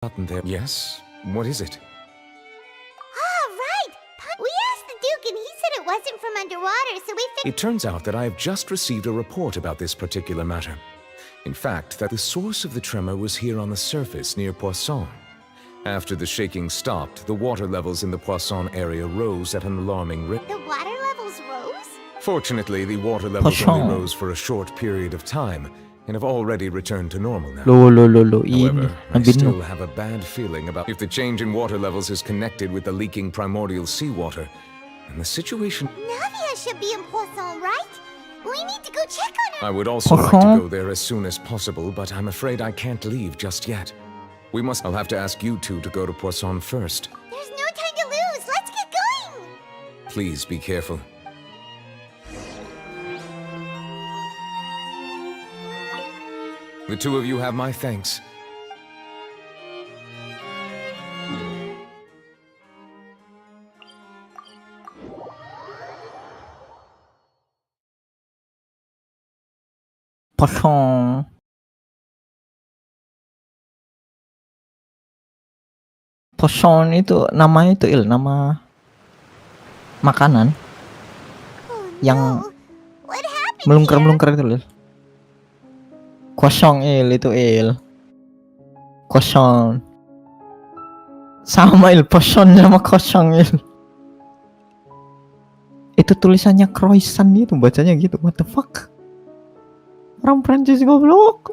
Button there. Yes? What is it? Ah, right! We asked the Duke and he said it wasn't from underwater, so we It turns out that I have just received a report about this particular matter. In fact, that the source of the tremor was here on the surface near Poisson. After the shaking stopped, the water levels in the Poisson area rose at an alarming rate. The water levels rose? Fortunately, the water levels Poisson. only rose for a short period of time and have already returned to normal now. Lo, ini However, I nabinu. still have a bad feeling about if the change in water levels is connected with the leaking primordial seawater, and the situation... Navia should be in Poisson, right? We need to go check on her. I would also like to go there as soon as possible, but I'm afraid I can't leave just yet. I'll have to ask you two to go to Poisson first. There's no time to lose. Let's get going. Please be careful. The two of you have my thanks. Poisson. Poisson itu nama itu nama makanan Oh, yang no. What happened here? melungker-melungker itu Il. Kosong itu Il. Kosong. Sama Il, Poisson sama kosong Il. Itu tulisannya croissant gitu, bacanya gitu. What the fuck? Orang Prancis goblok.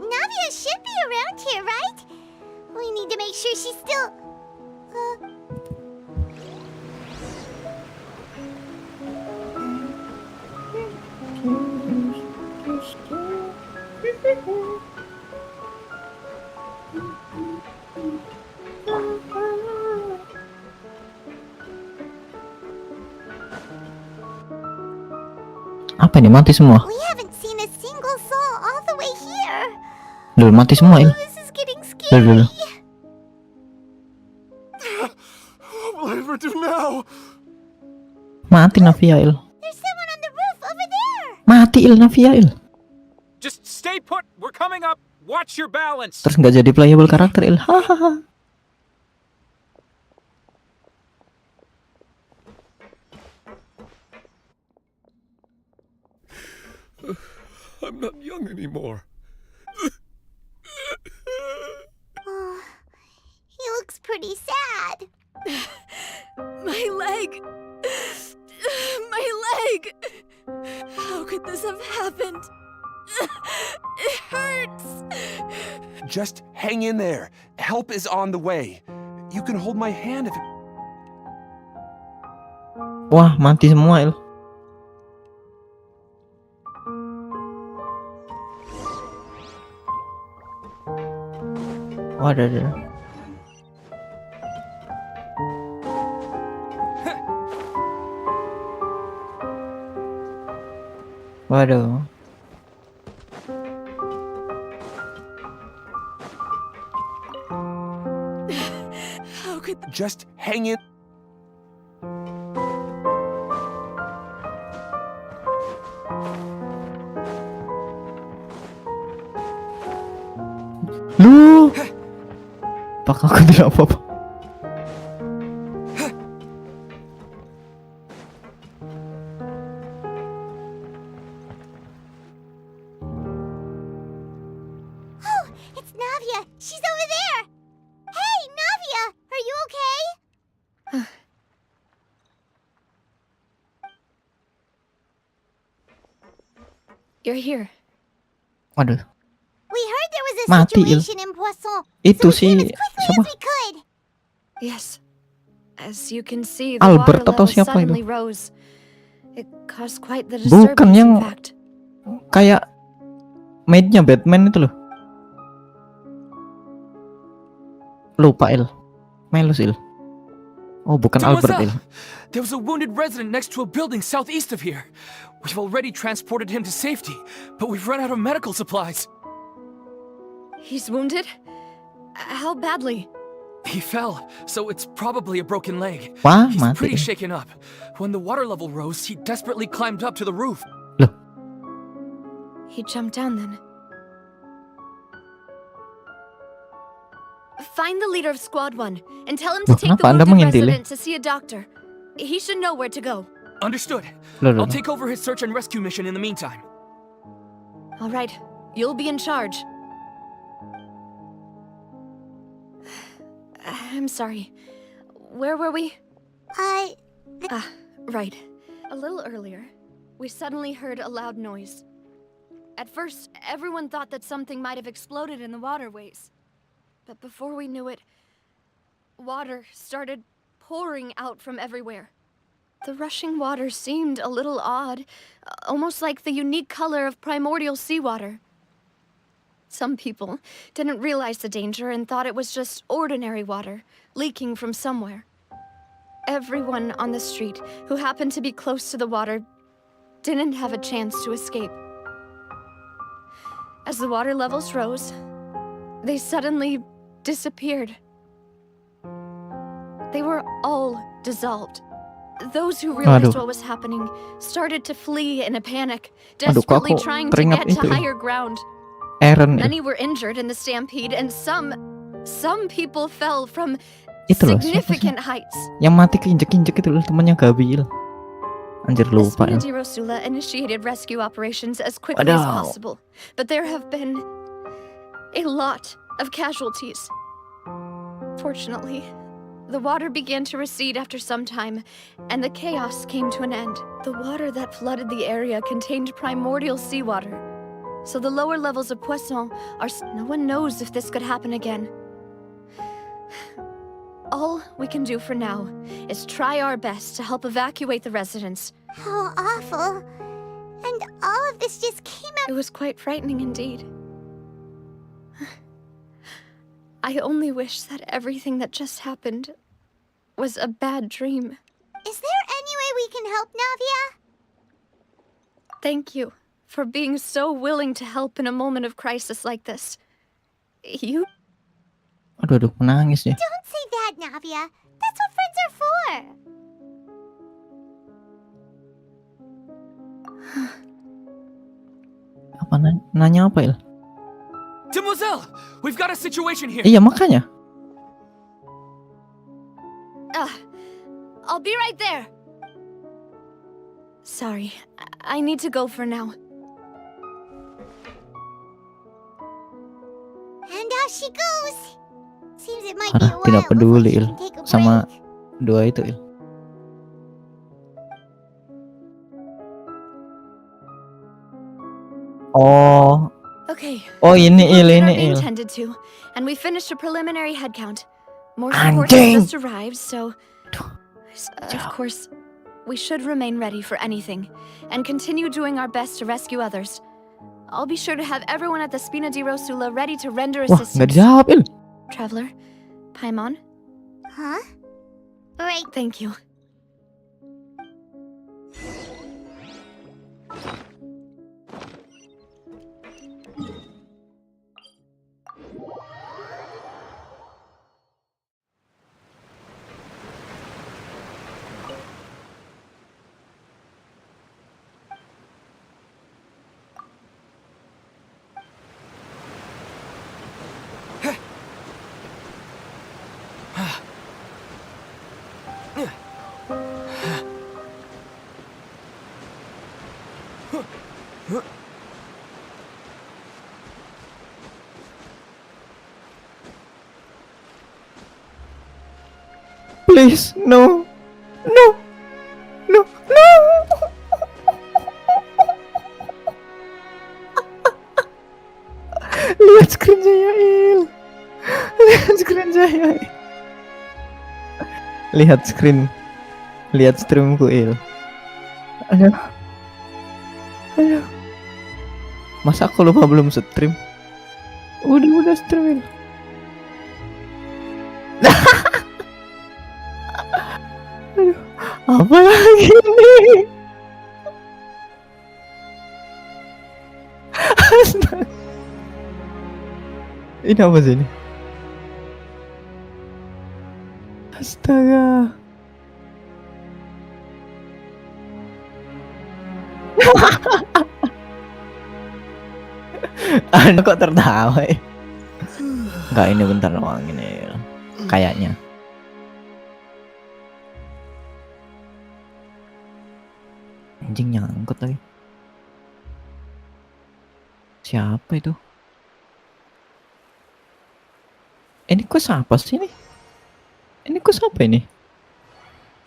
Navia should be around here, right? We need to make sure she's still... Apa ini mati semua? We haven't seen a single soul all the way here. Lul mati semua Il. Oh, this is getting scary. Lul. What will I ever do now? Mati Navia Il. There's someone on the roof over there. Mati Il Navia Il. Just stay put. We're coming up. Watch your balance. Terus nggak jadi playable karakter Il. Hahaha. I'm not young anymore. Oh, he looks pretty sad. My leg! My leg! How could this have happened? It hurts! Just hang in there. Help is on the way. You can hold my hand if... Wah, mati semua Il. Wah, ada. Waduh. How could Just hang in... Lu. Apakah aku tidak apa-apa? Oh, it's Navia. She's over there. Hey, Navia, are you okay? you're here? Waduh. We heard there was a Mati, Il. situation in Poisson. Itu so we came si as quickly siapa? as we could. Yes. As you can see, the Albert water atau level siapa itu? suddenly rose. It caused quite the Bukan disturbance, yang in fact. kayak maidnya Batman itu loh. Lupa Il. Melus Il. Oh, bukan Albert Il. There was a wounded resident next to a building southeast of here. We've already transported him to safety, but we've run out of medical supplies. He's wounded? How badly? He fell, so it's probably a broken leg. Wah, He's mati. pretty shaken up. When the water level rose, he desperately climbed up to the roof. Loh, He jumped down then. Find the leader of Squad 1 and tell him to Loh, take the kenapa Anda wounded mengintili? resident to see a doctor. He should know where to go. Understood. Loh, loh, I'll loh. take over his search and rescue mission in the meantime. All right, you'll be in charge. I'm sorry. Where were we? Right. A little earlier, we suddenly heard a loud noise. At first, everyone thought that something might have exploded in the waterways. But before we knew it, water started pouring out from everywhere. The rushing water seemed a little odd, almost like the unique color of primordial seawater. Some people didn't realize the danger and thought it was just ordinary water leaking from somewhere. Everyone on the street who happened to be close to the water didn't have a chance to escape. As the water levels rose, they suddenly disappeared. They were all dissolved. Those who realized Aduh. what was happening started to flee in a panic, Aduh, kok desperately aku trying to teringat get to itu ya? higher ground. Eren itu. Many were injured in the stampede, and some people fell from Itu loh, siapa sih? significant heights. Yang mati keinjek-injek itu loh, temannya Gabriel. Anjir The lupa ya. Spina di Rosula initiated rescue operations as quickly as Waduh. possible, but there have been a lot of casualties. Fortunately, the water began to recede after some time, and the chaos came to an end. The water that flooded the area contained primordial seawater, so the lower levels of Poisson are... No one knows if this could happen again. All we can do for now is try our best to help evacuate the residents. How awful. And all of this just came out. It was quite frightening indeed. I only wish that everything that just happened was a bad dream. Is there any way we can help, Navia? Thank you for being so willing to help in a moment of crisis like this. You... Aduh, menangis ya. Don't say that, Navia. That's what friends are for. Apa nanya apa Il? Demoiselle, we've got a situation here. Iya makanya. I'll be right there. Sorry, I need to go for now. And out she goes. Seems it might be a Aduh, tidak while before peduli she Il can take a sama break. dua itu Il. Oh, Okay. oh ini We'll Il, get our ini being Il. tended to, and we finished a preliminary head count. More support Anjing. has just arrived, so Aduh, of course we should remain ready for anything and continue doing our best to rescue others. I'll be sure to have everyone at the Spina di Rosula ready to render Wah, nggak assistance. dijawab Il. Traveler, Paimon, Huh? Right. thank you. Please, no. No. No. No. Lihat screen saya, Il. Lihat screen saya. Il. Lihat screen. Lihat streamku, Il. Aduh. Aduh. Masa aku lupa belum stream? Udah stream, Il. Aduh, apa lagi nih? Astaga. Ini apa sih ini? Astaga. Anda kok tertawa ya? Enggak, ini bentar doang ini. Kayaknya. Anjing nyangkut lagi. Siapa itu? Ini kok siapa sih ini? Ini kok siapa ini?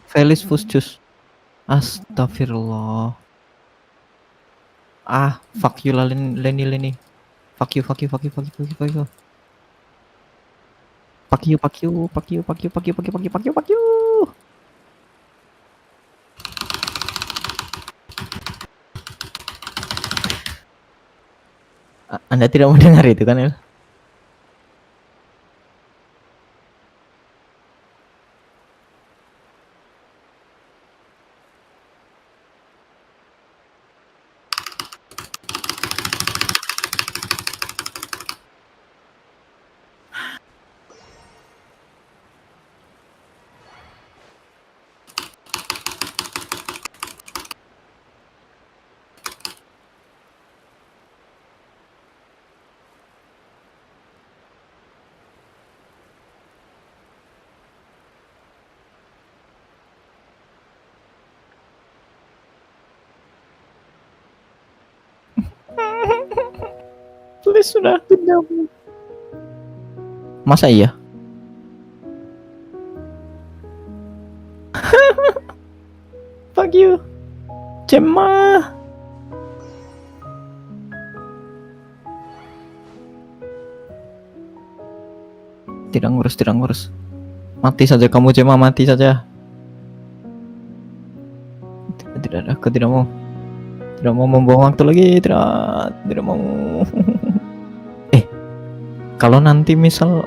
Felis Fuscus. Astagfirullah. Ah, fuck you lah Leni. Fuck you. Fuck you. Anda tidak mendengar itu kan, El? Please sudah tidak. Masa iya? Fuck you. Cemma. Tidak ngurus. Mati saja kamu, Cemma, mati saja. Aku tidak mau. Tidak mau membuang waktu lagi, tidak mau. Kalau nanti misal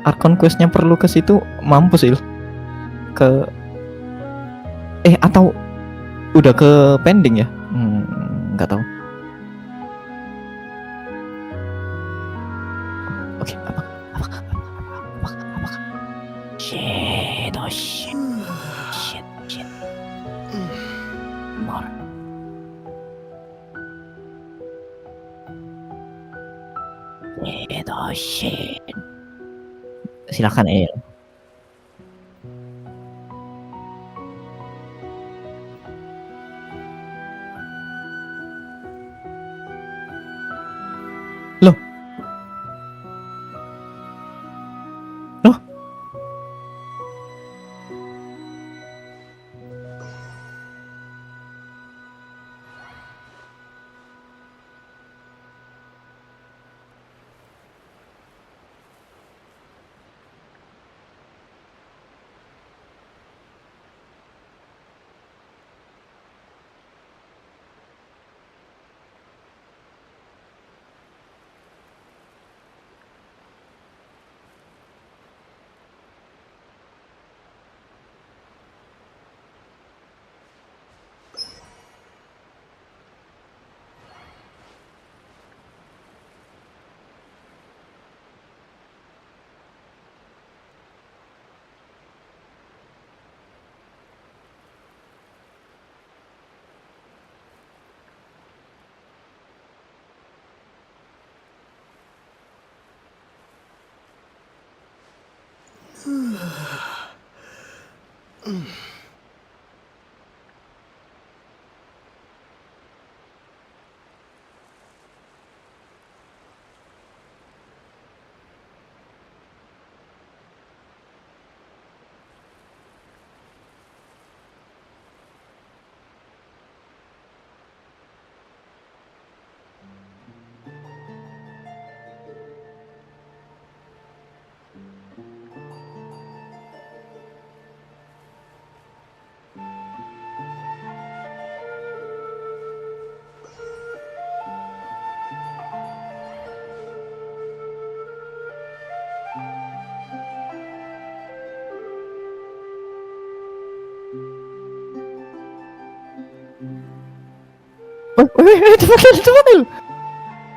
Archon Quest-nya perlu ke situ, mampus Il. Atau udah ke pending ya? Nggak tahu. Oke, apa? Shit. More. Shit. Silakan El. Loh.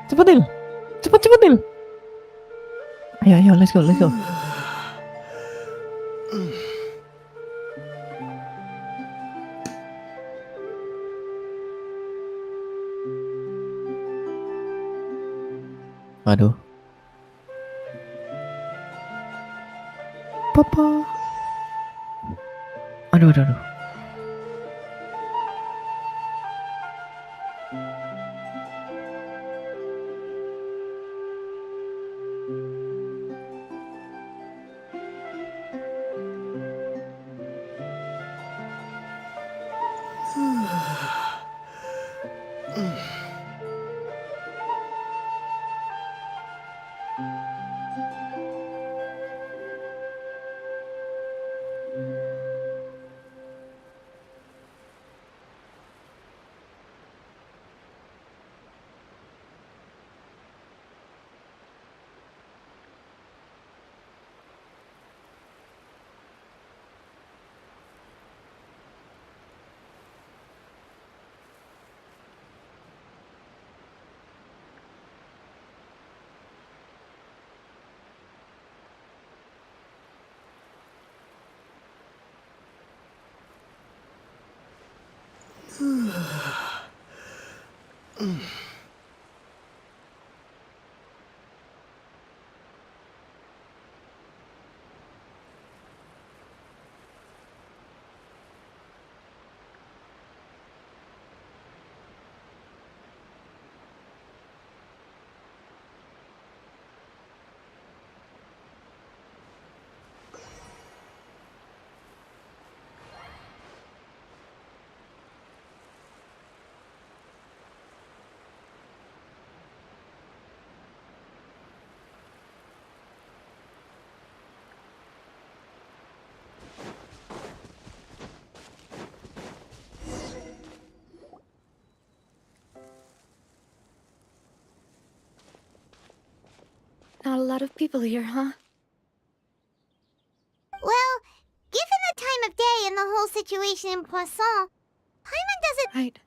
Cepat Il. Cepat Il. Ayo, let's go. Waduh. Papa. Aduh, aduh, aduh. Not a lot of people here, huh? Well, given the time of day and the whole situation in Poisson, Paimon doesn't... Right.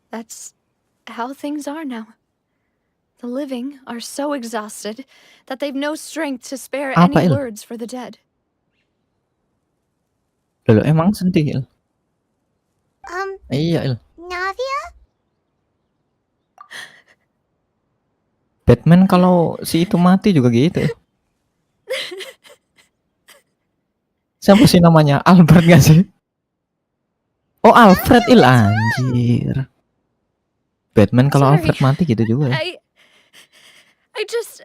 That's how things are now. The living are so exhausted that they've no strength to spare Apa, any Il? words for the dead. Loh, emang sedih, Il? Iya, Il. Navia? Batman kalau si itu mati juga gitu. Siapa sih namanya? Albert gak sih? Oh, Alfred, Il, anjir. Batman kalau Sorry. Alfred mati gitu juga ya. I just...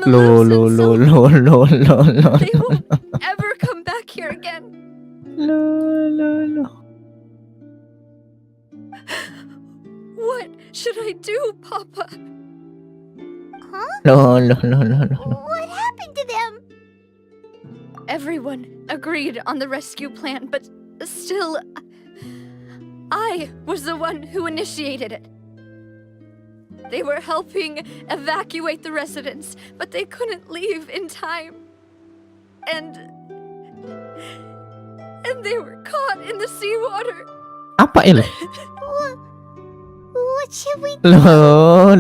Lo. They won't ever come back here again. Lo. What should I do, Papa? Huh? Lo. What happened to them? Everyone agreed on the rescue plan, but still, I was the one who initiated it. They were helping evacuate the residents, but they couldn't leave in time. And they were caught in the seawater. Apa, Il? What should we do? Loh,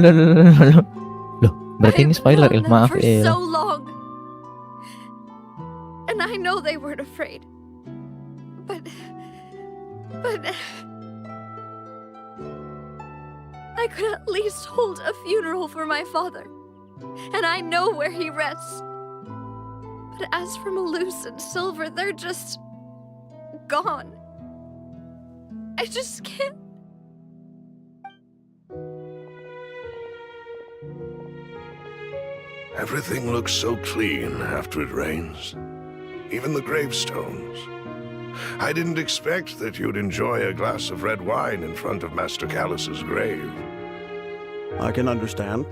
berarti ini I've spoiler, Il. known them Maaf, for Il. so long. And I know they weren't afraid. But I could at least hold a funeral for my father. And I know where he rests. But as for Malus and Silver, they're just gone. I just can't. Everything looks so clean after it rains. Even the gravestones. I didn't expect that you'd enjoy a glass of red wine in front of Master Callus's grave. I can understand.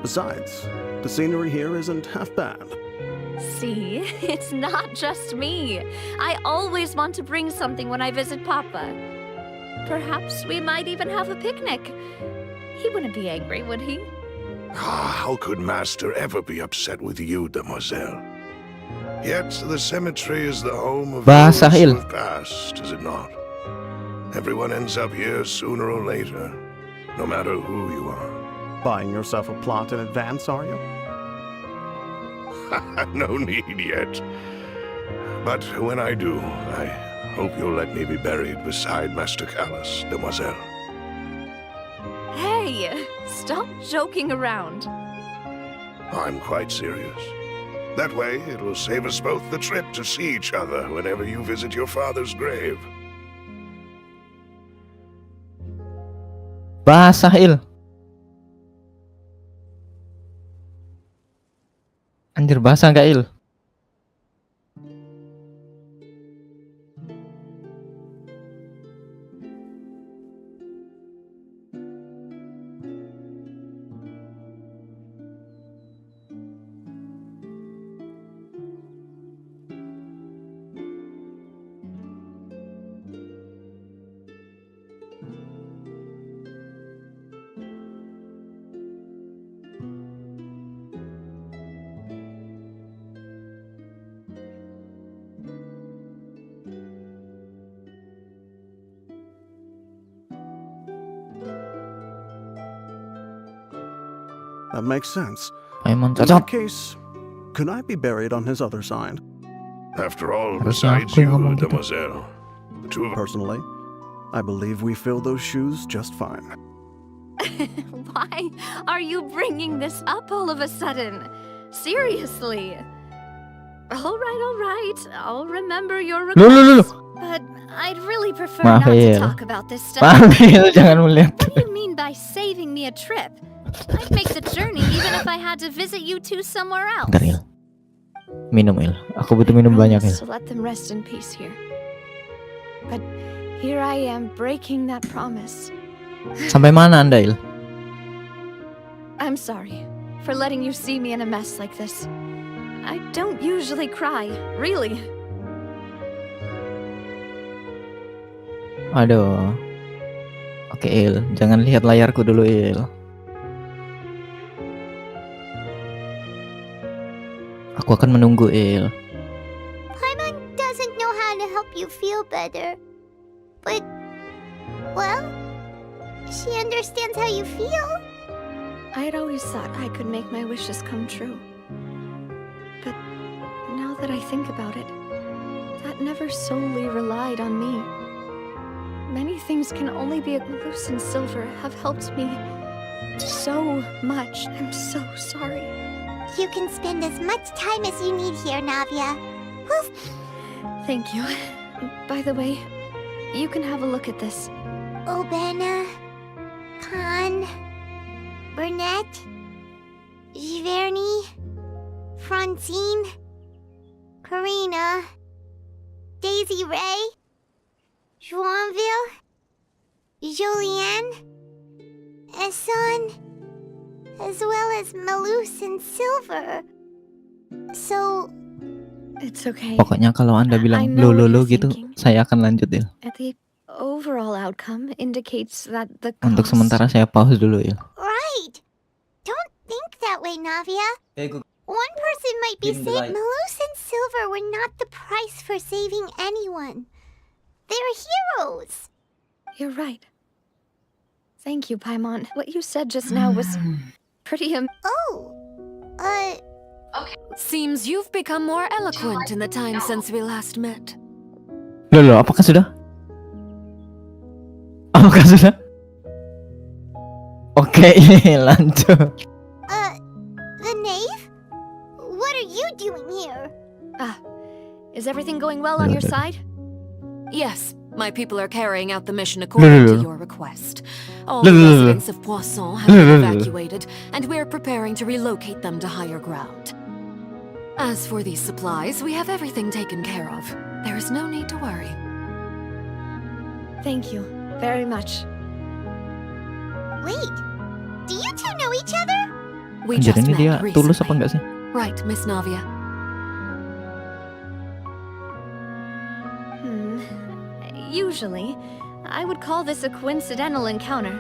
Besides, the scenery here isn't half bad. See, it's not just me. I always want to bring something when I visit Papa. Perhaps we might even have a picnic. He wouldn't be angry, would he? How could Master ever be upset with you, Demoiselle? Yet the cemetery is the home of those Bahasa, who Il. have passed, is it not? Everyone ends up here sooner or later, no matter who you are. Buying yourself a plot in advance, are you? No need yet. But when I do, I hope you'll let me be buried beside Master Callus, Demoiselle. Hey! Hey, stop joking around. I'm quite serious. That way, it will save us both the trip to see each other whenever you visit your father's grave. Basah, Il. Anjir, basah nggak, Il? That makes sense. Paimon In that cocok. case, could I be buried on his other side? After all, Harusnya besides aku yang you, ngomong gitu. Mademoiselle, the two of us. Personally, I believe we fill those shoes just fine. Why are you bringing this up all of a sudden? Seriously. All right. I'll remember your Loh. request. But I'd really prefer not to Mahir. talk about this stuff. Panggil, jangan melihat. What do you mean by saving me a trip? I'd make the journey even if I had to visit you two somewhere else. Bentar, Il. Minum, Il. Aku butuh minum banyak, Il. Promise to let them rest in peace here. But here I am breaking that promise. Sampai mana Anda, Il? I'm sorry for letting you see me in a mess like this. I don't usually cry, really. Aduh. Oke, Il. Jangan lihat layarku dulu, Il. Aku akan menunggu, Il. Paimon doesn't know how to help you feel better. But, well, she understands how you feel. I'd always thought I could make my wishes come true. But now that I think about it, that never solely relied on me. Many things can only be Malus and Silver have helped me so much. I'm so sorry. You can spend as much time as you need here, Navia. Woof. Thank you. By the way, you can have a look at this. Obena, Khan, Burnett, Giverny, Francine, Karina, Daisy Ray, Joinville, Julianne, Esson, as well as Malus and Silver. So, It's okay. Pokoknya kalau Anda I bilang know what lo you're gitu, thinking. saya akan lanjut, Il. The overall outcome indicates that the Untuk cost- sementara saya pause dulu, Il. right. Don't think that way, Navia. One person might be Dim the saved. light. Malus and Silver were not the price for saving anyone. They're heroes. You're right. Thank you, Paimon. What you said just now was pretty Oh, Seems you've become more eloquent in the time since we last met. Loh, apakah sudah? Apakah sudah? Oke, lanjut. the knave? What are you doing here? Is everything going well on your side? Yes, my people are carrying out the mission according to your request. All the residents of Poisson have been evacuated, and we're preparing to relocate them to higher ground. As for these supplies, we have everything taken care of. There is no need to worry. Thank you very much. Wait, do you two know each other? We Anjir, just ini dia met tulus apa recently. enggak sih? Right, Miss Navia? Usually, I would call this a coincidental encounter.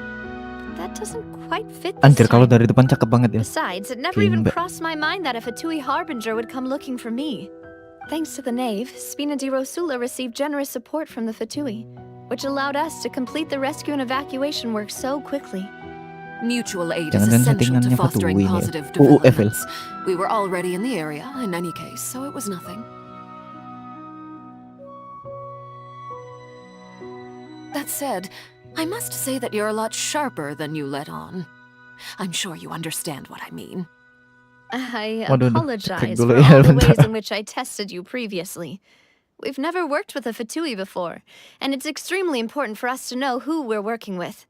That doesn't quite fit this Anjir, kalau time. dari depan cakep banget, Il. Besides, it never even Kimbe. crossed my mind that a Fatui Harbinger would come looking for me. Thanks to the knave, Spina di Rosula received generous support from the Fatui, which allowed us to complete the rescue and evacuation work so quickly. Mutual aid is Jangan-jangan essential to settingannya fostering Fatui nih. positive Evil. developments. We were already in the area, in any case, so it was nothing. That said, I must say that you're a lot sharper than you let on. I'm sure you understand what I mean. I Waduh, apologize cekrek dulu for ya, all the bentar. ways in which I tested you previously. We've never worked with a Fatui before, and it's extremely important for us to know who we're working with.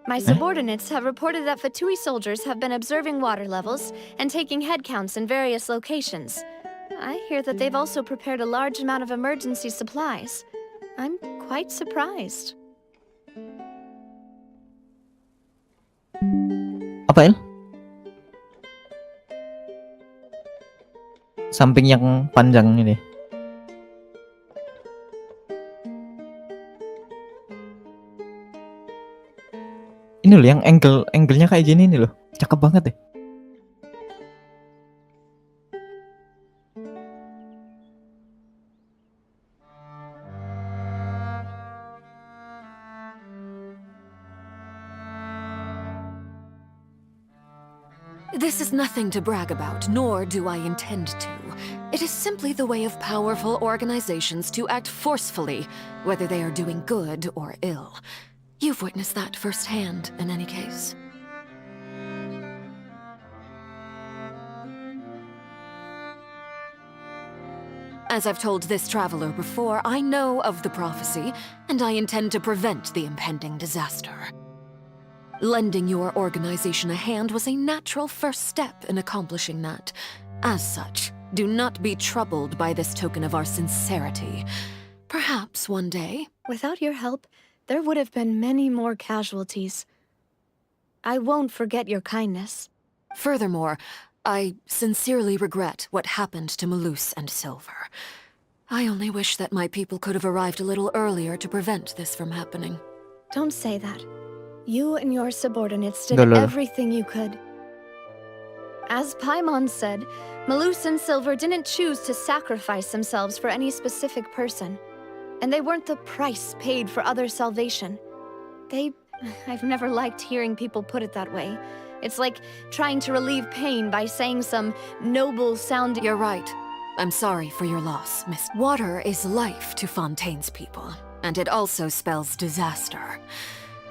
My subordinates have reported that Fatui soldiers have been observing water levels and taking head counts in various locations. I hear that they've also prepared a large amount of emergency supplies. I'm quite surprised. Apa El? Samping yang panjang ini. Ini loh yang angle-nya kayak gini nih loh. Cakep banget deh. This is nothing to brag about, nor do I intend to. It is simply the way of powerful organizations to act forcefully, whether they are doing good or ill. You've witnessed that firsthand, in any case. As I've told this traveler before, I know of the prophecy, and I intend to prevent the impending disaster. Lending your organization a hand was a natural first step in accomplishing that. As such, do not be troubled by this token of our sincerity. Perhaps one day... Without your help, there would have been many more casualties. I won't forget your kindness. Furthermore, I sincerely regret what happened to Malus and Silver. I only wish that my people could have arrived a little earlier to prevent this from happening. Don't say that. You and your subordinates did Loh. everything you could. As Paimon said, Malus and Silver didn't choose to sacrifice themselves for any specific person. And they weren't the price paid for other salvation. I've never liked hearing people put it that way. It's like trying to relieve pain by saying some noble-sounding... You're right. I'm sorry for your loss, Miss. Water is life to Fontaine's people, and it also spells disaster.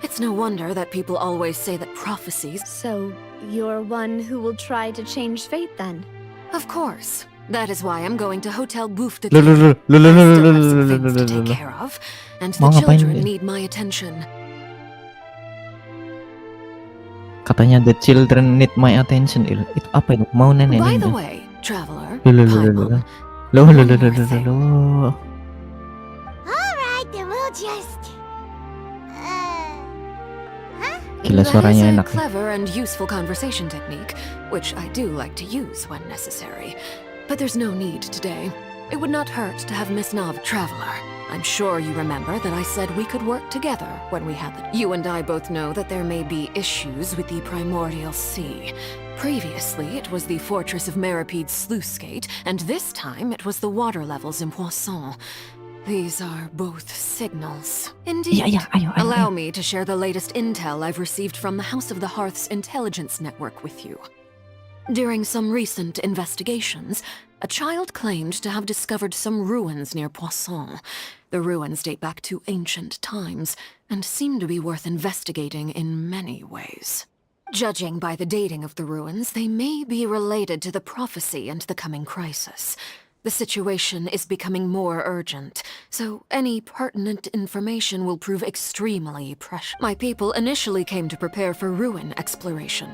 It's no wonder that people always say that prophecies... So, you're one who will try to change fate, then? Of course. That is why I'm going to Hotel Bouffe de Loh, loh, loh, loh, loh, I loh, still loh, have some loh, things loh, to loh, take loh. care of, and Mau the ngapain children dia? need my attention. Katanya the children need my attention. Itu apa itu? Mau nenek By ini. the way, traveler, Loh, loh, loh, loh, loh. Paimon, Loh, loh, one loh, more loh, loh, thing. loh. Alright, then we'll just... Gila, That suaranya is a enak nih. clever and useful conversation technique, which I do like to use when necessary. But there's no need today. It would not hurt to have Miss Nav traveler. I'm sure you remember that I said we could work together when we had the... You and I both know that there may be issues with the Primordial Sea. Previously, it was the fortress of Maripede's sluice gate, and this time it was the water levels in Poisson. These are both signals. Indeed. Iya, ayo. Allow me to share the latest intel I've received from the House of the Hearth's intelligence network with you. During some recent investigations, a child claimed to have discovered some ruins near Poisson. The ruins date back to ancient times, and seem to be worth investigating in many ways. Judging by the dating of the ruins, they may be related to the prophecy and the coming crisis. The situation is becoming more urgent, so any pertinent information will prove extremely precious. My people initially came to prepare for ruin exploration.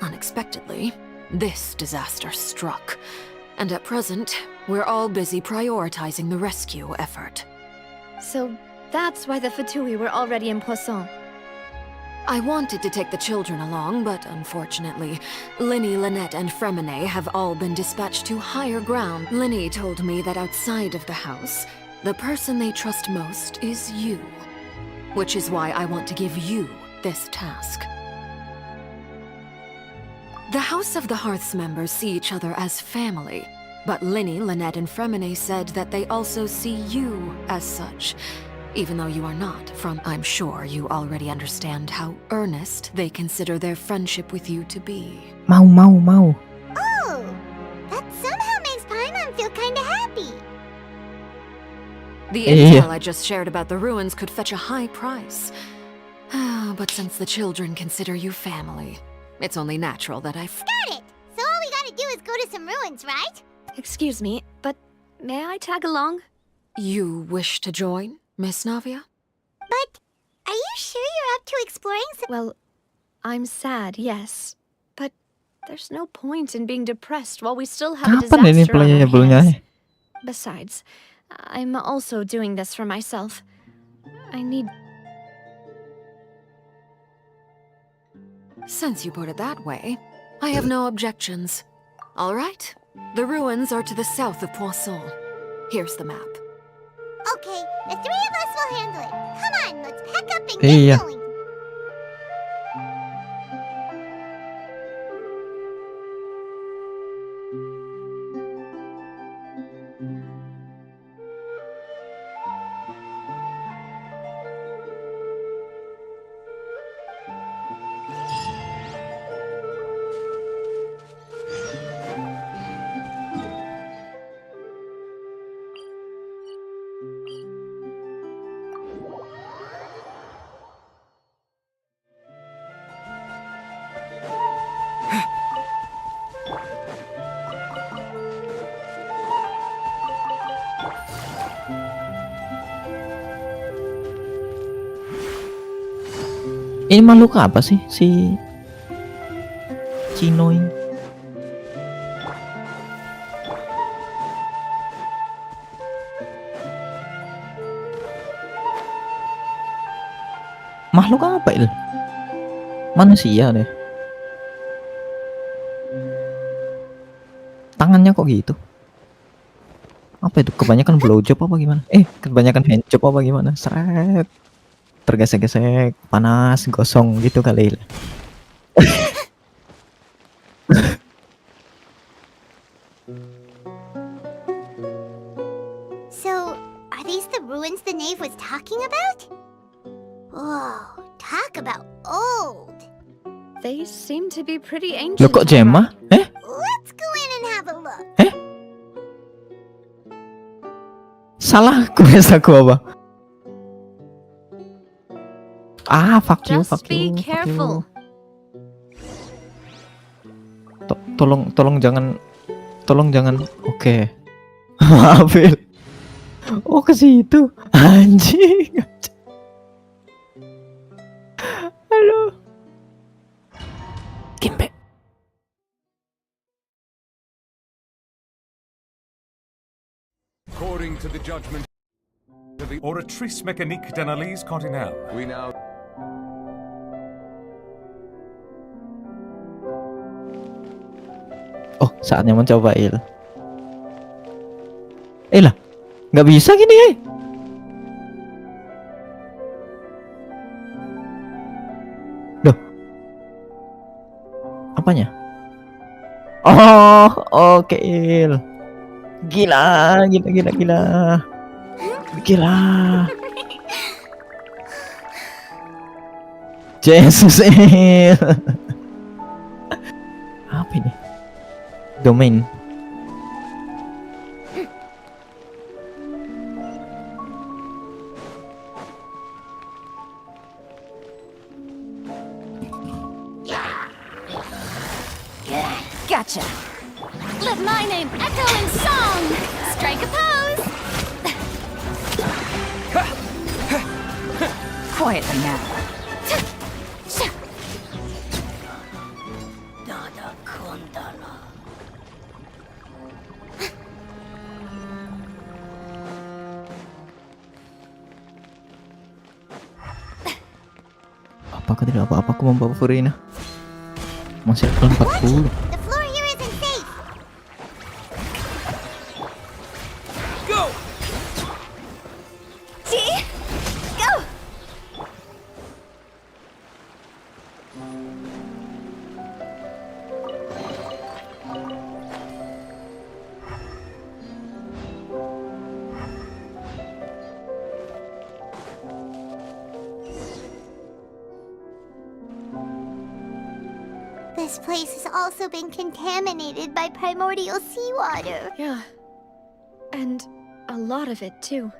Unexpectedly, this disaster struck. And at present, we're all busy prioritizing the rescue effort. So, that's why the Fatui were already in Poisson. I wanted to take the children along, but unfortunately, Linny, Lynette, and Fremine have all been dispatched to higher ground. Linny told me that outside of the house, the person they trust most is you. Which is why I want to give you this task. The House of the Hearth's members see each other as family, but Linny, Lynette, and Fremine said that they also see you as such. Even though you are not from, I'm sure you already understand how earnest they consider their friendship with you to be. Mau. Oh, that somehow makes Paimon feel kinda happy. The Iya. intel I just shared about the ruins could fetch a high price. But since the children consider you family, it's only natural that I Got it! So all we gotta do is go to some ruins, right? Excuse me, but may I tag along? You wish to join, Miss Navia? But are you sure you're up to exploring some... Well, I'm sad, yes. But there's no point in being depressed while we still have a Kapan ini disaster on our playable-nya? hands. Besides, I'm also doing this for myself. I need... Since you put it that way, I have no objections. All right, the ruins are to the south of Poisson. Here's the map. Okay, the three of us will handle it. Come on, let's pack up and Iya. get going. Ini makhluk apa sih si Cino ini? Makhluk apa itu? Manusia deh. Tangannya kok gitu? Apa itu? Kebanyakan blowjob apa gimana? Kebanyakan handjob apa gimana? Seret. Tergesek-gesek, panas, gosong gitu kali. So, are these the ruins the knave was talking about? Whoa, talk about old. They seem to be pretty ancient. Loh kok Gemma? Let's go in and have a look. Salah quest aku apa? Fuck you, Just fuck be you, fuck you. careful. Tolong jangan. Oke. Maafin. Oh ke situ. Anjing. Halo. Kimbe. According to the judgment of the Oratrice Mécanique d'Analyse Continentale, we now... Oh, saatnya mencoba Il. Lah, nggak bisa gini Loh. Apanya? Oh, oke Il. Gila. Jesus Il. Apa ini? Domain. Gotcha. Let my name echo in song. Strike a pose. Quietly now. Apakah tidak apa-apa aku membawa Furina? Masih level 40. The floor here isn't safe. Go! See? Go! This place has also been contaminated by primordial seawater. Yeah. And a lot of it, too.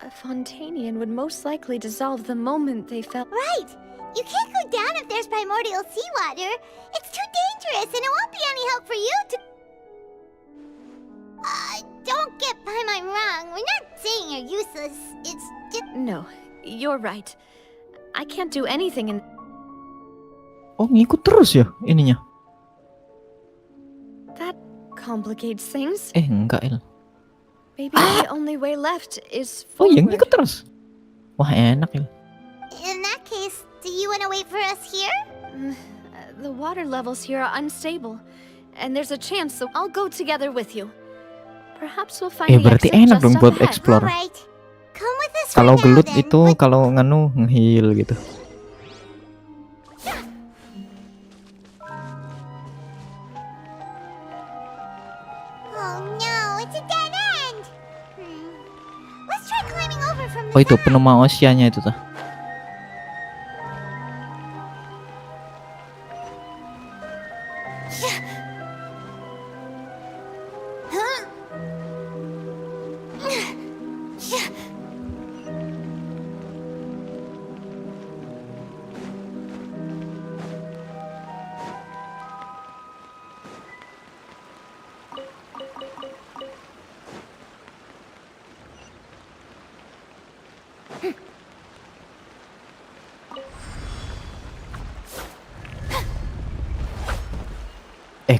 A Fontainian would most likely dissolve the moment they fell. Right! You can't go down if there's primordial seawater. It's too dangerous, and it won't be any help for you to... don't get Paimon wrong. We're not saying you're useless. It's just... No, you're right. I can't do anything in... Oh, ngikut terus ya ininya. That complicates things. Enggak, Il. Maybe the only way left is Oh iya, forward. ngikut terus. Wah, enak, Il. In that case, do you want to wait for us here? The water levels here are unstable, and there's a chance that I'll go together with you. Perhaps we'll find the Berarti exit enak just dong up buat ahead. explore. Alright. Come with us for Kalau now, gelut then, itu but- kalau nganu nge-heal gitu. Oh no, it's a dead end! Let's try climbing over from the Oh, itu side. penema Oceania itu tuh.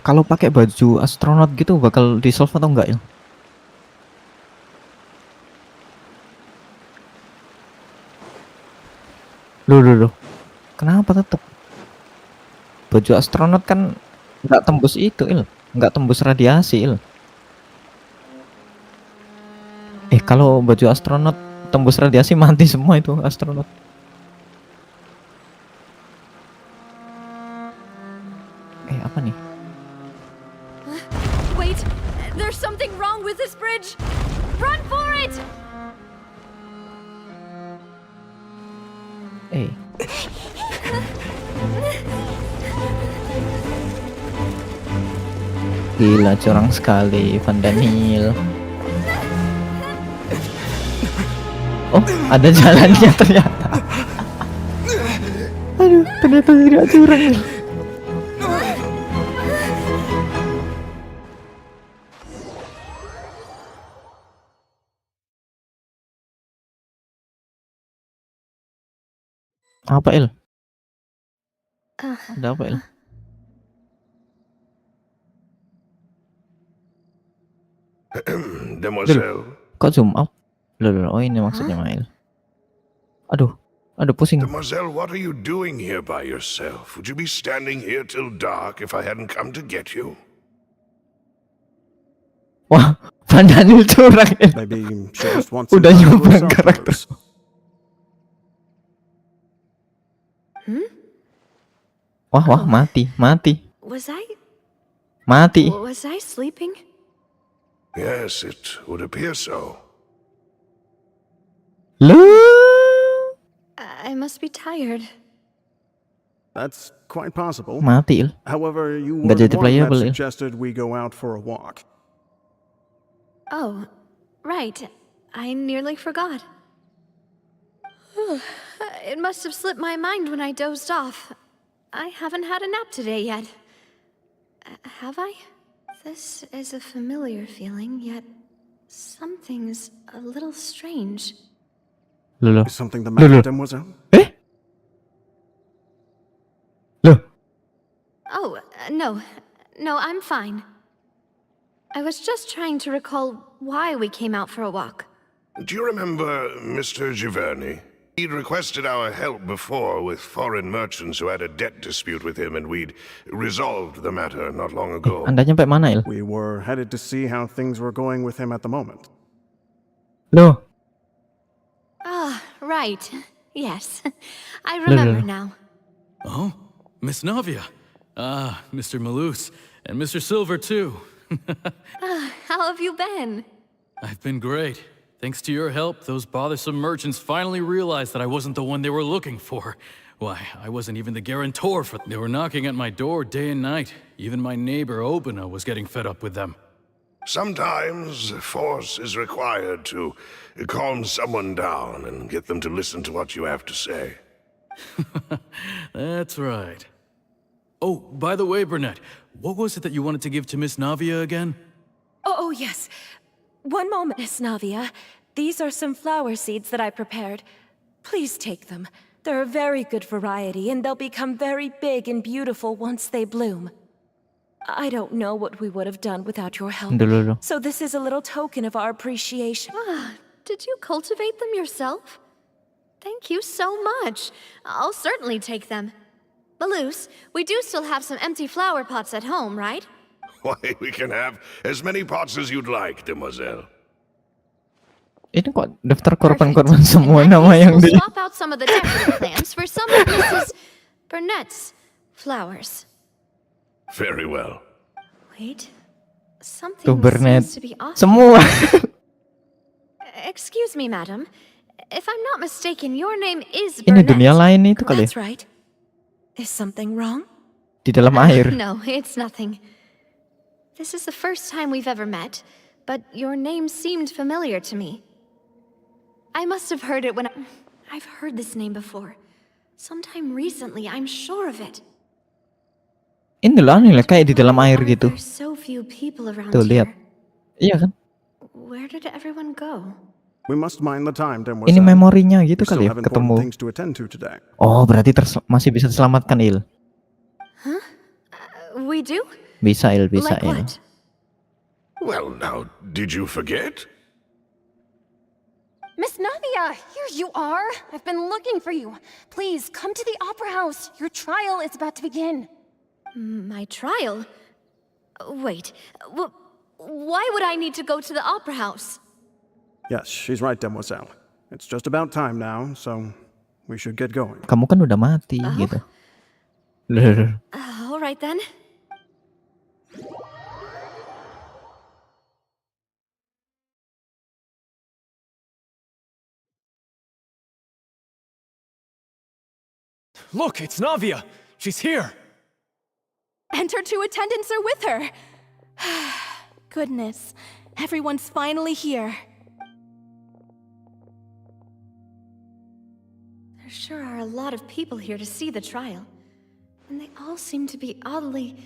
Kalau pakai baju astronot gitu bakal di-solve atau enggak ya? Loh. Kenapa tetep? Baju astronot kan nggak tembus itu, Il. Nggak tembus radiasi, Il. Kalau baju astronot tembus radiasi mati semua itu astronot. Apa nih? Wait, there's something wrong with this bridge. Run for it! Gila, curang sekali Fontaine. Oh, ada jalannya ternyata. Aduh, ternyata tidak curang. Apa, Il? Ada apa, Il? Demoiselle. Kok zoom up? Loh, oh ini maksudnya Mail. Aduh, pusing. Demoiselle, what are you doing here by yourself? Would you be standing here till dark if I hadn't come to get you? Wah, Fontaine curang, Il. Maybe she just wants some Udah time to nyoba herself karakter. first. Wah, mati. Was I sleeping? Yes, it would appear so. Loh, I must be tired. That's quite possible. mati, Il. However, you were Nggak jadi the one that playable, Il. suggested we go out for a walk. Oh, right. I nearly forgot. It must have slipped my mind when I dozed off. I haven't had a nap today yet. Have I? This is a familiar feeling, yet something's a little strange. Loh. Is something the matter, Demoiselle? Loh. Oh, no. No, I'm fine. I was just trying to recall why we came out for a walk. Do you remember Mr. Giverny? He'd requested our help before with foreign merchants who had a debt dispute with him, and we'd resolved the matter not long ago. Anda nyampe mana, Il? We were headed to see how things were going with him at the moment. Loh. Ah, right. Yes. I remember now. Oh, Miss Navia. Ah, Mr. Malus. And Mr. Silver, too. How have you been? I've been great. Thanks to your help, those bothersome merchants finally realized that I wasn't the one they were looking for. Why, I wasn't even the guarantor for them. They were knocking at my door day and night. Even my neighbor, Obina, was getting fed up with them. Sometimes force is required to calm someone down and get them to listen to what you have to say. That's right. Oh, by the way, Burnett, what was it that you wanted to give to Miss Navia again? Oh, yes. One moment, Miss Navia. These are some flower seeds that I prepared. Please take them. They're a very good variety, and they'll become very big and beautiful once they bloom. I don't know what we would have done without your help, Dulu. so this is a little token of our appreciation. Did you cultivate them yourself? Thank you so much. I'll certainly take them. Balloose, we do still have some empty flower pots at home, right? Why, we can have as many pots as you'd like, demoiselle. Ini kok daftar korban-korban In semua that nama case, yang we'll di... swap out some of the decorative plants for some of Mrs. Burnett's flowers. Very well. Wait, Tuh something Burnett. seems to be off. Semua. Excuse me, madam. If I'm not mistaken, your name is Ini Burnett. dunia lain itu kali ya? That's right. Is something wrong? Di dalam air. No, it's nothing. This is the first time we've ever met, but your name seemed familiar to me. I must have heard it when I've heard this name before. Sometime recently, I'm sure of it. Ini loh aneh lah, kayak di dalam air Why are gitu. there so few people around Tuh lihat. here? Iya kan? Where did everyone go? We must mind the time, Ini demoiselle. memorinya gitu We still kali ya, have important ketemu. things to attend to today. Oh, berarti masih bisa diselamatkan Il. We do? Bisa Il, bisa Like Il. what? Well, now, did you forget? Miss Navia, here you are. I've been looking for you. Please, come to the Opera House. Your trial is about to begin. My trial? Wait, why would I need to go to the Opera House? Yes, she's right, demoiselle. It's just about time now, so we should get going. Kamu kan udah mati gitu. Loh. All right then. Look, it's Navia. She's here. And her two attendants are with her. Goodness, everyone's finally here. There sure are a lot of people here to see the trial. And they all seem to be oddly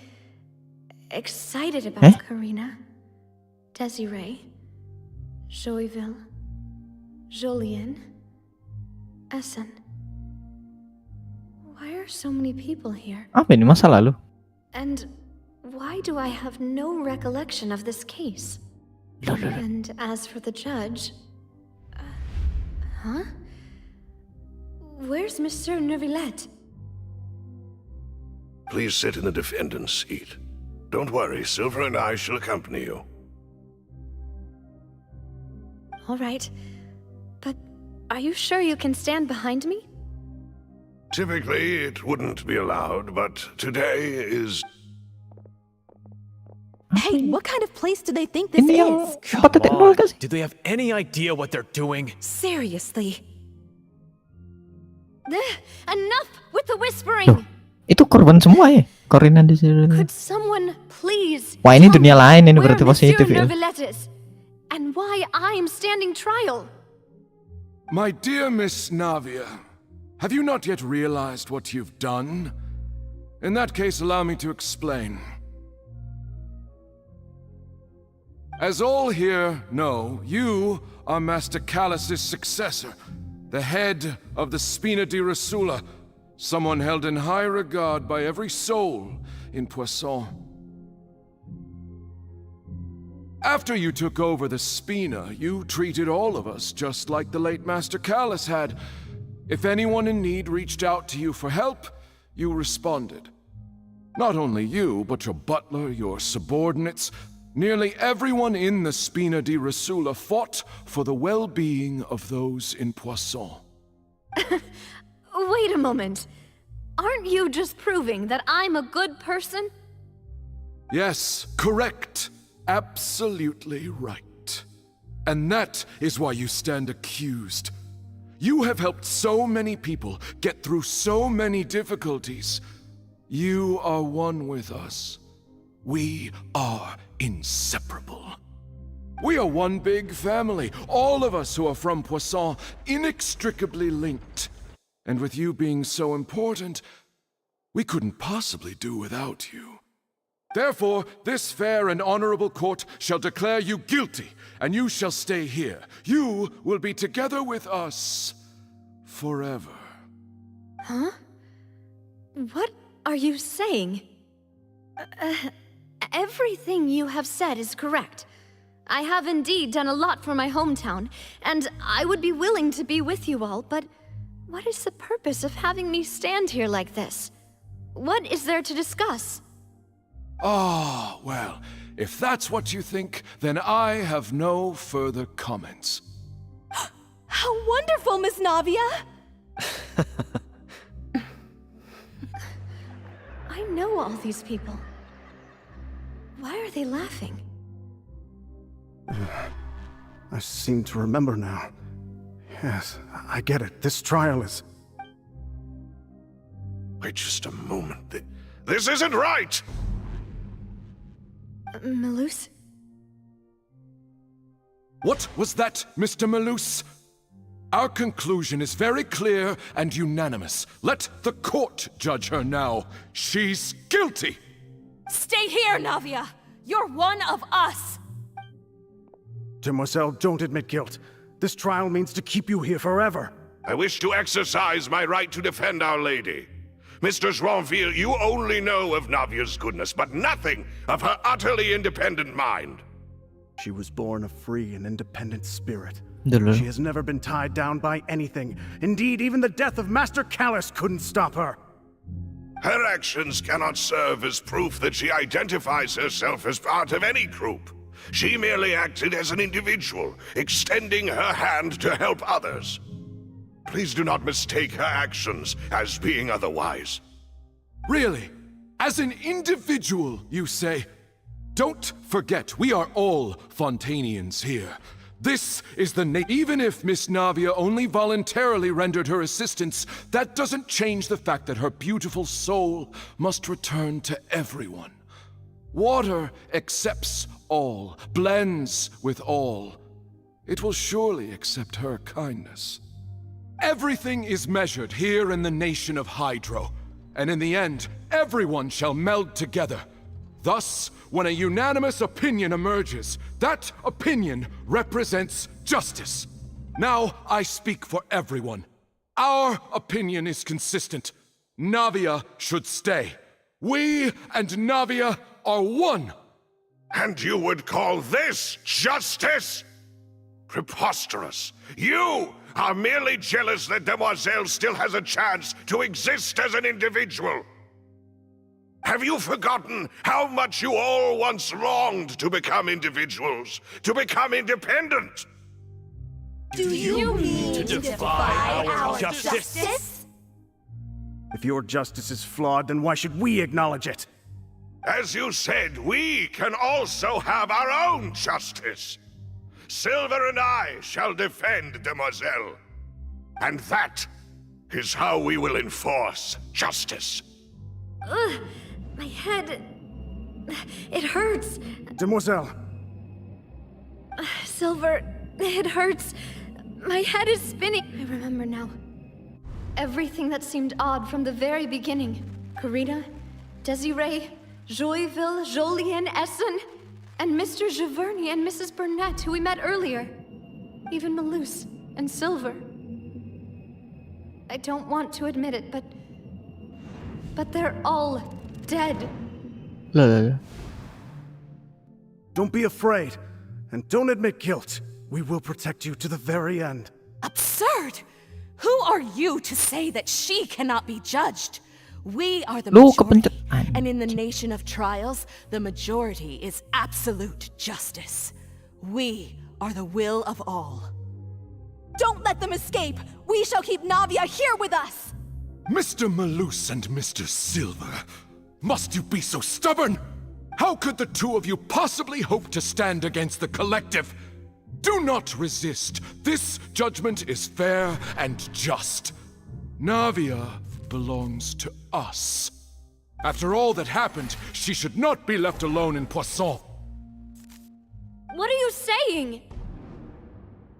excited about Karina, Desiree, Joyville, Jolien, Essen. Why are so many people here? Apa ini masa lalu? And why do I have no recollection of this case? And as for the judge... huh? Where's Monsieur Neuvillette? Please sit in the defendant's seat. Don't worry, Silver and I shall accompany you. All right. But are you sure you can stand behind me? Typically, it wouldn't be allowed, but today is... Hey, what kind of place do they think this Ini yang is? empat titik nol kan sih? Do they have any idea what they're doing? Seriously. Enough with the whispering! Loh, itu korban semua ya? Karina di sini. Could someone please Wah, ini tell dunia me lain ini where berarti Monsieur positif ya. Neuvillette is, and why I'm standing trial? My dear Miss Navia, have you not yet realized what you've done? In that case, allow me to explain. As all here know, you are Master Callus's successor, the head of the Spina di Rosula, someone held in high regard by every soul in Poisson. After you took over the Spina, you treated all of us just like the late Master Callus had. If anyone in need reached out to you for help, you responded. Not only you, but your butler, your subordinates, nearly everyone in the Spina di Rosula fought for the well-being of those in Poisson. Wait a moment. Aren't you just proving that I'm a good person? Yes, correct. Absolutely right. And that is why you stand accused. You have helped so many people get through so many difficulties. You are one with us. We are inseparable. We are one big family, all of us who are from Poisson, inextricably linked. And with you being so important, we couldn't possibly do without you. Therefore, this fair and honorable court shall declare you guilty, and you shall stay here. You will be together with us forever. Huh? What are you saying? Everything you have said is correct. I have indeed done a lot for my hometown, and I would be willing to be with you all, but what is the purpose of having me stand here like this? What is there to discuss? Ah, well, if that's what you think, then I have no further comments. How wonderful, Miss Navia! I know all these people. Why are they laughing? I seem to remember now. Yes, I get it. This trial is... Wait just a moment. This isn't right! Malus? What was that, Mr. Malus? Our conclusion is very clear and unanimous. Let the court judge her now. She's guilty! Stay here, Navia! You're one of us! Demoiselle, don't admit guilt. This trial means to keep you here forever. I wish to exercise my right to defend Our Lady. Mr. Joinville, you only know of Navia's goodness, but nothing of her utterly independent mind. She was born a free and independent spirit. Dulu. She has never been tied down by anything. Indeed, even the death of Master Callus couldn't stop her. Her actions cannot serve as proof that she identifies herself as part of any group. She merely acted as an individual, extending her hand to help others. Please do not mistake her actions as being otherwise. Really? As an individual, you say? Don't forget, we are all Fontainians here. This is the even if Miss Navia only voluntarily rendered her assistance, that doesn't change the fact that her beautiful soul must return to everyone. Water accepts all, blends with all. It will surely accept her kindness. Everything is measured here in the nation of Hydro, and in the end, everyone shall meld together. Thus, when a unanimous opinion emerges, that opinion represents justice. Now I speak for everyone. Our opinion is consistent. Navia should stay. We and Navia are one. And you would call this justice? Preposterous. You are merely jealous that Demoiselle still has a chance to exist as an individual. Have you forgotten how much you all once longed to become individuals, to become independent? Do you mean to defy our justice? If your justice is flawed, then why should we acknowledge it? As you said, we can also have our own justice. Silver and I shall defend Demoiselle. And that is how we will enforce justice. Ugh, my head... It hurts. Demoiselle. Silver, it hurts. My head is spinning. I remember now. Everything that seemed odd from the very beginning. Karina, Desiree, Joyville, Jolien, Essen, and Mr. Giverny and Mrs. Burnett, who we met earlier. Even Malus and Silver. I don't want to admit it, but they're all dead. Don't be afraid, and don't admit guilt. We will protect you to the very end. Absurd! Who are you to say that she cannot be judged? We are the Loh, majority, kepencet. and in the nation of trials, the majority is absolute justice. We are the will of all. Don't let them escape! We shall keep Navia here with us! Mr. Malus and Mr. Silver, must you be so stubborn? How could the two of you possibly hope to stand against the collective? Do not resist. This judgment is fair and just. Navia belongs to us. After all that happened, she should not be left alone in Poisson. What are you saying?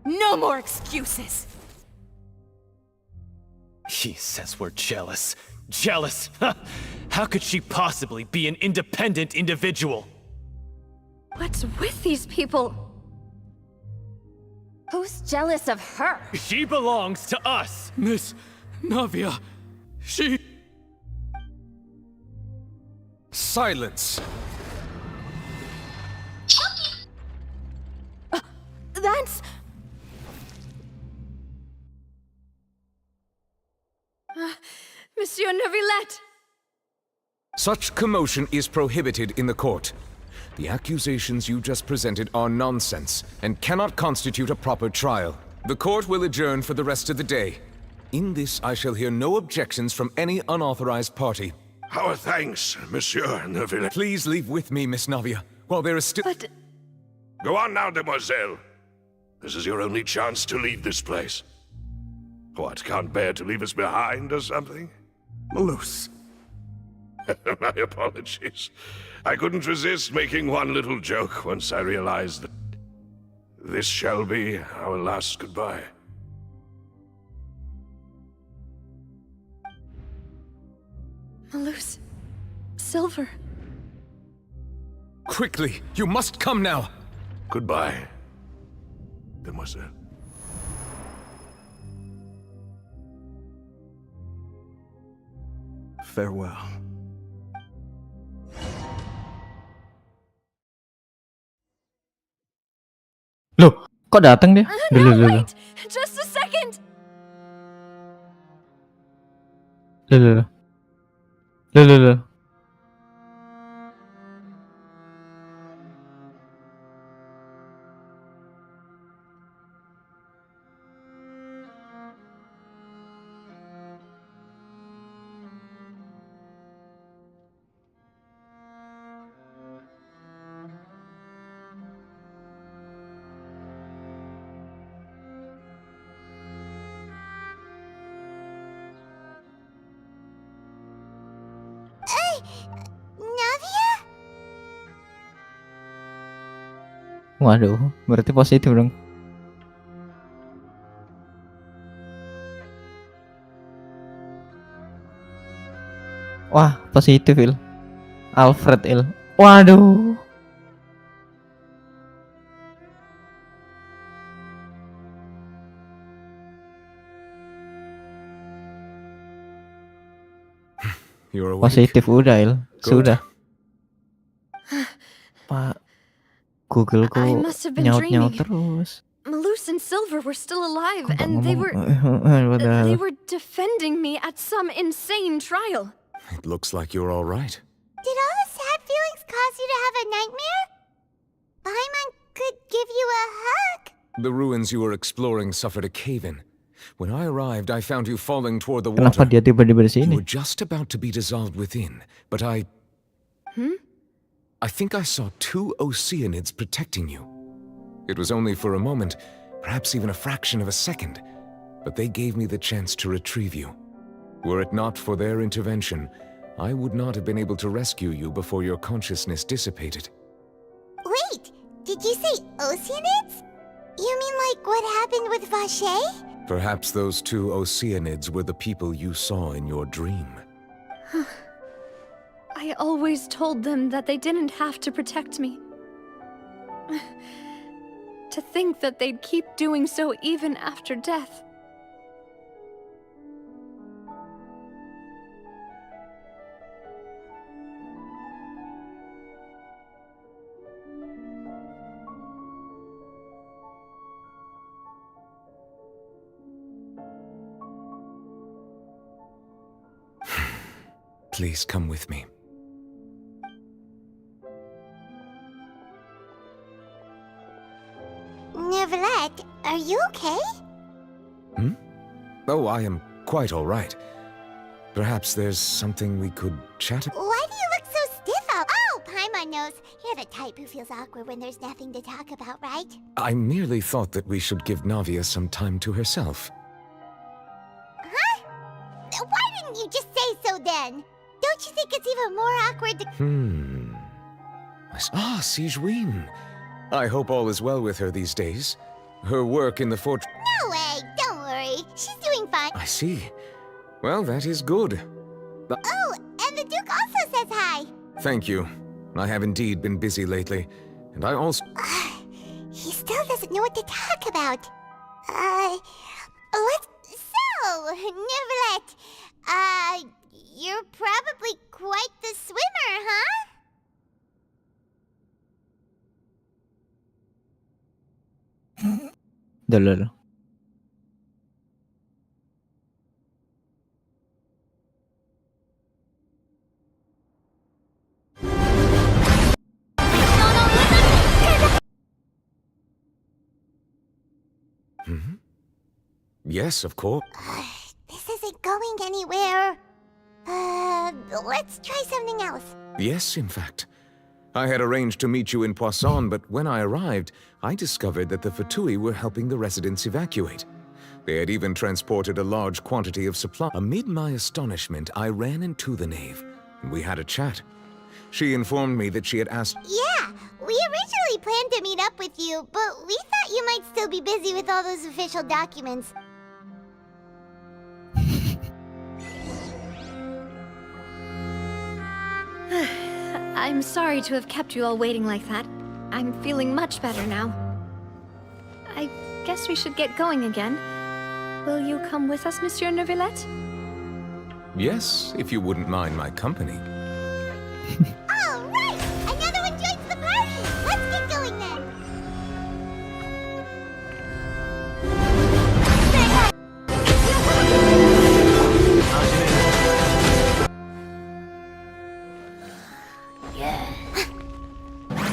No more excuses! He says we're jealous. Jealous? How could she possibly be an independent individual? What's with these people? Who's jealous of her? She belongs to us! Miss Navia, she... Silence! That's... Monsieur Neuvillette! Such commotion is prohibited in the court. The accusations you just presented are nonsense and cannot constitute a proper trial. The court will adjourn for the rest of the day. In this, I shall hear no objections from any unauthorized party. Our thanks, Monsieur Neuvillette. Please leave with me, Miss Navia, while there is still— But... Go on now, demoiselle. This is your only chance to leave this place. What, can't bear to leave us behind or something? Malus. My apologies. I couldn't resist making one little joke once I realized that this shall be our last goodbye. Malus... Silver... Quickly! You must come now! Goodbye, demoiselle. Farewell. Loh, kok datang dia? Dulu. Wait! Just a second! Loh. Navia? Waduh, berarti positif dong. Wah, positif Il. Alfred Il. Waduh. You're awake. Positif udah Il. Good. Sudah. Pak Google I ku must have been nyaut-nyaut dreaming. terus. Malus and Silver were still alive, Kok nggak and they ngomong? were defending me at some insane trial. It looks like you're all right. Did all the sad feelings cause you to have a nightmare? Paimon could give you a hug. The ruins you were exploring suffered a cave-in. When I arrived, I found you falling toward the Kenapa water. dia tiba-tiba di You sini? were just about to be dissolved within, but I think I saw 2 Oceanids protecting you. It was only for a moment, perhaps even a fraction of a second, but they gave me the chance to retrieve you. Were it not for their intervention, I would not have been able to rescue you before your consciousness dissipated. Wait, did you say Oceanids? You mean like what happened with Vache? Perhaps those 2 Oceanids were the people you saw in your dream. I always told them that they didn't have to protect me. To think that they'd keep doing so even after death. Please come with me. Neuvillette, are you okay? Oh, I am quite all right. Perhaps there's something we could chat about. Why do you look so stiff out? Oh, Paimon knows. You're the type who feels awkward when there's nothing to talk about, right? I merely thought that we should give Navia some time to herself. Huh? Why didn't you just say so then? Don't you think it's even more awkward to... Ah, Sigewin. I hope all is well with her these days. Her work in the fortress... No way! Don't worry. She's doing fine. I see. Well, that is good. Oh, and the Duke also says hi. Thank you. I have indeed been busy lately, and I also... He still doesn't know what to talk about. So, Neverlet, you're probably quite the swimmer, huh? Dulu. Yes, of course. This isn't going anywhere. Let's try something else. Yes, in fact. I had arranged to meet you in Poisson, but when I arrived, I discovered that the Fatui were helping the residents evacuate. They had even transported a large quantity of supply. Amid my astonishment, I ran into the knave, and we had a chat. She informed me that she had asked... Yeah, we originally planned to meet up with you, but we thought you might still be busy with all those official documents. I'm sorry to have kept you all waiting like that. I'm feeling much better now. I guess we should get going again. Will you come with us, Monsieur Neuvillette? Yes, if you wouldn't mind my company. All right! Another one joins the party! Let's get going then!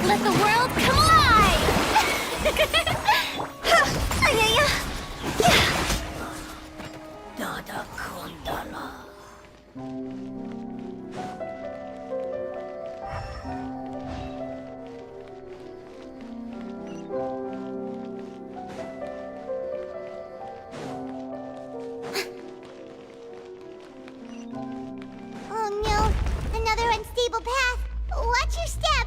Let the world come alive! Oh no! Another unstable path! Watch your step!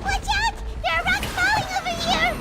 Watch out! There are rocks falling over here!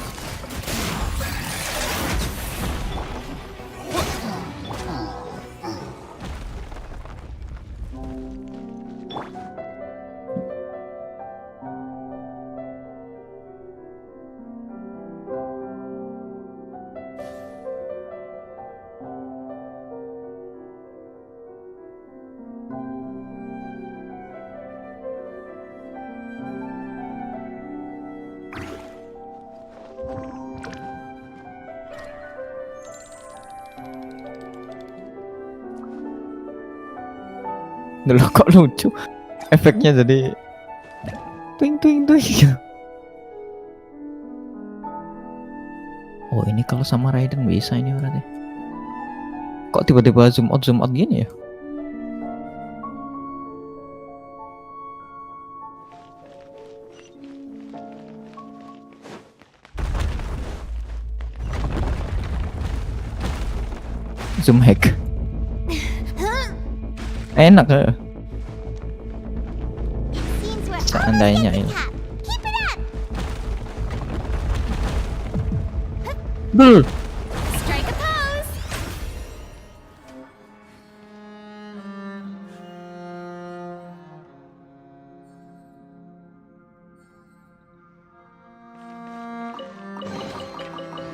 Dulu kok lucu. Efeknya jadi twing twing twing gitu. Oh, ini kalau sama Raiden bisa ini berarti. Kok tiba-tiba zoom out gini ya? Zoom hack. Enak ya. Seandainya ini. Bel. Strike a pose!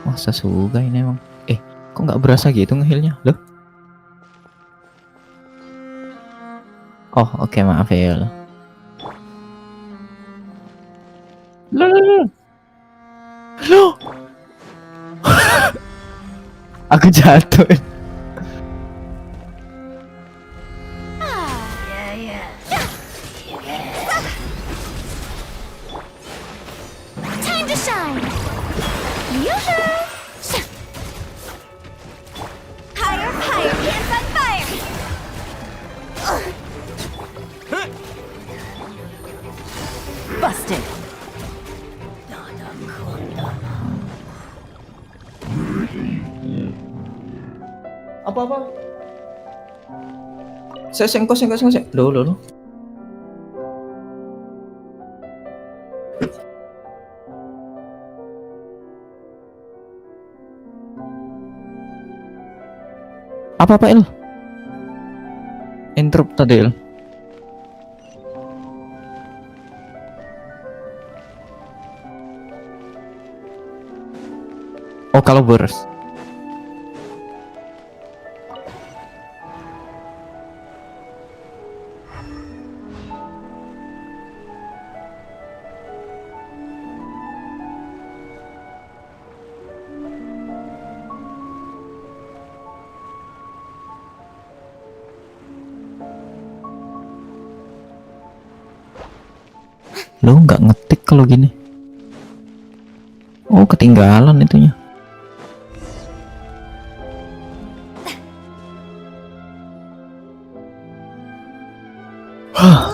Masa suga ini emang. Kok nggak berasa gitu nge-healnya? Loh? Oh, oke, maaf ya. Loh. Aku jatuh. Time to shine! Yoo-hoo! Higher, higher, pants on fire! Apa? Sengko. Loh. Apa Il? Interrupt tadi Il. Oh, kalau burst. Lo nggak ngetik kalau gini. Oh, ketinggalan itunya.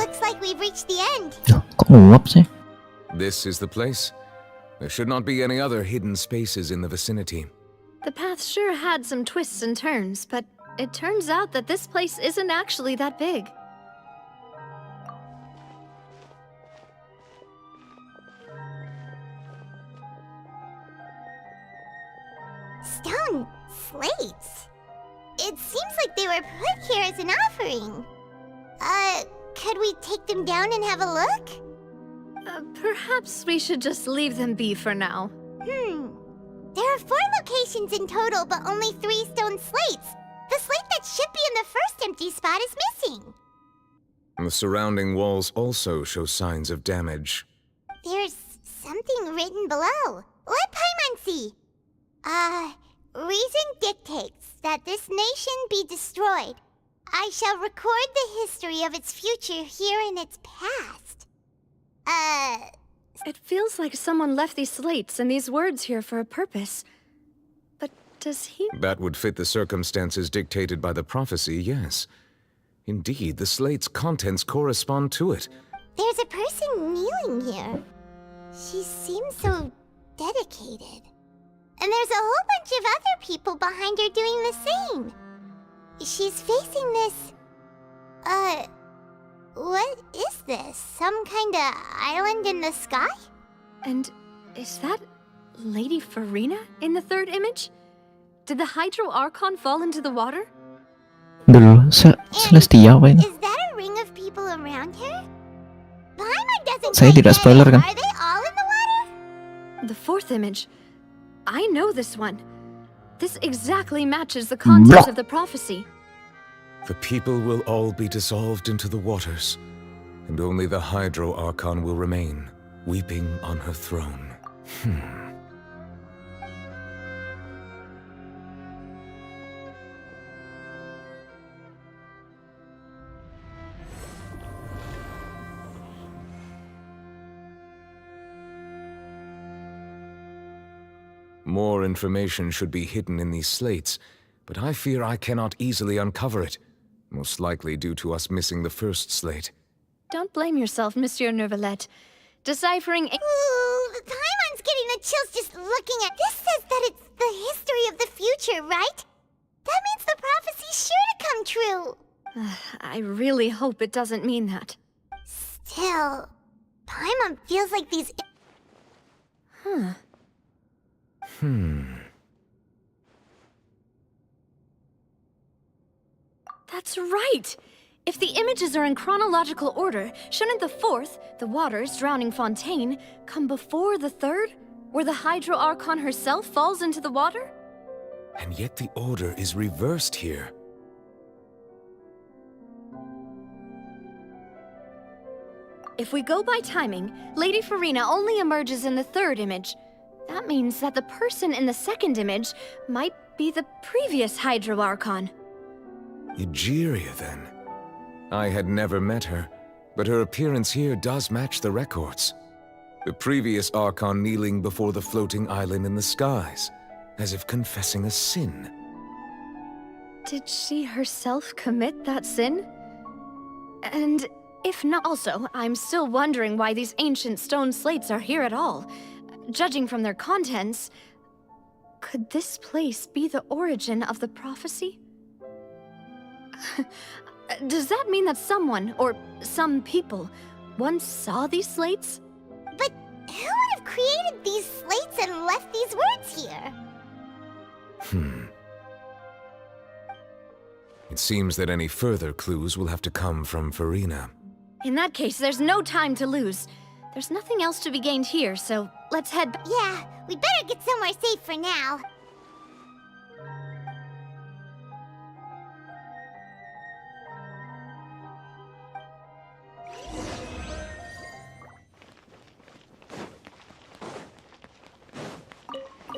Looks like we've reached the end. Kok nguap sih? This is the place. There should not be any other hidden spaces in the vicinity. The path sure had some twists and turns, but it turns out that this place isn't actually that big. Stone slates. It seems like they were put here as an offering. Could we take them down and have a look? Perhaps we should just leave them be for now. There are 4 locations in total, but only 3 stone slates. The slate that should be in the first empty spot is missing. The surrounding walls also show signs of damage. There's something written below. Let Paimon see. Reason dictates that this nation be destroyed. I shall record the history of its future here in its past. It feels like someone left these slates and these words here for a purpose. But does he? That would fit the circumstances dictated by the prophecy, yes. Indeed, the slate's contents correspond to it. There's a person kneeling here. She seems so dedicated. And there's a whole bunch of other people behind her doing the same. She's facing this... what is this? Some kind of island in the sky? And is that Lady Farina in the third image? Did the Hydro Archon fall into the water? Dulu, Celestia apa ini? Is that a ring of people around her? Paimon doesn't Saya tidak spoiler kan? Are they all in the water? The fourth image. I know this one. This exactly matches the content of the prophecy. The people will all be dissolved into the waters, and only the Hydro Archon will remain, weeping on her throne. More information should be hidden in these slates, but I fear I cannot easily uncover it, most likely due to us missing the first slate. Don't blame yourself, Monsieur Neuvillette. Deciphering... Ooh, Paimon's getting the chills just looking at... This says that it's the history of the future, right? That means the prophecy's sure to come true. I really hope it doesn't mean that. Still, Paimon feels like these... That's right! If the images are in chronological order, shouldn't the fourth, the waters drowning Fontaine, come before the third, where the Hydro Archon herself falls into the water? And yet the order is reversed here. If we go by timing, Lady Farina only emerges in the third image. That means that the person in the second image might be the previous Hydro Archon. Egeria, then. I had never met her, but her appearance here does match the records. The previous Archon kneeling before the floating island in the skies, as if confessing a sin. Did she herself commit that sin? And if not, also, I'm still wondering why these ancient stone slates are here at all. Judging from their contents, could this place be the origin of the prophecy? Does that mean that someone, or some people, once saw these slates? But who would have created these slates and left these words here? It seems that any further clues will have to come from Farina. In that case, there's no time to lose. There's nothing else to be gained here, so let's head back. Yeah, we better get somewhere safe for now.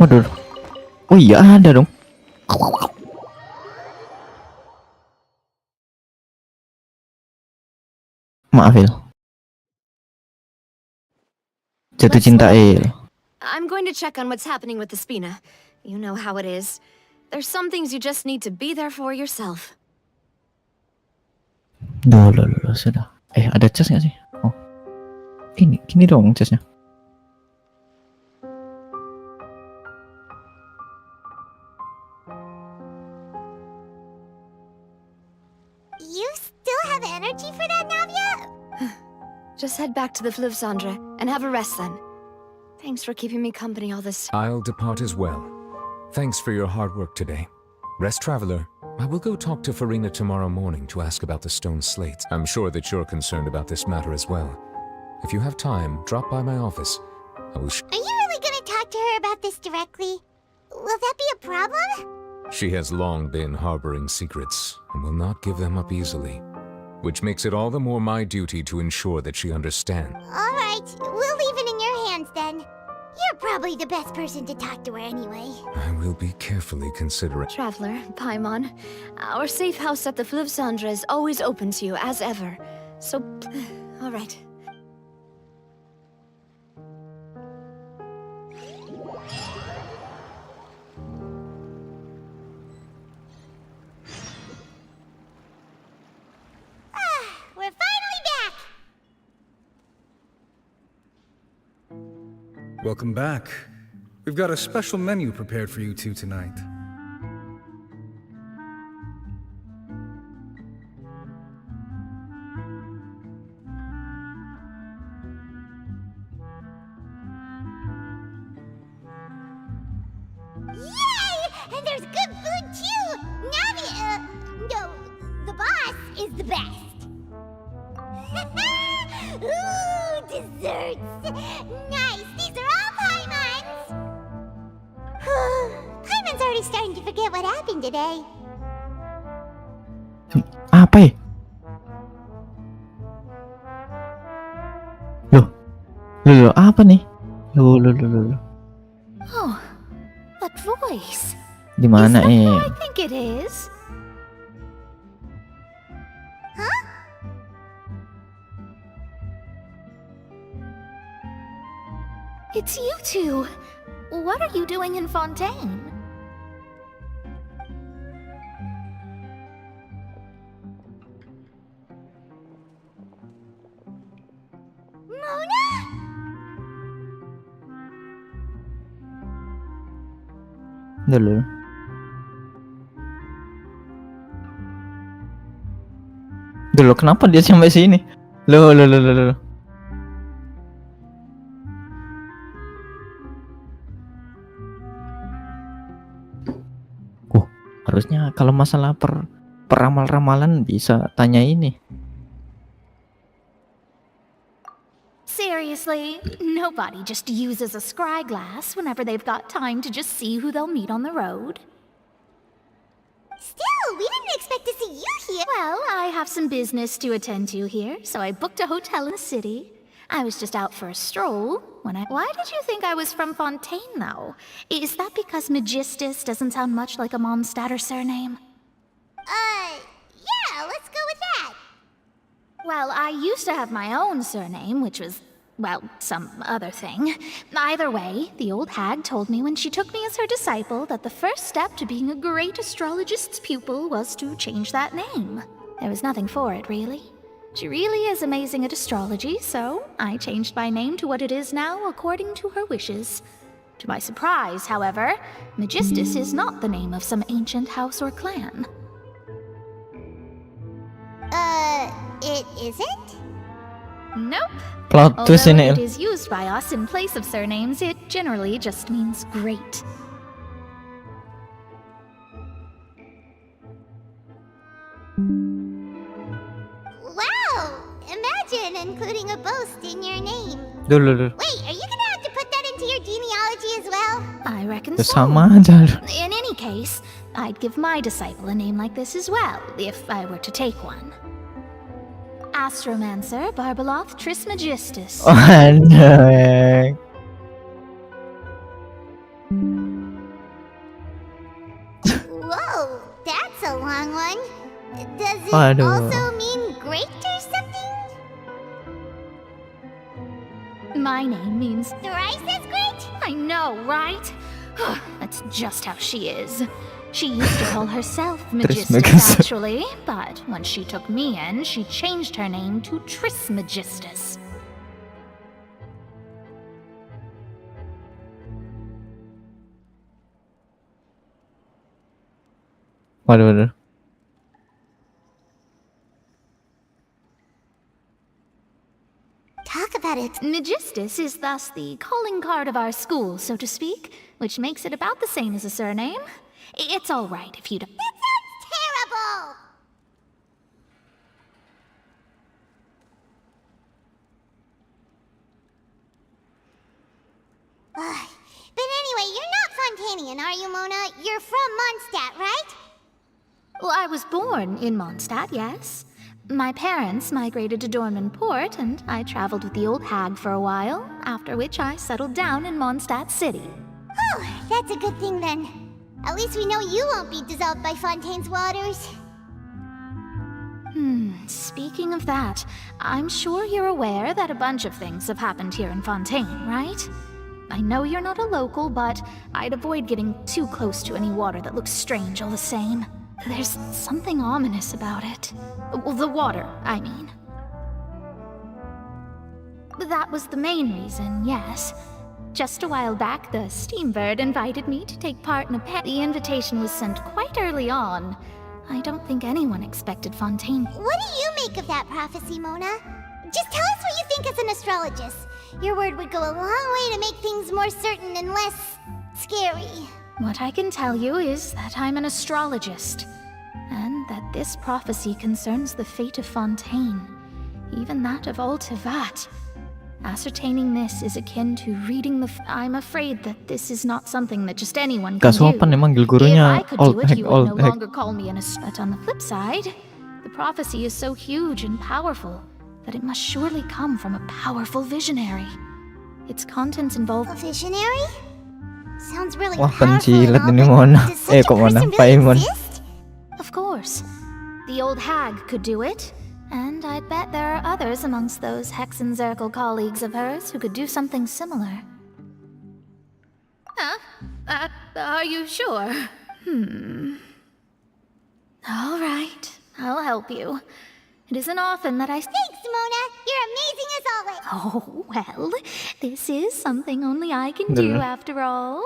Waduh. Oh iya ada dong. Maaf Il. Jatuh cinta Il. I'm going to check on what's happening with the Spina. You know how it is. There's some things you just need to be there for yourself. Duh, sudah. Ada cas nggak sih? Oh. Gini dong casnya. You still have energy for that, Navia? Just head back to the Fleuve Cendre and have a rest then. Thanks for keeping me company all this time. I'll depart as well. Thanks for your hard work today. Rest, traveler. I will go talk to Farina tomorrow morning to ask about the stone slates. I'm sure that you're concerned about this matter as well. If you have time, drop by my office. I will Are you really gonna talk to her about this directly? Will that be a problem? She has long been harboring secrets and will not give them up easily, which makes it all the more my duty to ensure that she understands. All right, we'll leave it in your hands then. You're probably the best person to talk to her anyway. I will be carefully considerate. Traveler, Paimon, our safe house at the Fleuve Cendre is always open to you, as ever. So, all right. We're finally back! Welcome back. We've got a special menu prepared for you two tonight. Yay! And there's good food too! Navi, no, the boss is the best. Ooh, desserts! Nice! These are all Paimon's! Paimon's already starting to forget what happened today. Apa ya? Loh, apa nih? Loh. Oh, that voice. Di mana I think it is. Huh? It's you two. What are you doing in Fontaine? Mona? Loh. Loh, kenapa dia sampai sini? Loh. Harusnya kalau masalah peramal-ramalan bisa tanya ini. Seriously, nobody just uses a scry glass whenever they've got time to just see who they'll meet on the road. Still, we didn't expect to see you here. Well, I have some business to attend to here, so I booked a hotel in the city. I was just out for a stroll when Why did you think I was from Fontaine, though? Is that because Magistus doesn't sound much like a Mondstatter surname? Yeah, let's go with that. Well, I used to have my own surname, which was, well, some other thing. Either way, the old hag told me when she took me as her disciple that the first step to being a great astrologist's pupil was to change that name. There was nothing for it, really. She really is amazing at astrology, so I changed my name to what it is now according to her wishes. To my surprise, however, Magistus is not the name of some ancient house or clan. it isn't? Nope. Plot twist Although ini. it is used by us in place of surnames, it generally just means great. Wow! Imagine including a boast in your name. Dulu. Wait, are you gonna have to put that into your genealogy as well? I reckon Itu so. sama aja. In any case, I'd give my disciple a name like this as well, if I were to take one. Astromancer Barbeloth Trismegistus. Oh, anjay. Whoa, that's a long one. Does it Waduh. also mean great or something? My name means Thrice as great? I know, right? That's just how she is. She used to call herself Magistus, Trismegistus. actually, but when she took me in, she changed her name to Trismegistus. Waduh. Talk about it. Magistus is thus the calling card of our school, so to speak, which makes it about the same as a surname. It's all right if you don't. That sounds terrible! But anyway, you're not Fontainian, are you, Mona? You're from Mondstadt, right? Well, I was born in Mondstadt, yes. My parents migrated to Dorman Port, and I traveled with the old hag for a while, after which I settled down in Mondstadt City. Oh, that's a good thing then. At least we know you won't be dissolved by Fontaine's waters. Speaking of that, I'm sure you're aware that a bunch of things have happened here in Fontaine, right? I know you're not a local, but I'd avoid getting too close to any water that looks strange all the same. There's something ominous about it. Well, the water, I mean. That was the main reason, yes. Just a while back, the Steambird invited me to take part in a pet. The invitation was sent quite early on. I don't think anyone expected Fontaine. What do you make of that prophecy, Mona? Just tell us what you think as an astrologist. Your word would go a long way to make things more certain and less scary. What I can tell you is that I'm an astrologist, and that this prophecy concerns the fate of Fontaine, even that of all Tevat. Ascertaining this is akin to reading the. I'm afraid that this is not something that just anyone can Gak sopan do. emang gil If gurunya I could old do it, hack, you would old no hack. longer call me an astrologer. But on the flip side, the prophecy is so huge and powerful that it must surely come from a powerful visionary. Its contents involve A visionary? Sounds really Wah, powerful and penjilat all, ini but Mona. does such a Kok Mona? person Paimon. really exist? Of course. The old hag could do it, and I'd bet there are others amongst those Hexenzirkel colleagues of hers who could do something similar. Huh? Are you sure? All right, I'll help you. It isn't often that I... Thanks, Mona. You're amazing as always. Oh, well, this is something only I can do after all.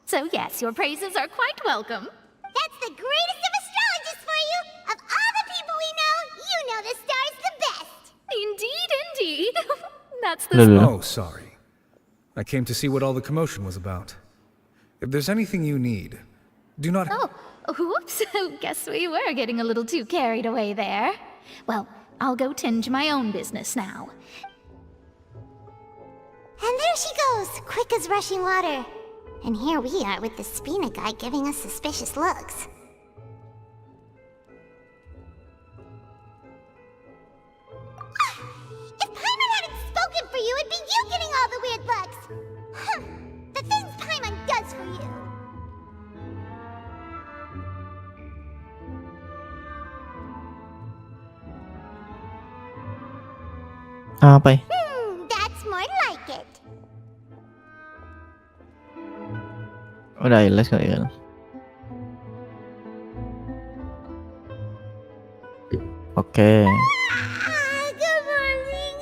So yes, your praises are quite welcome. That's the greatest of astrologists for you. Of all the people we know, you know the star's the best. Indeed, indeed. That's the... Oh, sorry. I came to see what all the commotion was about. If there's anything you need, do not... Oh, whoops. Guess we were getting a little too carried away there. Well, I'll go tend to my own business now. And there she goes, quick as rushing water. And here we are with the Spina guy giving us suspicious looks. If Paimon hadn't spoken for you, it'd be you getting all the weird looks. The things Paimon does for you. Apa ya? That's more like it. Udah jelas kali kan. Oke. Good morning.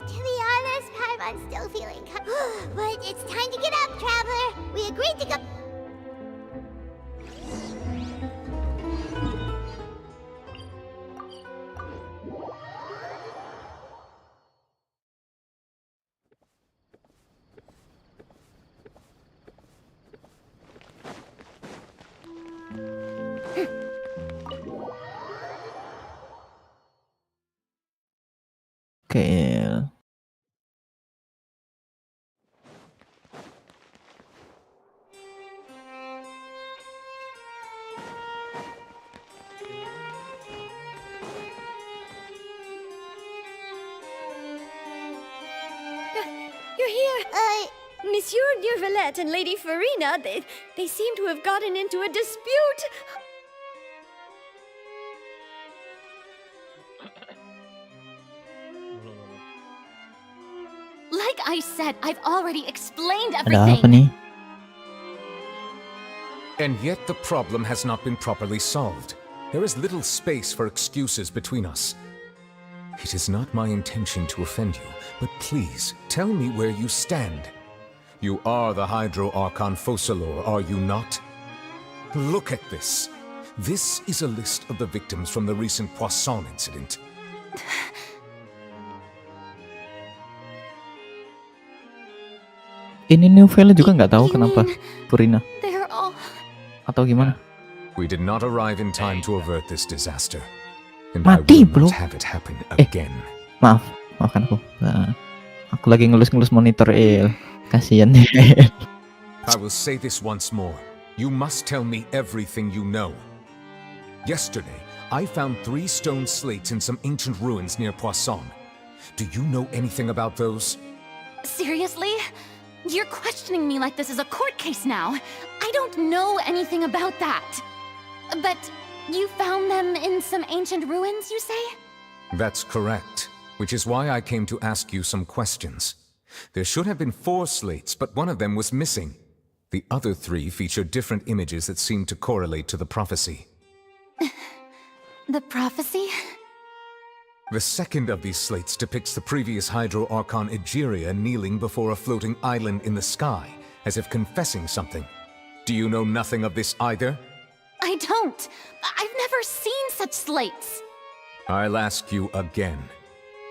To be honest, Paimon's still feeling but it's time to get up, traveler. We agreed to go. Oke. You're here! Monsieur Neuvillette and Lady Farina, they seem to have gotten into a dispute. Like I said, I've already explained Ada apa everything. nih? And yet the problem has not been properly solved. There is little space for excuses between us. It is not my intention to offend you, but please tell me where you stand. You are the Hydro Archon Focalor, are you not? Look at this. This is a list of the victims from the recent Poisson incident. Ini Neuville juga nggak tahu kenapa Purina They're all... atau gimana? We did not arrive in time to avert this disaster. And Mati, I will bro. not have it happen again. Maafkan aku. Aku lagi ngelus-ngelus monitor kasihan deh. I will say this once more. You must tell me everything you know. Yesterday, I found 3 stone slates in some ancient ruins near Poisson. Do you know anything about those? Seriously? You're questioning me like this is a court case now. I don't know anything about that. But you found them in some ancient ruins, you say? That's correct, which is why I came to ask you some questions. There should have been 4 slates, but one of them was missing. The other 3 featured different images that seemed to correlate to the prophecy. The prophecy? The second of these slates depicts the previous Hydro Archon Egeria kneeling before a floating island in the sky, as if confessing something. Do you know nothing of this either? I don't. I've never seen such slates. I'll ask you again.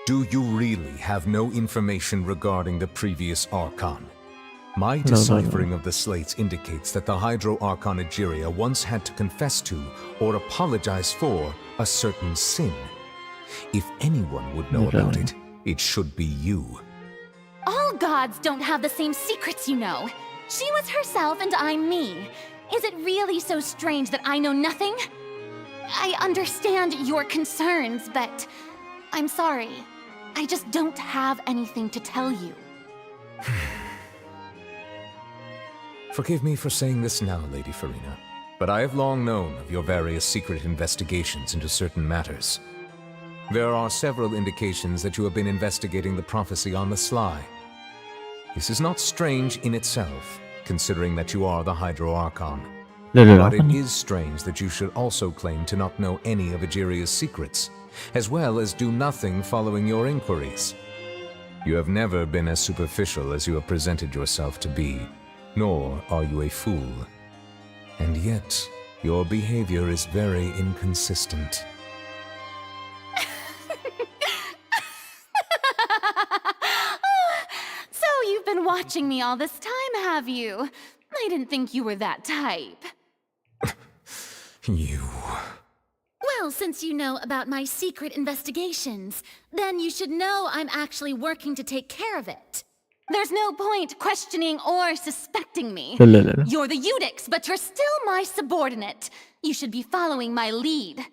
Do you really have no information regarding the previous Archon? My deciphering of the slates indicates that the Hydro Archon Egeria once had to confess to, or apologize for, a certain sin. If anyone would know about it, it should be you. All gods don't have the same secrets, you know. She was herself and I'm me. Is it really so strange that I know nothing? I understand your concerns, but I'm sorry. I just don't have anything to tell you. Forgive me for saying this now, Lady Farina, but I have long known of your various secret investigations into certain matters. There are several indications that you have been investigating the prophecy on the sly. This is not strange in itself, considering that you are the Hydro Archon. But it is strange that you should also claim to not know any of Egeria's secrets, as well as do nothing following your inquiries. You have never been as superficial as you have presented yourself to be, nor are you a fool. And yet, your behavior is very inconsistent. So you've been watching me all this time, have you? I didn't think you were that type. You... Well, since you know about my secret investigations, then you should know I'm actually working to take care of it. There's no point questioning or suspecting me. You're the Eudix, but you're still my subordinate. You should be following my lead.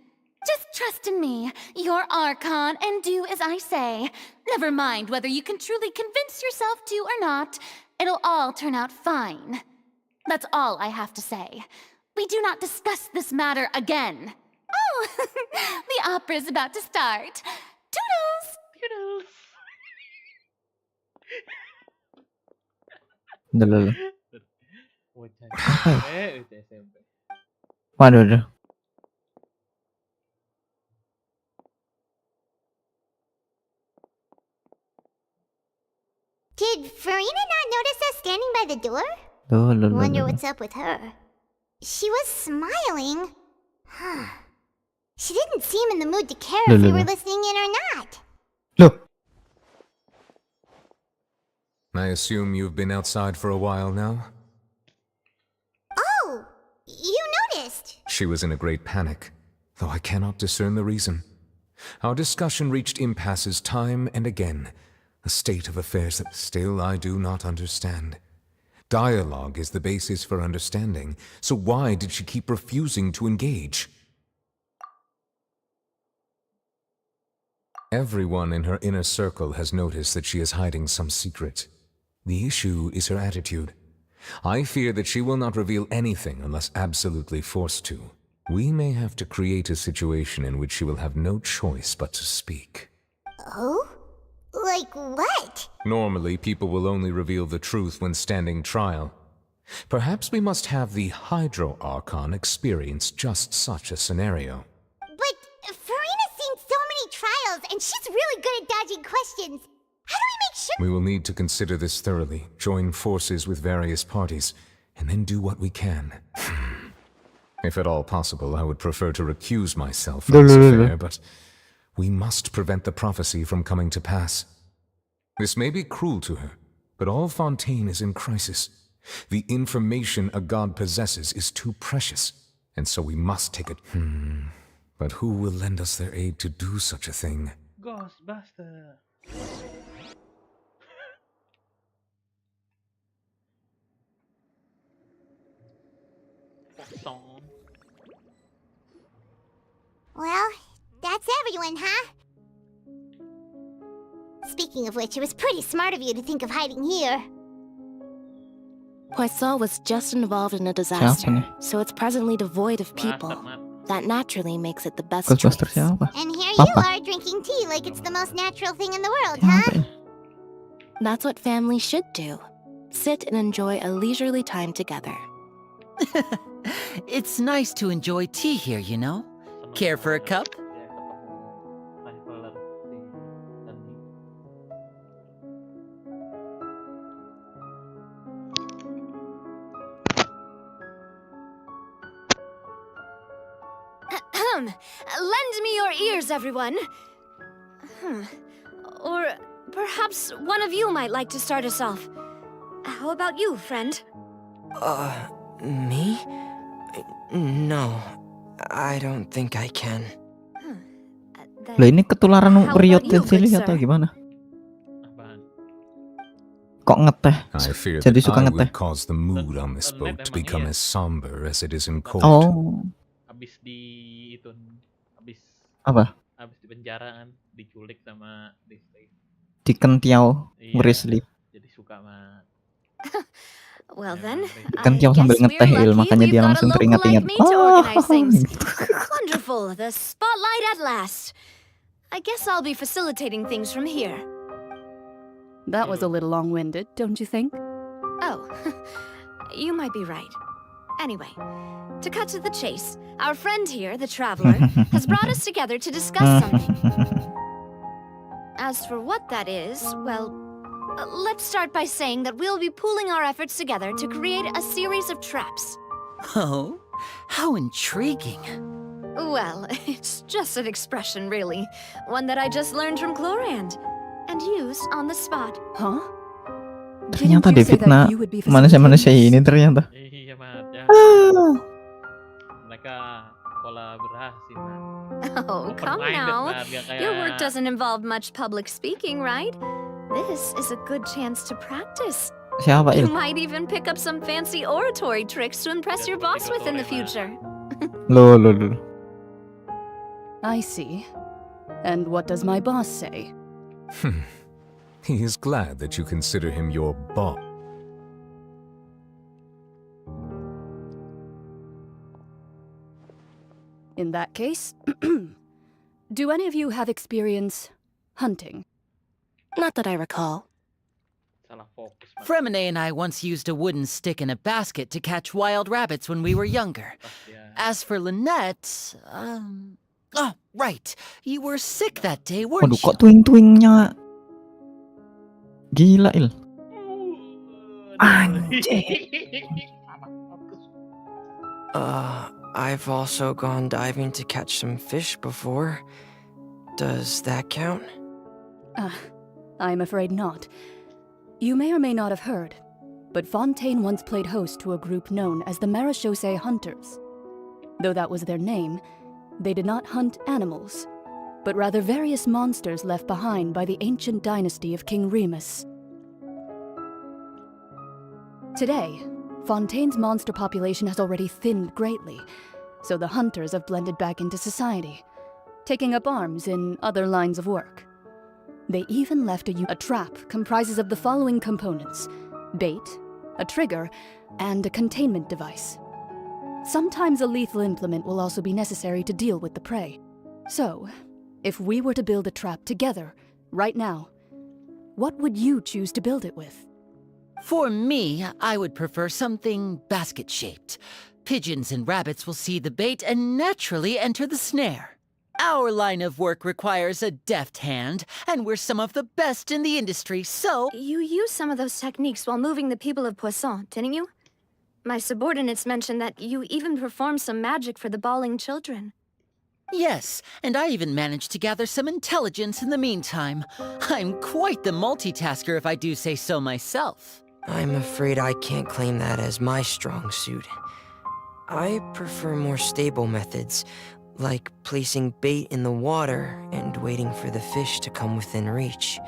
Just trust in me. You're Archon, and do as I say. Never mind whether you can truly convince yourself to or not. It'll all turn out fine. That's all I have to say. We do not discuss this matter again. Oh, the opera's about to start. Toodles! Waduh. Waduh. Did Farina not notice us standing by the door? Loh. Wonder what's up with her. She was smiling. Huh. She didn't seem in the mood to care if we were listening in or not. Loh. I assume you've been outside for a while now? Oh, you noticed. She was in a great panic, though I cannot discern the reason. Our discussion reached impasses time and again, a state of affairs that still I do not understand. Dialogue is the basis for understanding, so why did she keep refusing to engage? Everyone in her inner circle has noticed that she is hiding some secret. The issue is her attitude. I fear that she will not reveal anything unless absolutely forced to. We may have to create a situation in which she will have no choice but to speak. Oh? Like what? Normally, people will only reveal the truth when standing trial. Perhaps we must have the Hydro Archon experience just such a scenario. But Farina's seen so many trials, and she's really good at dodging questions. How do we make sure? We will need to consider this thoroughly, join forces with various parties, and then do what we can. If at all possible, I would prefer to recuse myself from this affair, but we must prevent the prophecy from coming to pass. This may be cruel to her, but all Fontaine is in crisis. The information a god possesses is too precious, and so we must take it. But who will lend us their aid to do such a thing? Ghostbuster. Well, that's everyone, huh? Speaking of which, it was pretty smart of you to think of hiding here. Poisson was just involved in a disaster, so it's presently devoid of people. That naturally makes it the best choice. And here you are drinking tea like it's the most natural thing in the world, huh? That's what family should do. Sit and enjoy a leisurely time together. It's nice to enjoy tea here, you know? Care for a cup? Lend me your ears, everyone. Or perhaps one of you might like to start us off. How about you, friend? Me? No, I don't think I can. Lah ini ketularan Riot Cili atau gimana? Kok ngeteh? I fear Jadi that suka I ngeteh. would cause the mood on this boat to become as somber as it is in court. Oh. Habis di itu, habis Apa? habis di penjara kan, diculik sama Disney. Dikentiau, Iya, Grizzly. jadi suka sama. Well then, Dikentiau sambil ngeteh Il, makanya dia langsung teringat-ingat. Oh, wonderful, the spotlight at last. I guess I'll be facilitating things from here. That was a little long-winded, don't you think? Oh, you might be right. Anyway, to cut to the chase, our friend here, the Traveler, has brought us together to discuss something. As for what that is, well, let's start by saying that we'll be pooling our efforts together to create a series of traps. Oh, how intriguing. Well, it's just an expression, really. One that I just learned from Chlorand, and used on the spot. Huh? Ternyata Davidna manusia-manusia ini ternyata. Iya, Mat. Ya. Mereka kolaborasi, Mat. Oh, come now. Your work doesn't involve much public speaking, right? This is a good chance to practice. Siapa You Il? might even pick up some fancy oratory tricks to impress your boss with in the future. Loh. I see. And what does my boss say? He is glad that you consider him your boss. In that case, do any of you have experience hunting? Not that I recall. Fremine and I once used a wooden stick in a basket to catch wild rabbits when we were younger. As for Lynette, oh, right. You were sick that day, weren't Waduh, you? kok twing-twingnya gila Il. Anjing. I've also gone diving to catch some fish before. Does that count? I'm afraid not. You may or may not have heard, but Fontaine once played host to a group known as the Marechaussee Hunters. Though that was their name, they did not hunt animals, but rather various monsters left behind by the ancient dynasty of King Remus. Today, Fontaine's monster population has already thinned greatly, so the hunters have blended back into society, taking up arms in other lines of work. They even left a trap comprises of the following components: bait, a trigger, and a containment device. Sometimes a lethal implement will also be necessary to deal with the prey. So, if we were to build a trap together, right now, what would you choose to build it with? For me, I would prefer something basket-shaped. Pigeons and rabbits will see the bait and naturally enter the snare. Our line of work requires a deft hand, and we're some of the best in the industry, so... You used some of those techniques while moving the people of Poisson, didn't you? My subordinates mentioned that you even performed some magic for the bawling children. Yes, and I even managed to gather some intelligence in the meantime. I'm quite the multitasker if I do say so myself. I'm afraid I can't claim that as my strong suit. I prefer more stable methods, like placing bait in the water and waiting for the fish to come within reach.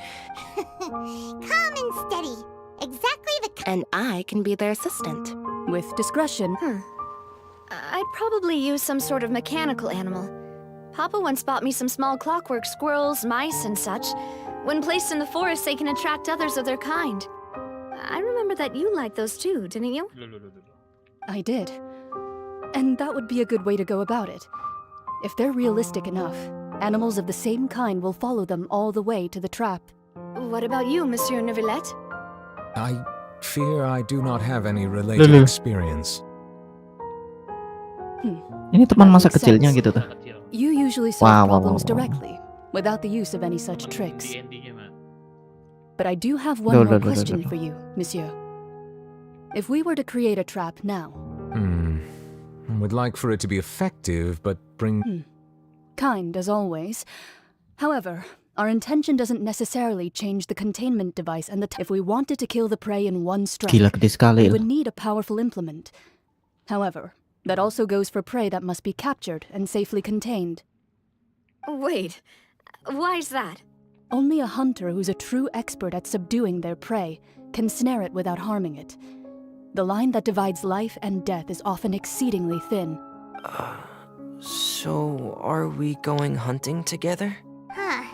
Calm and steady. Exactly the And I can be their assistant. With discretion. I'd probably use some sort of mechanical animal. Papa once bought me some small clockwork squirrels, mice, and such. When placed in the forest, they can attract others of their kind. I remember that you liked those too, didn't you? I did. And that would be a good way to go about it. If they're realistic enough, animals of the same kind will follow them all the way to the trap. What about you, Monsieur Neuvillette? I fear I do not have any related experience. Ini teman masa kecilnya gitu tuh. You usually solve problems directly, without the use of any such tricks. But I do have one more question for you, Monsieur. If we were to create a trap now... I would like for it to be effective, but bring... Kind, as always. However, our intention doesn't necessarily change the containment device and if we wanted to kill the prey in one strike, we would need a powerful implement. However, that also goes for prey that must be captured and safely contained. Wait, why is that? Only a hunter who's a true expert at subduing their prey can snare it without harming it. The line that divides life and death is often exceedingly thin. So, are we going hunting together? Huh.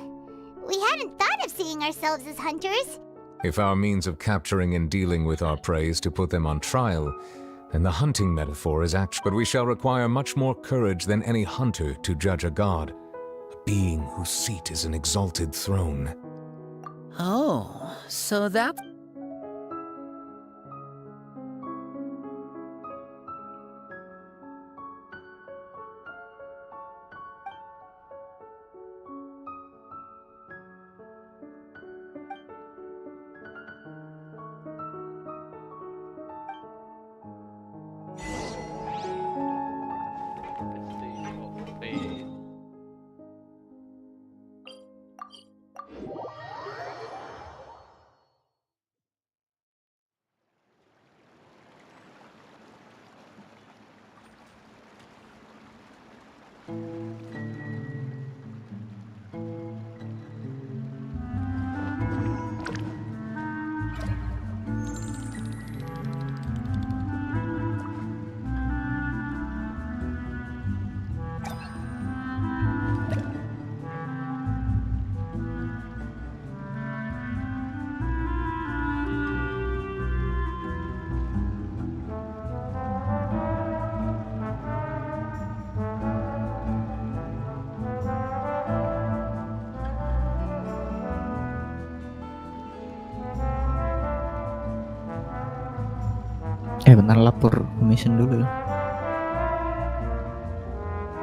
We hadn't thought of seeing ourselves as hunters. If our means of capturing and dealing with our prey is to put them on trial, then the hunting metaphor is actually... But we shall require much more courage than any hunter to judge a god, a being whose seat is an exalted throne. Oh, so that... Bentar lapor commission dulu.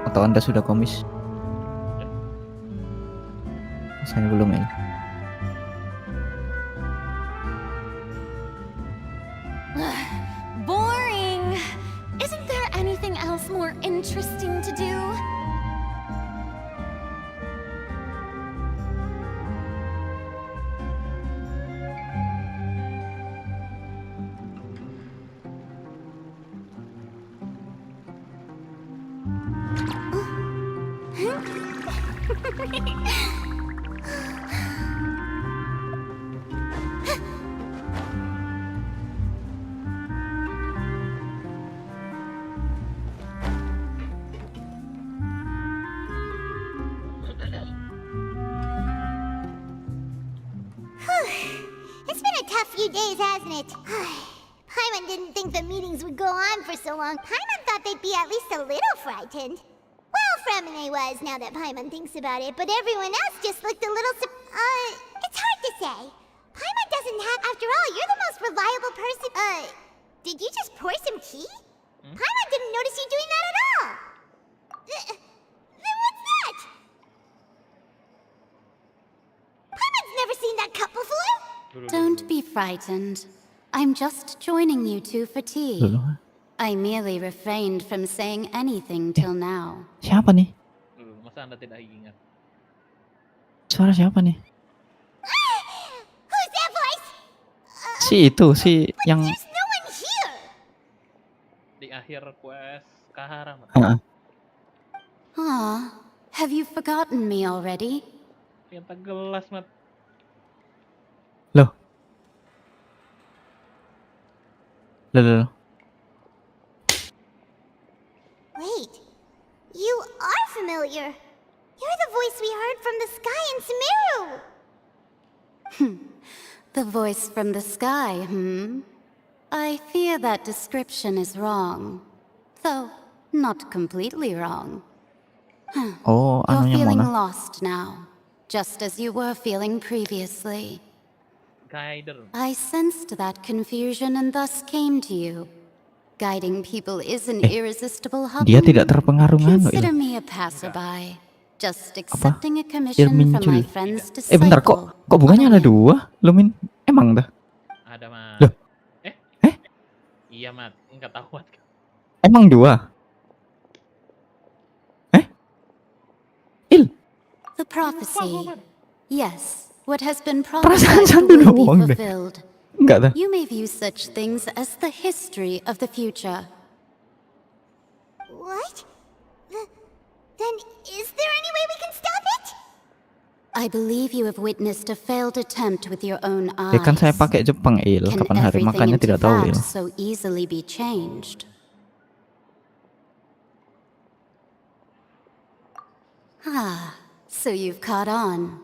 Atau Anda sudah komis? Saya belum ini. Boring! Isn't there anything else more interesting to do? It's been a tough few days, hasn't it? Paimon didn't think the meetings would go on for so long. Paimon thought they'd be at least a little frightened. Well, Fremine was, now that Paimon thinks about it, but everyone else just looked a little it's hard to say. Paimon doesn't have... After all, you're the most reliable person... did you just pour some tea? Paimon didn't notice you doing that at all. Then what's that? Paimon's never seen that cup before. Don't be frightened. I'm just joining you two for tea. I merely refrained from saying anything till now. Siapa nih? Masa Anda tidak ingat? Suara siapa nih? Who's that voice? Si itu, si yang... There's no one here. Di akhir quest Kahara, Mat. Ah, have you forgotten me already? Ternyata gelas, Mat. Loh. Loh. Wait, you are familiar. You're the voice we heard from the sky in Sumeru. The voice from the sky, I fear that description is wrong. Though, not completely wrong. Oh, You're anunya feeling Mona. lost now, just as you were feeling previously. Guider. I sensed that confusion and thus came to you. Guiding people is an irresistible hobby. Dia tidak terpengaruh nganu, Consider Il. me a passerby. Just accepting a commission Ilmin from my Jul. friend's disciple. Bentar, kok bunganya ada dua? Lumin, emang dah? Ada, Mat. Loh. Iya, Mat. Enggak tahu, Mat. Emang dua? The prophecy. Yes, what has been Perasaan prophesied satu will be doang deh. fulfilled. Enggak dah. You may view such things as the history of the future. What? Then is there any way we can stop it? I believe you have witnessed a failed attempt with your own Ya kan saya eyes. pakai Jepang, Il. Can Kapan hari everything makannya into tidak tahu, Il. fact so easily be changed? So you've caught on.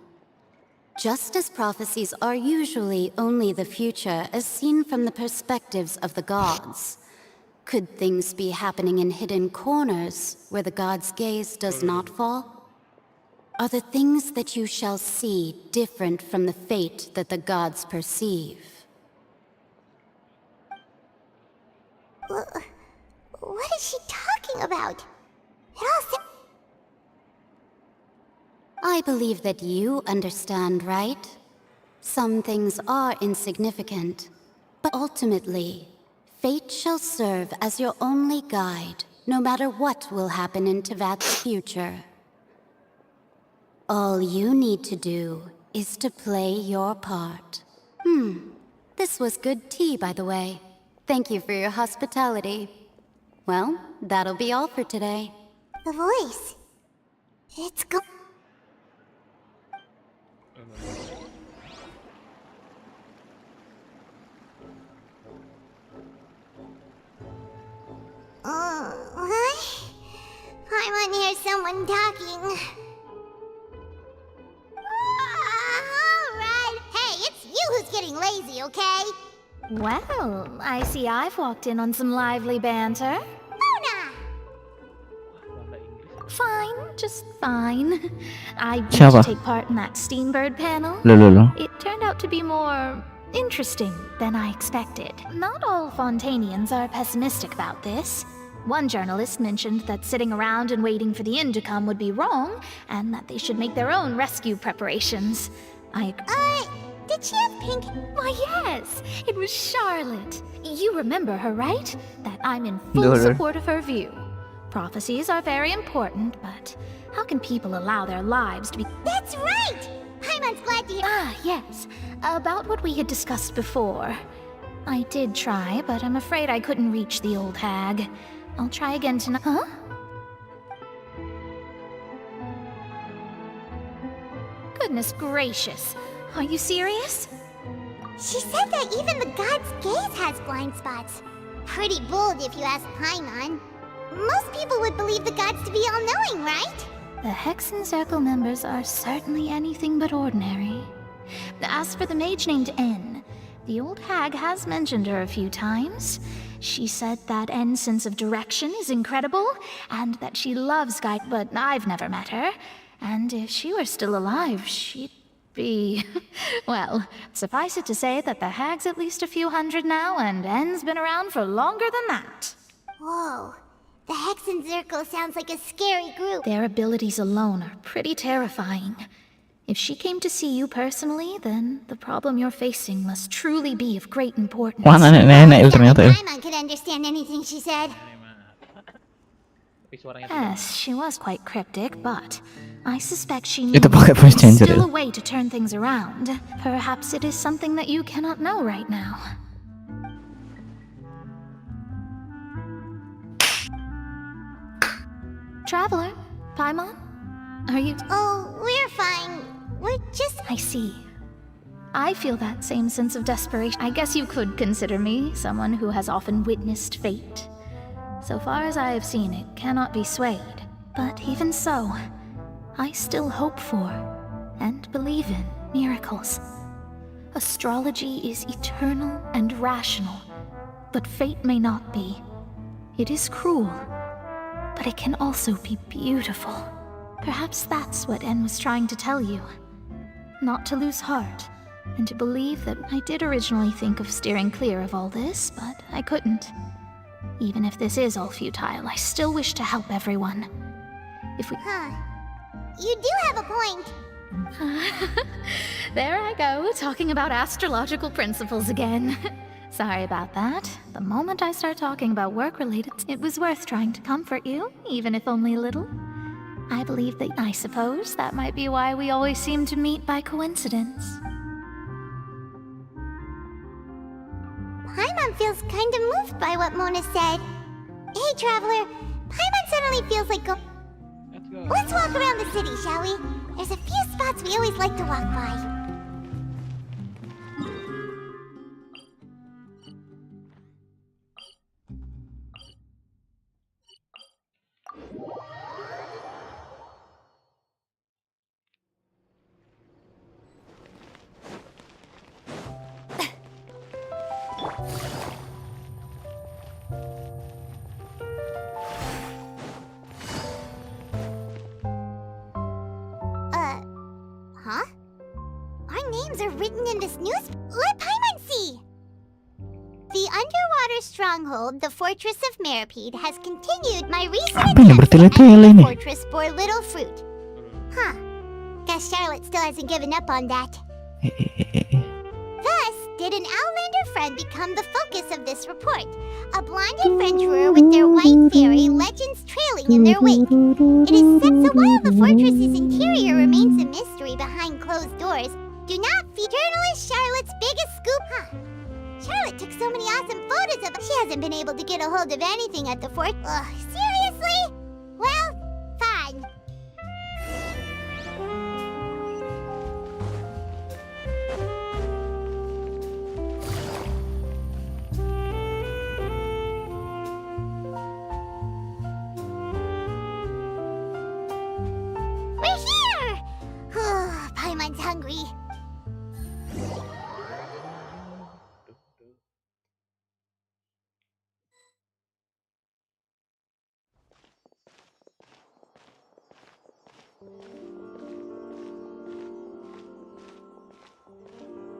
Just as prophecies are usually only the future as seen from the perspectives of the gods, could things be happening in hidden corners where the gods' gaze does not fall? Are the things that you shall see different from the fate that the gods perceive? What is she talking about? It all seems... I believe that you understand, right? Some things are insignificant, but ultimately, fate shall serve as your only guide, no matter what will happen in Tevat's future. All you need to do is to play your part. This was good tea, by the way. Thank you for your hospitality. Well, that'll be all for today. The voice. It's gone. What? I want to hear someone talking. Alright. Hey, it's you who's getting lazy, okay? Well, I see I've walked in on some lively banter. Mona! Fine, just fine. I used Siapa? to take part in that Steambird panel. Loh. It turned out to be more interesting than I expected. Not all Fontainians are pessimistic about this. One journalist mentioned that sitting around and waiting for the end to come would be wrong, and that they should make their own rescue preparations. Did she have pink? Why, yes! It was Charlotte. You remember her, right? That I'm in full No. support of her view. Prophecies are very important, but how can people allow their lives to be... That's right! Paimon's glad to hear... Ah, yes. About what we had discussed before. I did try, but I'm afraid I couldn't reach the old hag. I'll try again tonight. Huh? Goodness gracious. Are you serious? She said that even the god's gaze has blind spots. Pretty bold if you ask Paimon. Most people would believe the gods to be all-knowing, right? The Hexen Circle members are certainly anything but ordinary. As for the mage named N, the old hag has mentioned her a few times. She said that N's sense of direction is incredible, and that she loves guide, but I've never met her. And if she were still alive, she'd be... well, suffice it to say that the hag's at least a few hundred now, and N's been around for longer than that. Whoa. The Hexen Circle sounds like a scary group. Their abilities alone are pretty terrifying. If she came to see you personally, then the problem you're facing must truly be of great importance. Wah, nenek ternyata ya. Paimon could understand anything she said. Yes, she was quite cryptic, but I suspect she knew Itu pakai voice there's changer still ya. a way to turn things around. Perhaps it is something that you cannot know right now. Traveler, Paimon, are you... Oh, we're fine. We're just... I see. I feel that same sense of desperation. I guess you could consider me someone who has often witnessed fate. So far as I have seen, it cannot be swayed. But even so, I still hope for and believe in miracles. Astrology is eternal and rational, but fate may not be. It is cruel, but it can also be beautiful. Perhaps that's what N was trying to tell you. Not to lose heart, and to believe that I did originally think of steering clear of all this, but I couldn't. Even if this is all futile, I still wish to help everyone. If we... You do have a point. There I go, talking about astrological principles again. Sorry about that. The moment I start talking about work-related, it was worth trying to comfort you, even if only a little. I believe that, I suppose, that might be why we always seem to meet by coincidence. Paimon feels kind of moved by what Mona said. Hey, Traveler. Paimon suddenly feels like Let's walk around the city, shall we? There's a few spots we always like to walk by. Huh? Our names are written in this news. Let Paimon see! The underwater stronghold, the Fortress of Meripede, has continued my recent Apa ini attempts to bertele-tele enter the nih? fortress bore little fruit. Huh. Guess Charlotte still hasn't given up on that. Thus, did an Outlander friend become the focus of this report? A blonde adventurer with their white fairy legends trailing in their wake. It is said so while the fortress's interior remains a mystery behind closed doors, do not feed journalist Charlotte's biggest scoop. Charlotte took so many awesome photos of it. She hasn't been able to get a hold of anything at the fort. Ugh, seriously? Well, fine. We're here! Paimon's hungry.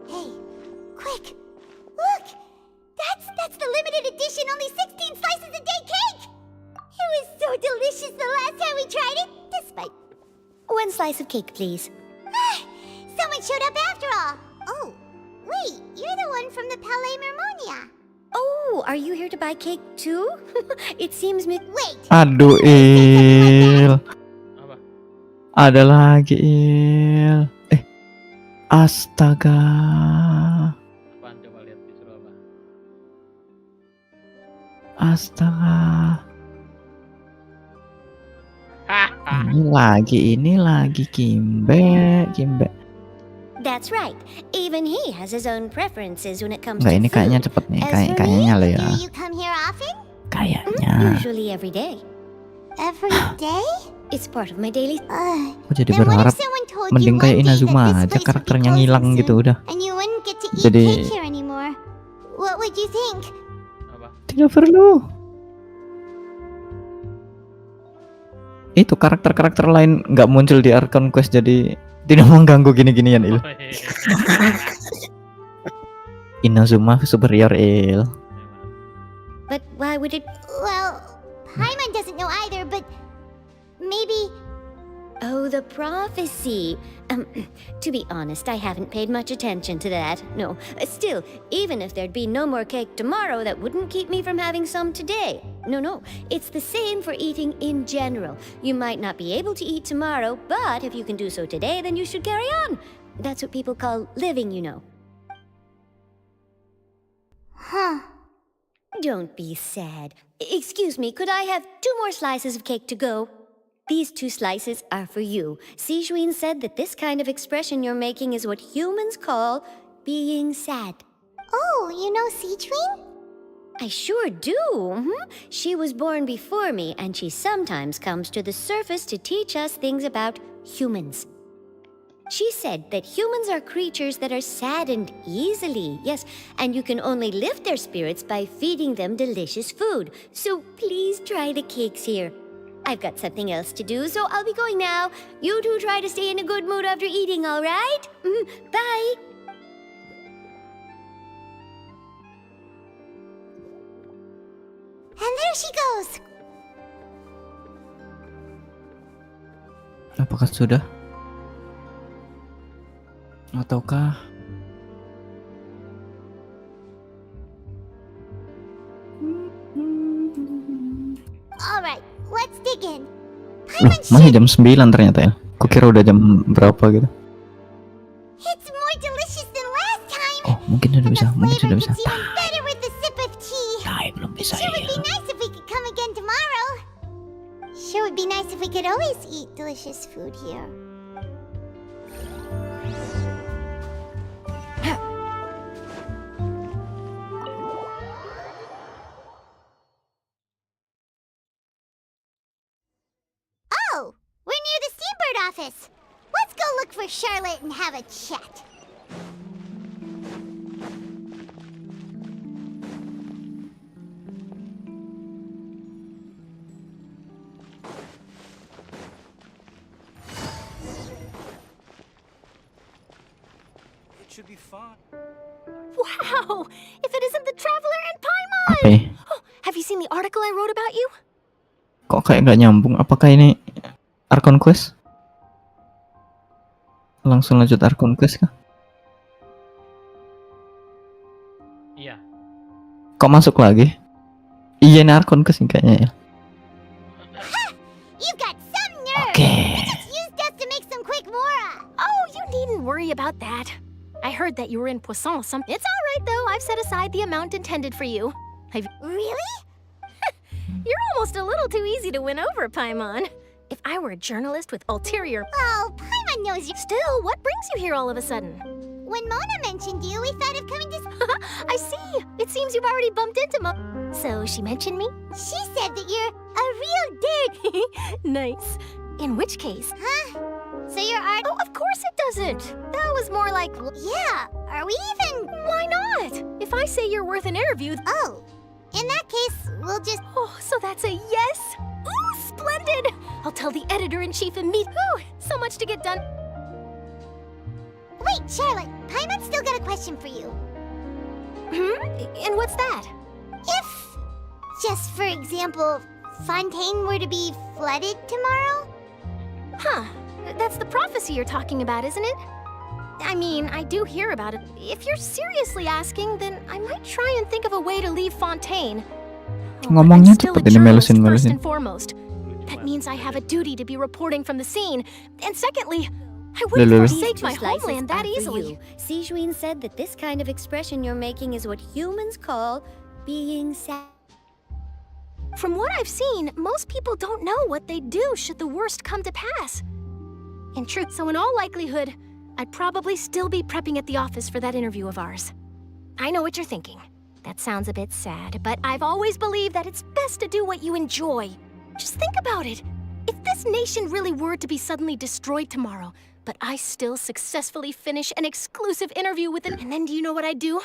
Hey, quick! Look! That's the limited edition, only 16 slices a day cake! It was so delicious the last time we tried it, despite... One slice of cake, please. Someone showed up after all! Oh, wait, you're the one from the Palais Mermonia. Oh, are you here to buy cake too? It seems me. Wait! Aduh, Il. Ada lagi, Il. Astaga. Apaan coba lihat disuruh apa? Astaga. Ini lagi Kimbe. That's right. Even he has his own preferences when it comes Nggak, to ini food. kayaknya cepet nih. As for me, Kayaknya nyala ya. Do you come here often? Kayaknya. Usually every day. Every day? It's part of my daily. Aku jadi berharap mending kayak Inazuma aja karakternya ngilang gitu udah. And you wouldn't get to eat Jadi cake here anymore. What would you think? tidak perlu. Itu karakter-karakter lain nggak muncul di Archon Quest jadi tidak mengganggu gini-ginian Il. Inazuma superior Il. But why would it? Well, Paimon doesn't know either, but maybe. Oh, the prophecy. To be honest, I haven't paid much attention to that. No, still, even if there'd be no more cake tomorrow, that wouldn't keep me from having some today. No, it's the same for eating in general. You might not be able to eat tomorrow, but if you can do so today, then you should carry on. That's what people call living, you know. Huh. Don't be sad. Excuse me, could I have 2 more slices of cake to go? These 2 slices are for you. Sijuin said that this kind of expression you're making is what humans call being sad. Oh, you know Sijuin? I sure do. She was born before me, and she sometimes comes to the surface to teach us things about humans. She said that humans are creatures that are saddened easily, yes, and you can only lift their spirits by feeding them delicious food. So please try the cakes here. I've got something else to do, so I'll be going now. You two try to stay in a good mood after eating, all right? Bye. And there she goes. Apakah sudah? Ataukah Alright, let's dig in. masih jam 9 ternyata ya. Kukira udah jam berapa gitu. It's more delicious than last time. Oh, mungkin sudah bisa, mungkin sudah bisa. Better with the sip of tea. Belum bisa. Sure would be nice if we could come again tomorrow. Sure would be nice if we could always eat delicious food here. Oh, we're near the Steambird office. Let's go look for Charlotte and have a chat. Should be fine. Wow! If it isn't the Traveler and Paimon! Apa ya? Oh, have you seen the article I wrote about you? Kok kayak nggak nyambung? Apakah ini Archon Quest? Langsung lanjut Archon Quest kah? Iya. Kok masuk lagi? Iya, ini Archon Quest nih kayaknya ya. You've got some nerve. Okay. You just used us to make some quick mora. Oh, you needn't worry about that. I heard that you were in Poisson. It's all right, though. I've set aside the amount intended for you. Really? You're almost a little too easy to win over, Paimon. If I were a journalist with ulterior... Oh, Paimon knows you. Still, what brings you here all of a sudden? When Mona mentioned you, we thought of coming to... I see. It seems you've already bumped into So she mentioned me? She said that you're a real dirt. Nice. In which case... Huh? So your art... Oh, of course it doesn't. That was more like... Yeah, are we even... Why not? If I say you're worth an interview... Oh, in that case, we'll just... Oh, so that's a yes? Ooh, splendid! I'll tell the editor-in-chief and meet... Ooh, so much to get done. Wait, Charlotte, Paimon's still got a question for you. And what's that? If, just for example, Fontaine were to be flooded tomorrow? Huh. That's the prophecy you're talking about, isn't it? I mean, I do hear about it. If you're seriously asking, then I might try and think of a way to leave Fontaine. Ngomongnya I'm still a cepet ini journalist first melusin. and foremost. That means I have a duty to be reporting from the scene. And secondly, I wouldn't forsake my homeland that easily. Sijuin said that this kind of expression you're making is what humans call being sad. From what I've seen, most people don't know what they'd do should the worst come to pass. In truth, so in all likelihood, I'd probably still be prepping at the office for that interview of ours. I know what you're thinking. That sounds a bit sad, but I've always believed that it's best to do what you enjoy. Just think about it. If this nation really were to be suddenly destroyed tomorrow, but I still successfully finish an exclusive interview with it, and then do you know what I'd do?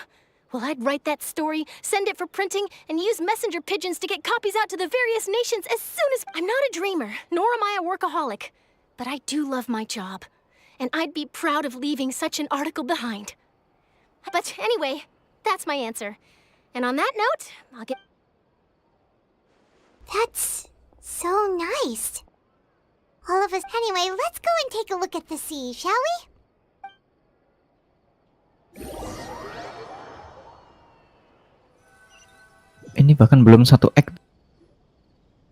Well, I'd write that story, send it for printing, and use messenger pigeons to get copies out to the various nations as soon as... I'm not a dreamer, nor am I a workaholic, but I do love my job, and I'd be proud of leaving such an article behind. But anyway, that's my answer. And on that note, I'll get... That's so nice. All of us... Anyway, let's go and take a look at the sea, shall we? Ini bahkan belum satu act.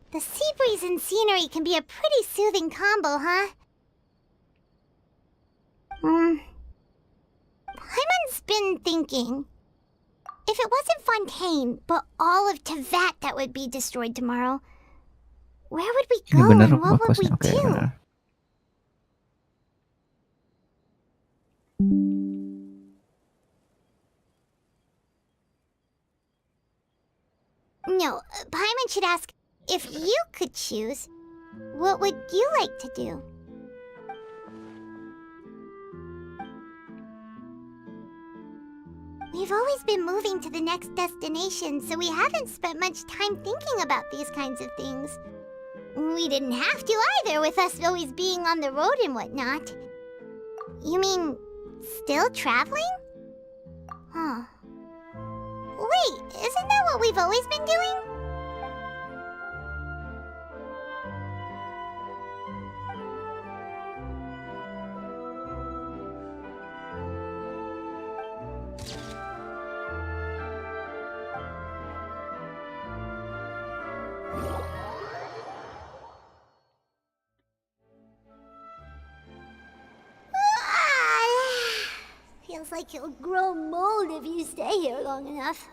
The sea breeze and scenery can be a pretty soothing combo, huh? Paimon's been thinking. If it wasn't Fontaine, but all of Tevat that would be destroyed tomorrow, where would we Ini go bener and what would we fokusnya. Oke, do? bener. No, Paimon should ask, if you could choose, what would you like to do? We've always been moving to the next destination, so we haven't spent much time thinking about these kinds of things. We didn't have to either, with us always being on the road and whatnot. You mean, still traveling? Huh. Wait, isn't that what we've always been doing? Feels like you'll grow mold if you stay here long enough.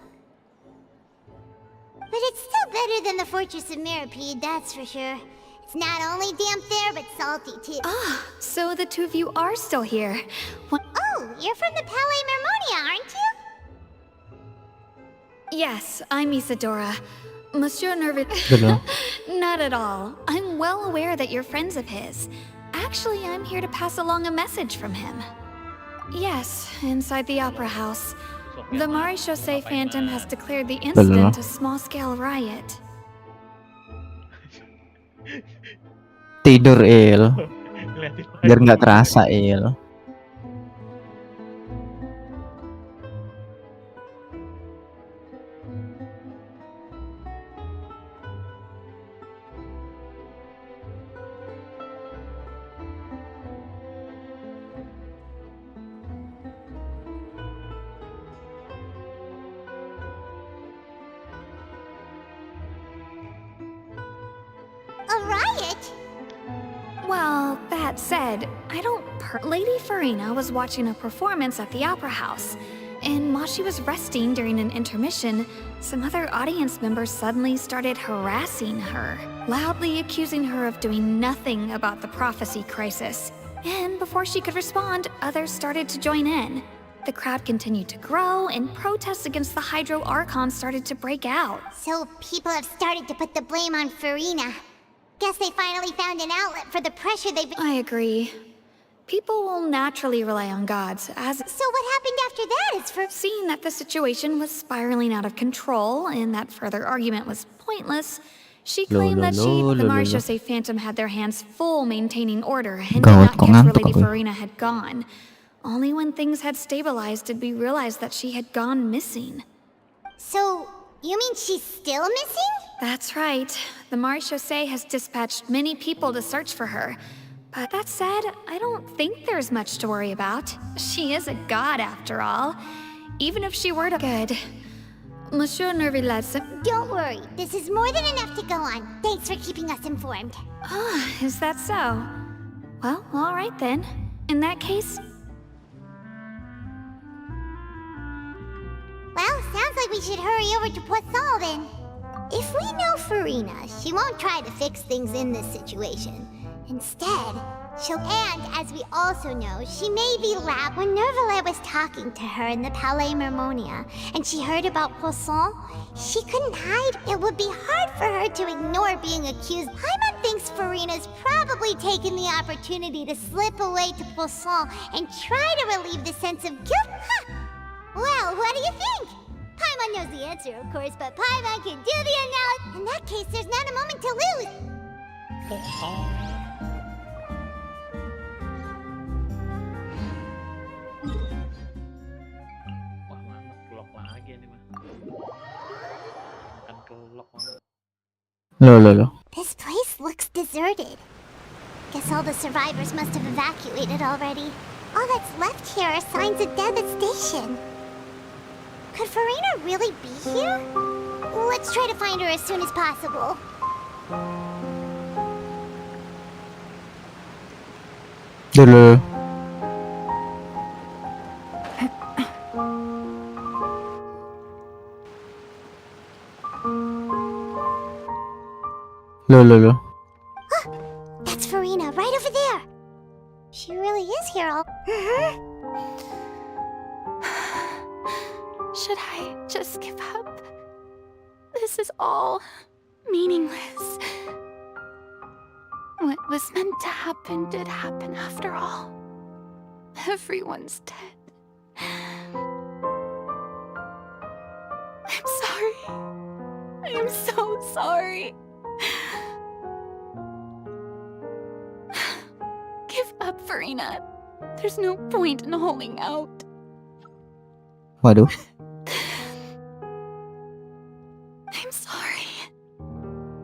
But it's still better than the Fortress of Mirapede, that's for sure. It's not only damp there, but salty too. Ah, so the two of you are still here. Oh, you're from the Palais Mermonia, aren't you? Yes, I'm Isadora. Monsieur Nervit... Bener. Not at all. I'm well aware that you're friends of his. Actually, I'm here to pass along a message from him. Yes, inside the Opera House. The Maréchaussée Phantom has declared the incident a small-scale riot. Tidur, Il. Biar nggak kerasa, Il. A riot? Well, that said, I don't Lady Farina was watching a performance at the Opera House, and while she was resting during an intermission, some other audience members suddenly started harassing her, loudly accusing her of doing nothing about the prophecy crisis. And before she could respond, others started to join in. The crowd continued to grow, and protests against the Hydro Archon started to break out. So people have started to put the blame on Farina. Guess they finally found an outlet for the pressure they've been... I agree. People will naturally rely on gods, as... So what happened after that is for... Seeing that the situation was spiraling out of control, and that further argument was pointless, she claimed that she, the Maréchaussée Phantom, had their hands full maintaining order, and did not catch where Lady Farina had gone. Only when things had stabilized did we realize that she had gone missing. So, you mean she's still missing? That's right. The Maréchaussée has dispatched many people to search for her. But that said, I don't think there's much to worry about. She is a god, after all. Even if she were to... Good. Monsieur Nervillet... Don't worry. This is more than enough to go on. Thanks for keeping us informed. Ah, is that so? Well, all right then. In that case... Well, sounds like we should hurry over to Poisson then. If we know Farina, she won't try to fix things in this situation. Instead, and as we also know, she may be lab. When Nervalet was talking to her in the Palais Mermonia, and she heard about Poisson, she couldn't hide. It would be hard for her to ignore being accused. Paimon thinks Farina's probably taken the opportunity to slip away to Poisson and try to relieve the sense of guilt. Huh. Well, what do you think? Paimon knows the answer, of course, but Paimon can do the analysis. In that case, there's not a moment to lose. This place looks deserted. Guess all the survivors must have evacuated already. All that's left here are signs of devastation. Could Farina really be here? Let's try to find her as soon as possible. That's Farina, right over there. She really is here all... Should I just give up? This is all meaningless. What was meant to happen did happen after all. Everyone's dead. I'm sorry. I am so sorry. Give up, Farina. There's no point in holding out. Waduh. I'm sorry.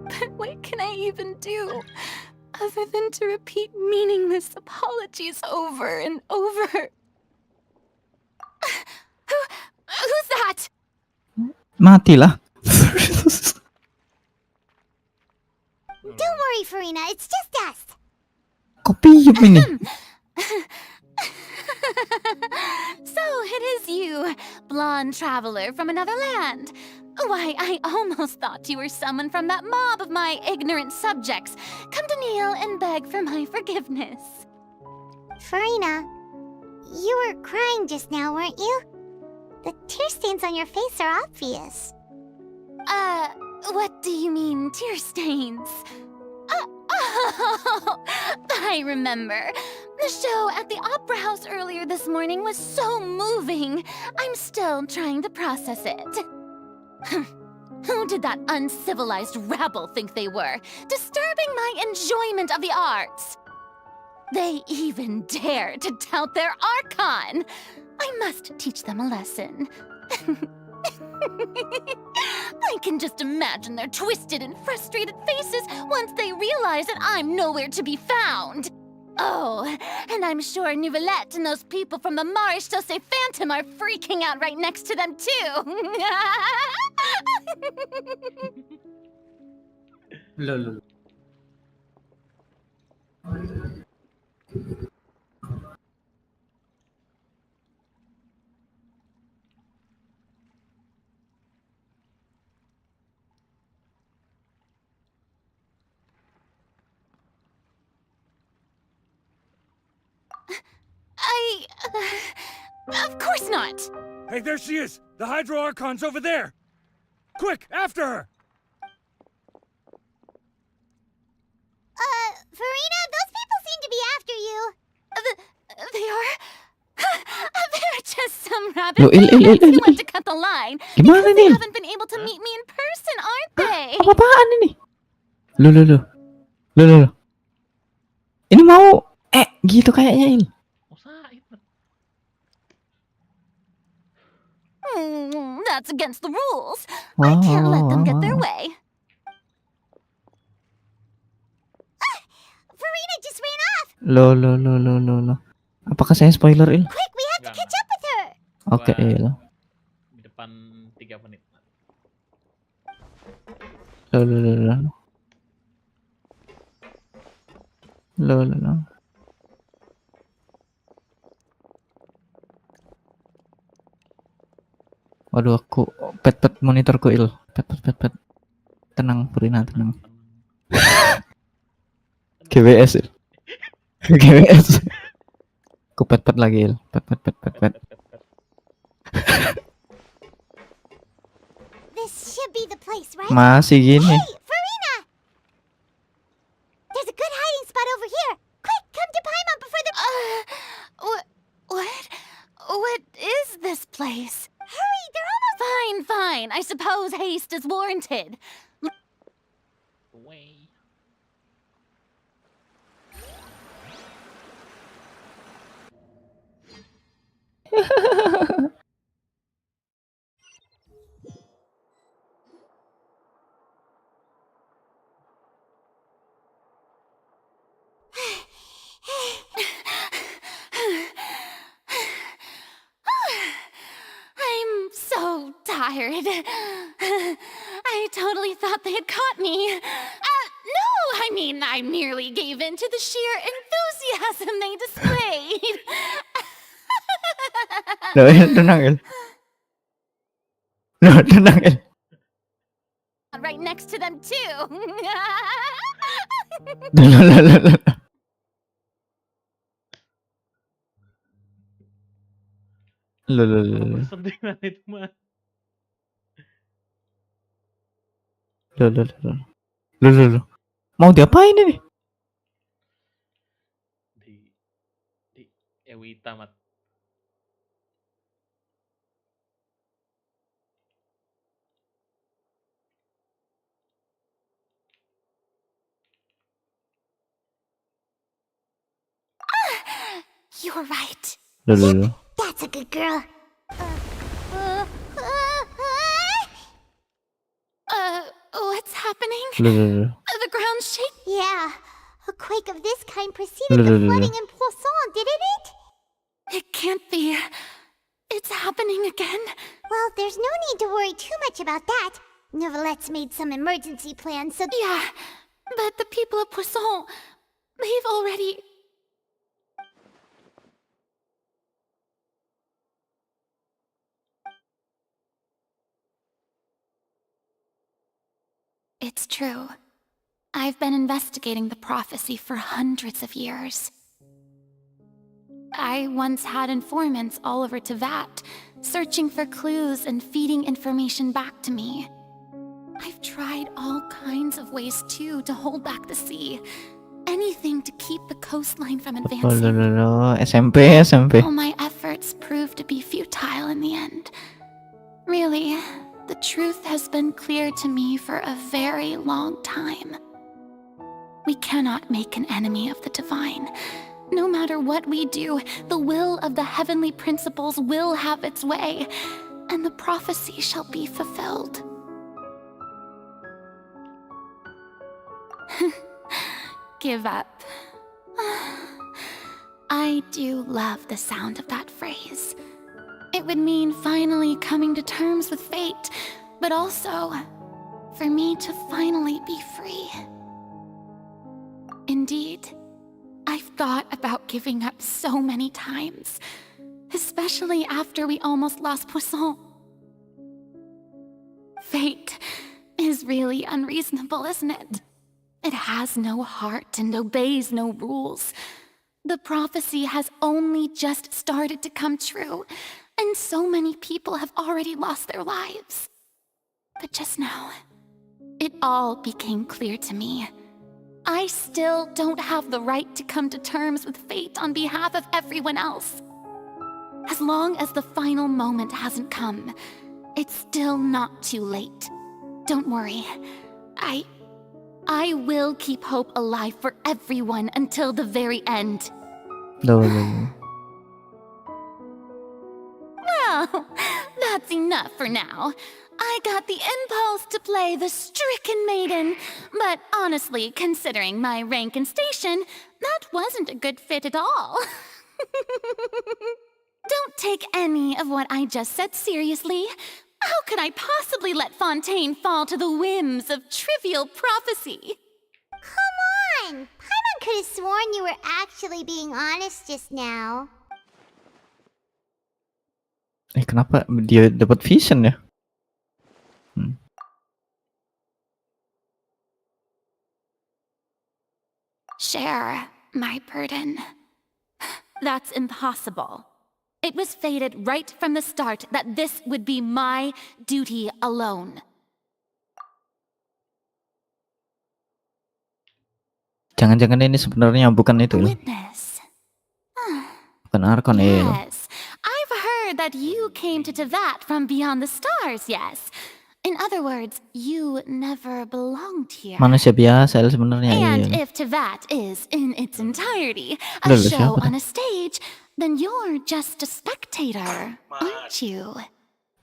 But what can I even do other than to repeat meaningless apologies over and over? Who's that? Matilah. Don't worry, Farina. It's just us. Kopi ini. So it is you, blonde traveler from another land. Why, I almost thought you were someone from that mob of my ignorant subjects. Come to kneel and beg for my forgiveness. Farina, you were crying just now, weren't you? The tear stains on your face are obvious. What do you mean, tear stains? Oh, I remember. The show at the Opera House earlier this morning was so moving. I'm still trying to process it. Who did that uncivilized rabble think they were, disturbing my enjoyment of the arts? They even dare to tout their Archon. I must teach them a lesson. I can just imagine their twisted and frustrated faces once they realize that I'm nowhere to be found. Oh, and I'm sure Nouvellette and those people from the Maréchaussée Phantom are freaking out right next to them, too. Lol. Of course not! Hey, there she is! The Hydro Archon's over there! Quick, after her! Farina, those people seem to be after you. They are? They're just some rabbit Loh, Il. who want to cut the line. Gimana Because they nih? haven't been able to meet me in person, aren't they? Apa-apaan ini? Loh. Ini mau gitu kayaknya ini. That's against the rules. I can't let them get their way. Farina just ran off. Loh. Apakah saya spoiler ini? Quick, we have to catch up with her. Oke, iya. Di depan 3 menit. Loh. Waduh, aku pet monitorku Il. Pet. Tenang, Purina, tenang. GWS ya? GWS. Kupet-pet lagi Il. Pet. This should be the place, right? Masih gini. Hey, Farina! There's a good hiding spot over here. Quick, come to Paimon before the... What is this place? Hurry, they're almost... Fine. I suppose haste is warranted. Way. I'm so tired. I totally thought they had caught me. No, I mean, I merely gave in to the sheer enthusiasm they displayed. Loh, tenang Il. Loh, tenang Il. Right next to them, too. Loh. Loh. Sedih banget itu mah. Loh. Mau diapain ini? Di Ewi tamat. You're right. Loh. That's a good girl. What's happening? Loh. The ground's shaking. Yeah, a quake of this kind preceded the flooding in Poisson, didn't it? It can't be. It's happening again. Well, there's no need to worry too much about that. Novelette's made some emergency plans, so... Yeah, but the people of Poisson, they've already... It's true. I've been investigating the prophecy for hundreds of years. I once had informants all over Tevat, searching for clues and feeding information back to me. I've tried all kinds of ways, too, to hold back the sea. Anything to keep the coastline from advancing. Loh. SMP. All my efforts proved to be futile in the end. Really, the truth has been clear to me for a very long time. We cannot make an enemy of the divine. No matter what we do, the will of the heavenly principles will have its way, and the prophecy shall be fulfilled. Give up. I do love the sound of that phrase. It would mean finally coming to terms with fate, but also for me to finally be free. Indeed, I've thought about giving up so many times, especially after we almost lost Poisson. Fate is really unreasonable, isn't it? It has no heart and obeys no rules. The prophecy has only just started to come true, and so many people have already lost their lives. But just now, it all became clear to me. I still don't have the right to come to terms with fate on behalf of everyone else. As long as the final moment hasn't come, it's still not too late. Don't worry. I will keep hope alive for everyone until the very end. Loh. Well, that's enough for now. I got the impulse to play the stricken maiden, but honestly, considering my rank and station, that wasn't a good fit at all. Don't take any of what I just said seriously. How could I possibly let Fontaine fall to the whims of trivial prophecy? Come on! Paimon could have sworn you were actually being honest just now. Kenapa dia dapat vision ya? share my burden. That's impossible. It was fated right from the start that this would be my duty alone. Jangan-jangan ini sebenarnya bukan itu loh. Witness. Bukan Arkon ya. Yes, I've heard that you came to Tevat from beyond the stars, yes. In other words, you never belonged here. Manusia biasa sebenarnya. And Iya. if Tevat is in its entirety Loh, a loh, show siapa on a stage, then you're just a spectator, aren't you?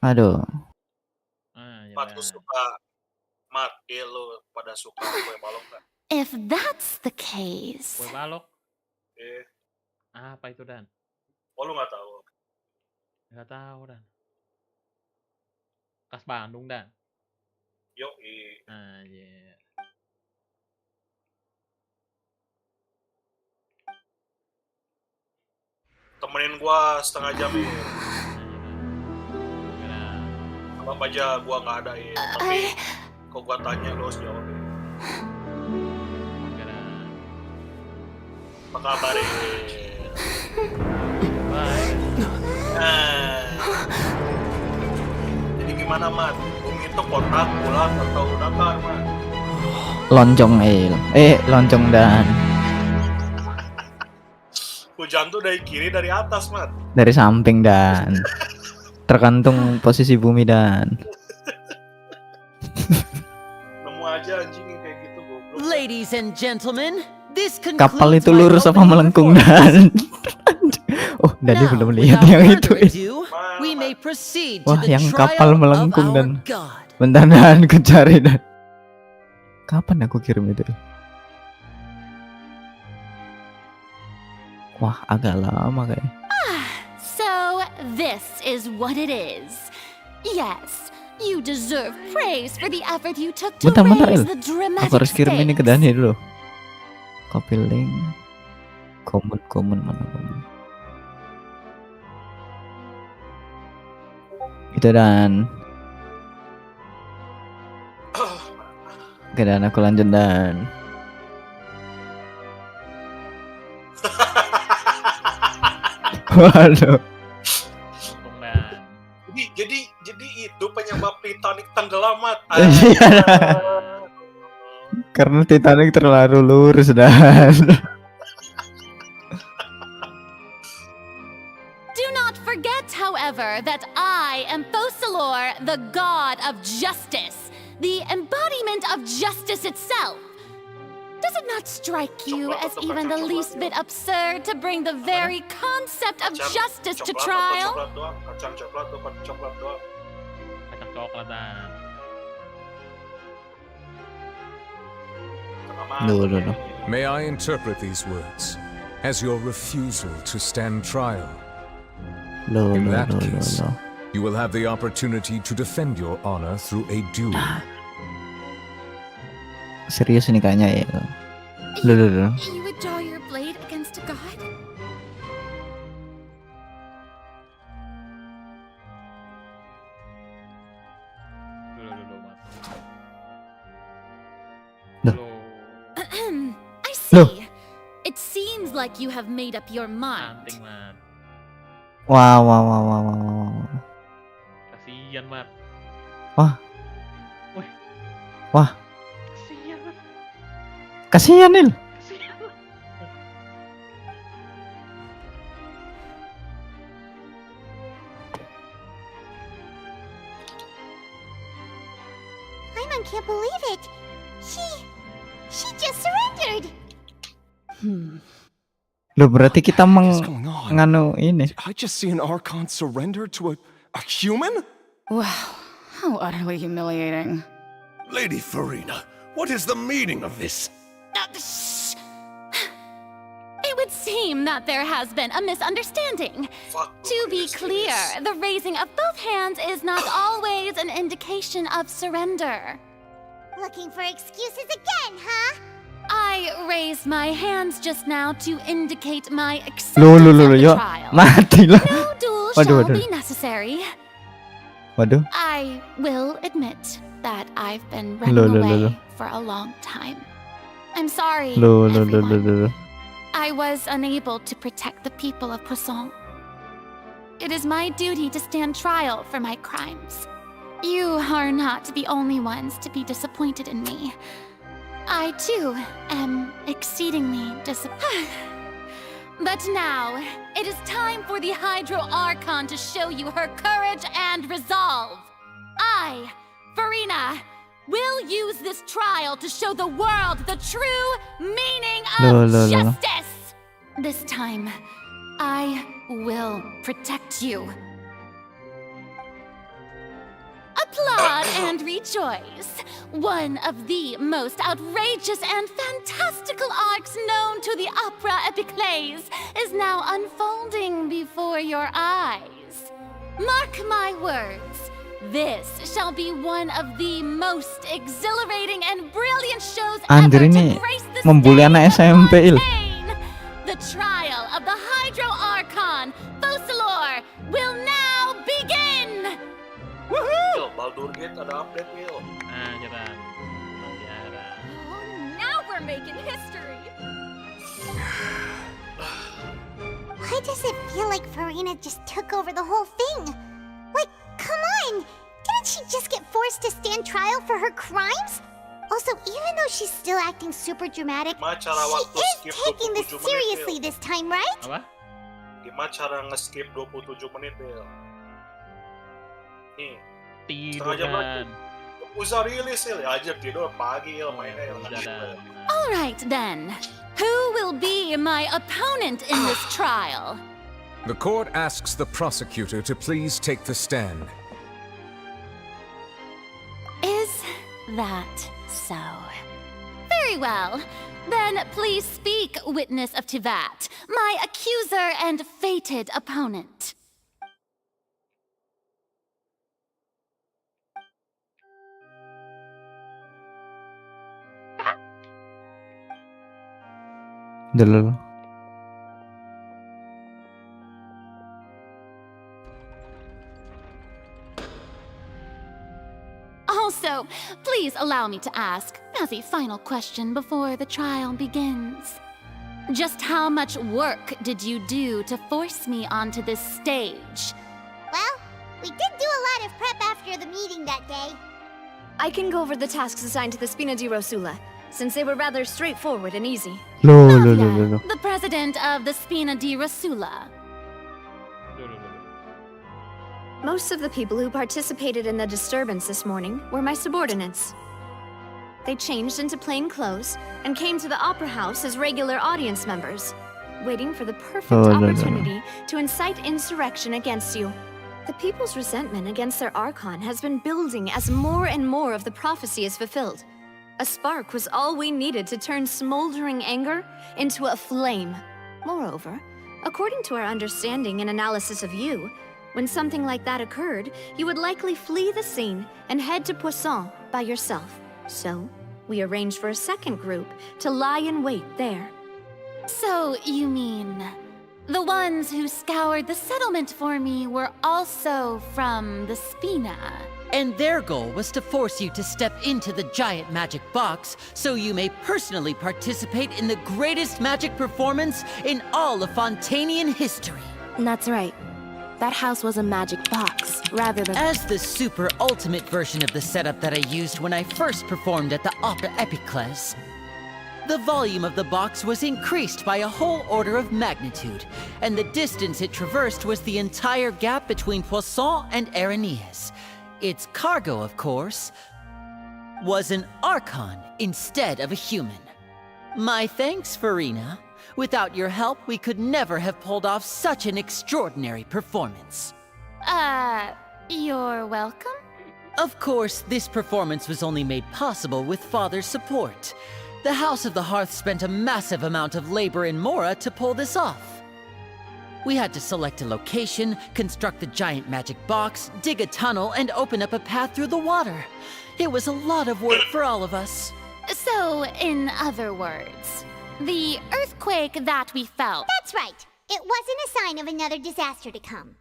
Aduh. Mat, lu suka Mat, lu pada suka kue balok gak? If that's the case, Kue balok. Eh, Apa itu, Dan? oh lu gak tahu? Nggak tahu, Dan. Khas Bandung, Dan. Yoi. Anjir. Temenin gua setengah jam ya. Apa aja gua nggak ada ya. Tapi kok gua tanya lu harus jawab ya. Apa kabar ya? Jadi gimana, Mat? Bumi itu kotak, bulat, atau datar, Mat? Loncong loncong Dan. Hujan tuh dari kiri, dari atas, Mat. Dari samping Dan. Tergantung posisi bumi Dan. Nemu aja anjing yang kayak gitu, goblok. Ladies and gentlemen, this Kapal concludes itu my lurus apa opening melengkung performance. Dan. Oh, Dadi Now, belum lihat without yang itu. further ado, we may proceed to Wah, the yang trial kapal of melengkung our Dan. God. Bentar Dan, aku cari Dan. Kapan aku kirim itu? Wah, agak lama kayak. so this is what it is. Yes, you deserve praise for the effort you took to Bentar, raise Il. the Aku dramatic harus kirim ini ke stakes. Dani dulu. Copy link. Komen mana komen. Itu Dan. Oke Dan, aku lanjut Dan. Waduh. Jadi itu penyebab Titanic tenggelam, Mat. Iya. Karena Titanic terlalu lurus Dan. Do not forget, however, that I am Fosalor, the god of justice, the embodiment of justice itself. Does it not strike you as even the least bit absurd to bring the very concept of justice to trial? Kacang coklat doang. Kacang coklat, Dan. No. May I interpret these words as your refusal to stand trial? In that case, you will have the opportunity to defend your honor through a duel. Serius ini kayaknya ya. Loh. You would draw your blade against a god? I see. It seems like you have made up your mind. Anting, Mat. Wow. Kasian, Mat. Wah. Kasian, Mat. Kasihan Nil. Kasian. Paimon can't believe it. She just surrendered. Loh, berarti kita nganu ini. I just see an Archon surrender to a human? Wow, how utterly humiliating. Lady Farina, what is the meaning of this? Shh. It would seem that there has been a misunderstanding. To be clear, the raising of both hands is not always an indication of surrender. Looking for excuses again, huh? I raised my hands just now to indicate my acceptance Loh, of the yuk. trial. Mati lah. No duel Waduh. shall be necessary. Waduh. I will admit that I've been Loh, running loh. away for a long time. I'm sorry, Loh, loh, loh, loh, everyone. loh, loh. I was unable to protect the people of Poisson. It is my duty to stand trial for my crimes. You are not the only ones to be disappointed in me. I, too, am exceedingly disappointed. But now, it is time for the Hydro Archon to show you her courage and resolve. I, Farina, will use this trial to show the world the true meaning Loh, of loh, loh. justice. This time, I will protect you. Applaud and rejoice! One of the most outrageous and fantastical arcs known to the opera epiclese is now unfolding before your eyes. Mark my words, this shall be one of the most exhilarating and brilliant shows Anjir ever ini to grace the membuli anak SMP il. Fontaine. The trial of the Hydro Archon, Focalor, will now begin! Yo, Baldur Gate ada update Will. Jalan. Tiara. Oh, now we're making history. Why does it feel like Farina just took over the whole thing? Like, come on! Didn't she just get forced to stand trial for her crimes? Also, even though she's still acting super dramatic, Gimana cara waktu she skip is taking this 27 menit, seriously Will? this time, right? Apa? Gimana cara nge-skip 27 menit, Will? Nih, Tidur setengah jam lagi. kan. Usah rilis, Will. Ya aja tidur pagi, Will. Mainnya, Will. Jalan. All right, then. Who will be my opponent in this trial? The court asks the prosecutor to please take the stand. Is that so? Very well. Then please speak, witness of Tivat, my accuser and fated opponent. Dulu. Also, please allow me to ask, as a final question before the trial begins. Just how much work did you do to force me onto this stage? Well, we did do a lot of prep after the meeting that day. I can go over the tasks assigned to the Spina di Rosula, since they were rather straightforward and easy. Loh, loh, loh, loh, loh. The president of the Spina di Rosula. Most of the people who participated in the disturbance this morning were my subordinates. They changed into plain clothes and came to the Opera House as regular audience members, waiting for the perfect Oh, no, no, no. opportunity to incite insurrection against you. The people's resentment against their Archon has been building as more and more of the prophecy is fulfilled. A spark was all we needed to turn smoldering anger into a flame. Moreover, according to our understanding and analysis of you, when something like that occurred, you would likely flee the scene and head to Poisson by yourself. So, we arranged for a second group to lie in wait there. So, you mean... the ones who scoured the settlement for me were also from the Spina? And their goal was to force you to step into the giant magic box so you may personally participate in the greatest magic performance in all of Fontainian history. That's right. That house was a magic box, rather than... As the super ultimate version of the setup that I used when I first performed at the Opera Epiclese, the volume of the box was increased by a whole order of magnitude, and the distance it traversed was the entire gap between Poisson and Areneas. Its cargo, of course, was an Archon instead of a human. My thanks, Farina. Without your help, we could never have pulled off such an extraordinary performance. You're welcome? Of course, this performance was only made possible with Father's support. The House of the Hearth spent a massive amount of labor in Mora to pull this off. We had to select a location, construct the giant magic box, dig a tunnel, and open up a path through the water. It was a lot of work for all of us. So, in other words, the earthquake that we felt... That's right. It wasn't a sign of another disaster to come.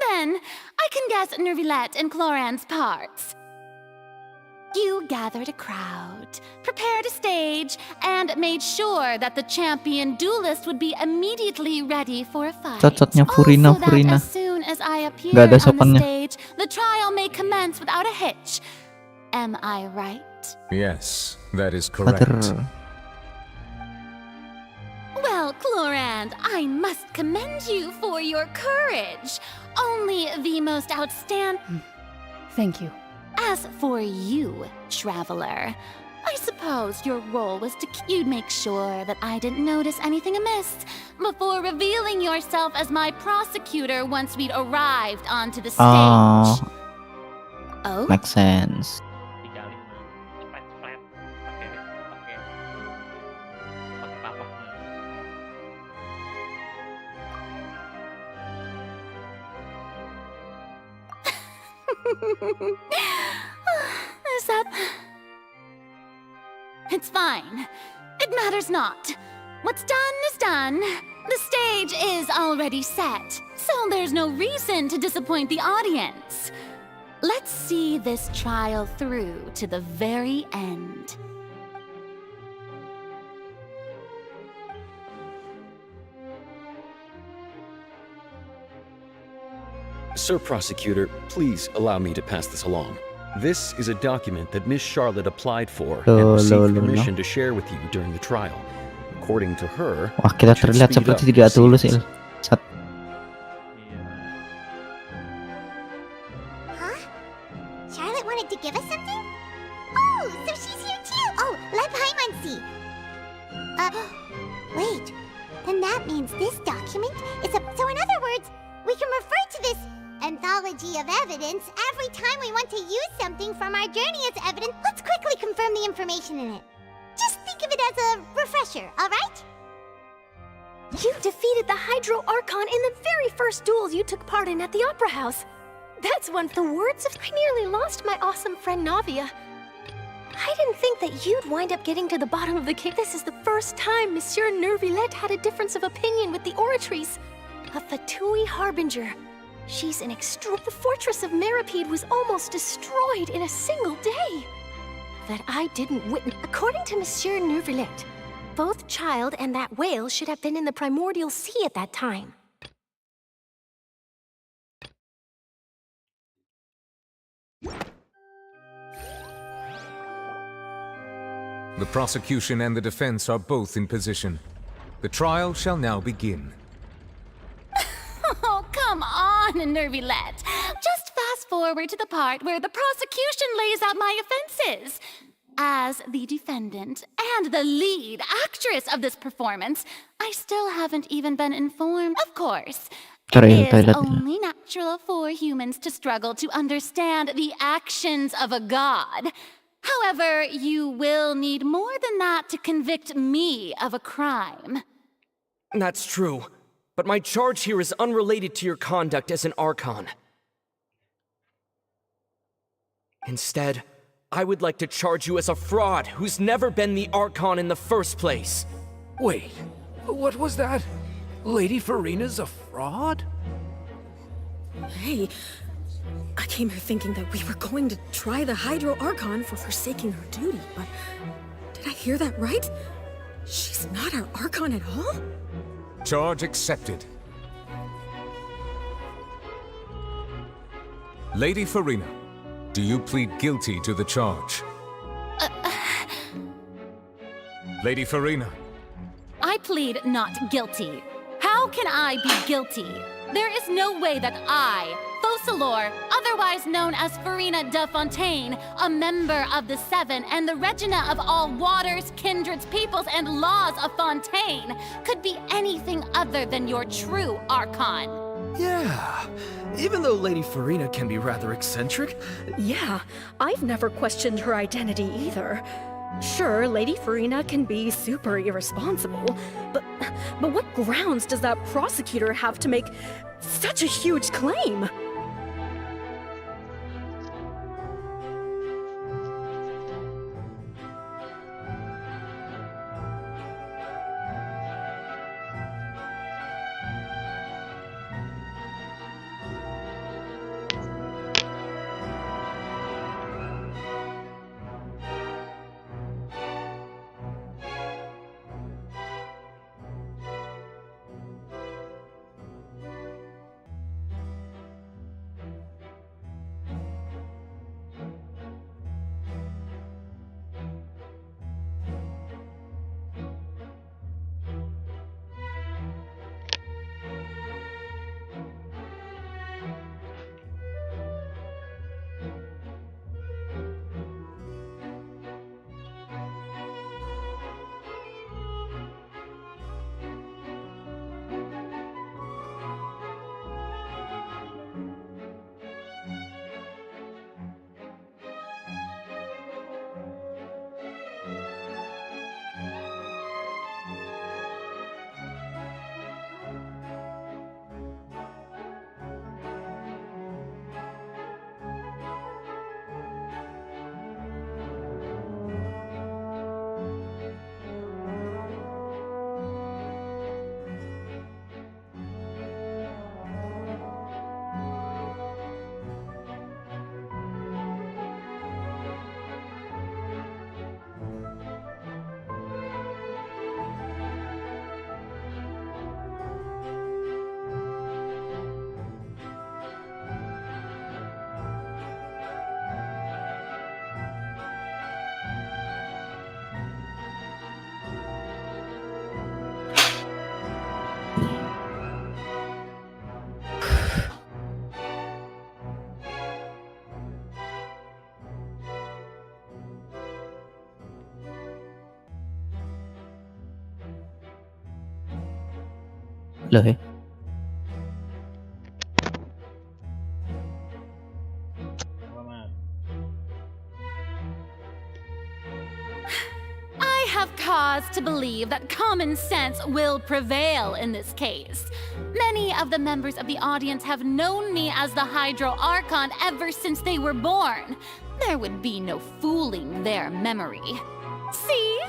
Then, I can guess Nervilette and Cloran's parts. You gathered a crowd, prepared a stage, and made sure that the champion duelist would be immediately ready for a fight. Cocotnya Also that Furina. as soon as I appear Gak ada on the sopannya. stage, the trial may commence without a hitch. Am I right? Yes, that is correct. Father. Well, Clorand, I must commend you for your courage. Only the most outstanding. Thank you. As for you, Traveler, I suppose your role was you'd make sure that I didn't notice anything amiss before revealing yourself as my prosecutor once we'd arrived onto the stage. Oh? Makes sense. Tinggalin mah. Cepet. Pakai papak mah. Is that... It's fine. It matters not. What's done is done. The stage is already set, so there's no reason to disappoint the audience. Let's see this trial through to the very end. Sir Prosecutor, please allow me to pass this along. This is a document that Miss Charlotte applied for and received permission to share with you during the trial. According to her, Wah, kita it should terlihat speed seperti up tidak tulus, proceedings. Il. Sat. Huh? Charlotte wanted to give us something? Oh, so she's here too! Oh, let Paimon see! Wait. Then that means this document is a... So in other words, we can refer to this anthology of evidence every time we want to use something from our journey as evidence. Let's quickly confirm the information in it. Just think of it as a refresher, alright? You defeated the Hydro Archon in the very first duels you took part in at the Opera House. That's one of the words of... I nearly lost my awesome friend Navia. I didn't think that you'd wind up getting to the bottom of the case. This is the first time Monsieur Nervillet had a difference of opinion with the Oratrice. A Fatui Harbinger. She's an The fortress of Meripede was almost destroyed in a single day. That I didn't witness. According to Monsieur Nervillet, both Child and that whale should have been in the primordial sea at that time. The prosecution and the defense are both in position. The trial shall now begin. Oh, come on, Nervillet. Just fast forward to the part where the prosecution lays out my offenses. As the defendant and the lead actress of this performance, I still haven't even been informed. Of course, it is only natural for humans to struggle to understand the actions of a god. However, you will need more than that to convict me of a crime. That's true. But my charge here is unrelated to your conduct as an Archon. Instead, I would like to charge you as a fraud who's never been the Archon in the first place. Wait, what was that? Lady Farina's a fraud? Hey, I came here thinking that we were going to try the Hydro Archon for forsaking her duty, but did I hear that right? She's not our Archon at all? Charge accepted. Lady Farina, do you plead guilty to the charge? Lady Farina. I plead not guilty. How can I be guilty? There is no way that I, Focalor, otherwise known as Farina de Fontaine, a member of the Seven and the Regina of all waters, kindreds, peoples, and laws of Fontaine, could be anything other than your true Archon. Yeah, even though Lady Farina can be rather eccentric. Yeah, I've never questioned her identity either. Sure, Lady Farina can be super irresponsible, but what grounds does that prosecutor have to make such a huge claim? เลย I have cause to believe that common sense will prevail in this case. Many of the members of the audience have known me as the Hydro Archon ever since they were born. There would be no fooling their memory. See?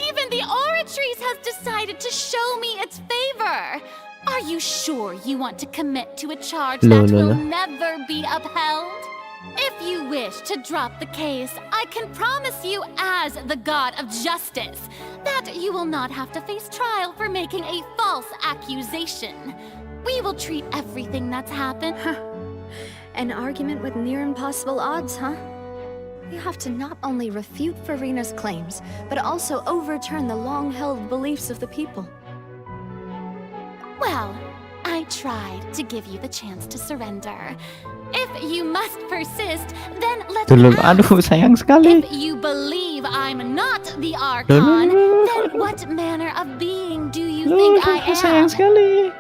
Even the Oratrice has decided to show me its favor. Are you sure you want to commit to a charge that will never be upheld? If you wish to drop the case, I can promise you as the God of Justice that you will not have to face trial for making a false accusation. We will treat everything that's happened. An argument with near impossible odds, huh? You have to not only refute Farina's claims, but also overturn the long-held beliefs of the people. Well, I tried to give you the chance to surrender. If you must persist, then let's Aduh, sayang sekali. If you believe I'm not the Archon, then what manner of being do you think I am? Sayang sekali.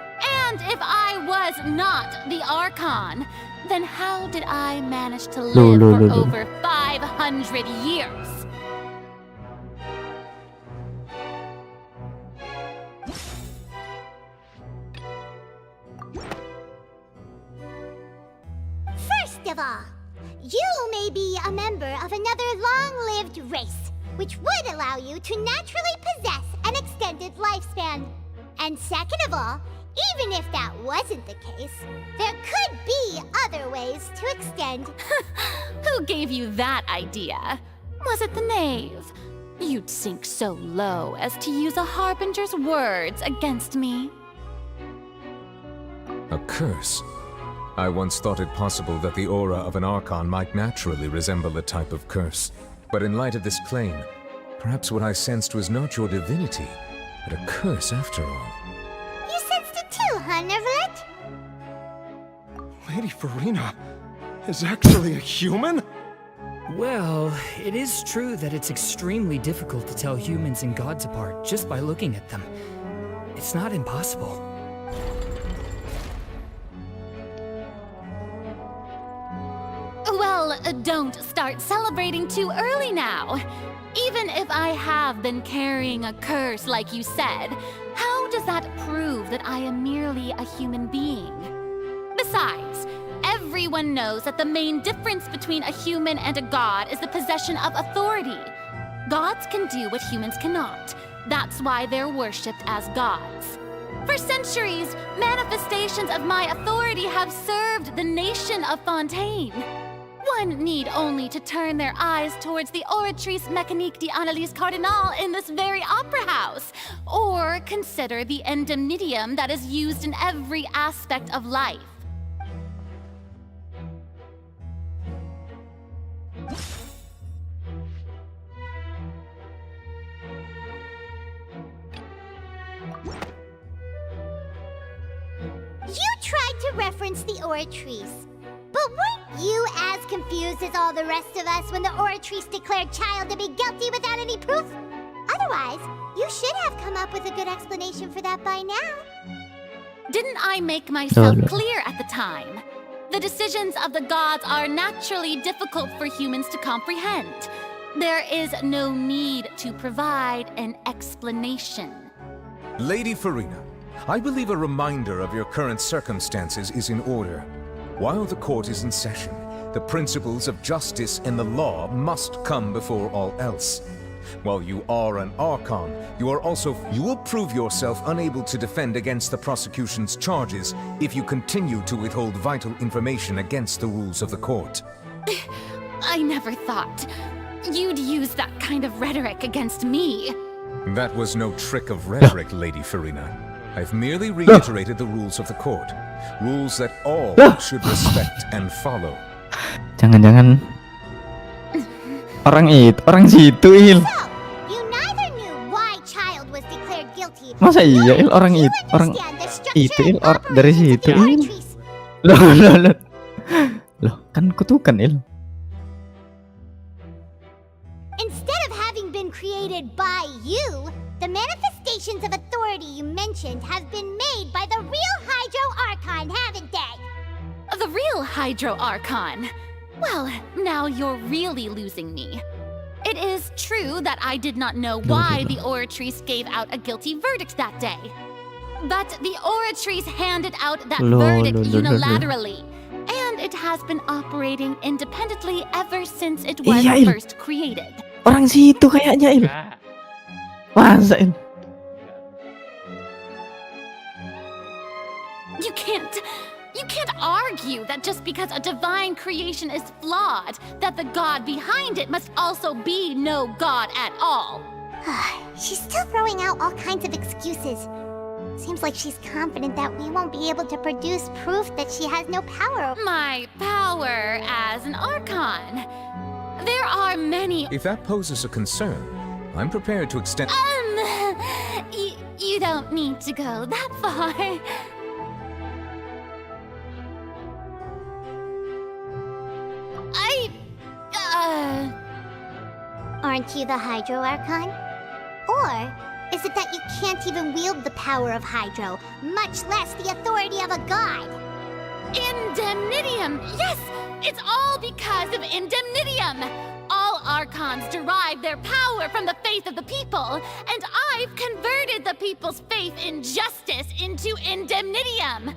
And if I was not the Archon, then how did I manage to live for over 500 years? First of all, you may be a member of another long-lived race, which would allow you to naturally possess an extended lifespan. And second of all, even if that wasn't the case, there could be other ways to extend. Who gave you that idea? Was it the knave? You'd sink so low as to use a harbinger's words against me. A curse? I once thought it possible that the aura of an Archon might naturally resemble a type of curse. But in light of this claim, perhaps what I sensed was not your divinity, but a curse after all. You sensed it too, huh, Neverlet? Lady Farina is actually a human? Well, it is true that it's extremely difficult to tell humans and gods apart just by looking at them. It's not impossible. Well, don't start celebrating too early now. Even if I have been carrying a curse like you said, how does that prove that I am merely a human being? Besides, everyone knows that the main difference between a human and a god is the possession of authority. Gods can do what humans cannot. That's why they're worshipped as gods. For centuries, manifestations of my authority have served the nation of Fontaine. One need only to turn their eyes towards the Oratrice Mécanique d'Analyse Cardinal in this very opera house, or consider the indemnitium that is used in every aspect of life. You tried to reference the Oratrice. But weren't you as confused as all the rest of us when the Oratrice declared Child to be guilty without any proof? Otherwise, you should have come up with a good explanation for that by now. Didn't I make myself clear at the time? The decisions of the gods are naturally difficult for humans to comprehend. There is no need to provide an explanation. Lady Farina, I believe a reminder of your current circumstances is in order. While the court is in session, the principles of justice and the law must come before all else. While you are an Archon, you will prove yourself unable to defend against the prosecution's charges if you continue to withhold vital information against the rules of the court. I never thought you'd use that kind of rhetoric against me. That was no trick of rhetoric, Lady Farina. I've merely reiterated the rules of the court. Rules that all should respect and follow. Jangan-jangan orang situ, Il. You neither knew why Child was declared guilty. Masa iya, Il, orang itu, Il, dari situ, Il. Loh, kan kutukan, Il. Instead of having been created by you, the manifestations of authority authority you mentioned have been made by the real Hydro Archon, haven't they? The real Hydro Archon? Well, now you're really losing me. It is true that I did not know why the Oratrice gave out a guilty verdict that day. But the Oratrice handed out that verdict unilaterally. And it has been operating independently ever since it was first created. Orang situ kayaknya, Il. Masa, Il? You can't argue that just because a divine creation is flawed, that the god behind it must also be no god at all. She's still throwing out all kinds of excuses. Seems like she's confident that we won't be able to produce proof that she has no power. My power as an Archon. There are many... If that poses a concern, I'm prepared to extend... You don't need to go that far. Aren't you the Hydro Archon? Or is it that you can't even wield the power of Hydro, much less the authority of a god? Indemnitium! Yes! It's all because of Indemnitium! All Archons derive their power from the faith of the people, and I've converted the people's faith in justice into Indemnitium!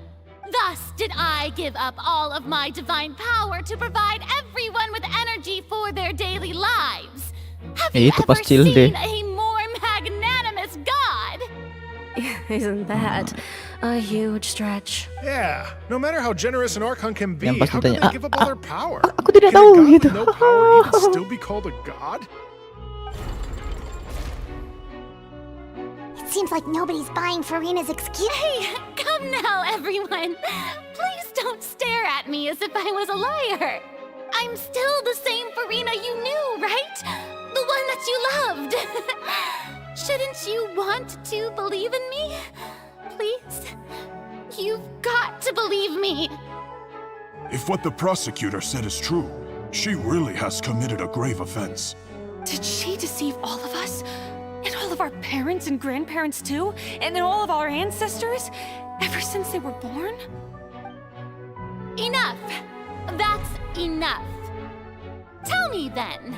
Thus did I give up all of my divine power to provide everyone with energy for their daily lives. Have you ever seen a more magnanimous god? Isn't that a huge stretch? Yeah, no matter how generous an Archon can be, Yang pas how can ditanya, they give up all their power? Aku tidak Can a tahu god gitu. with no power even still be called a god? It seems like nobody's buying Farina's excuse. Hey, come now, everyone. Please don't stare at me as if I was a liar. I'm still the same Farina you knew, right? The one that you loved. Shouldn't you want to believe in me? Please? You've got to believe me. If what the prosecutor said is true, she really has committed a grave offense. Did she deceive all of us? And all of our parents and grandparents too? And then all of our ancestors? Ever since they were born? Enough! That's enough. Tell me then,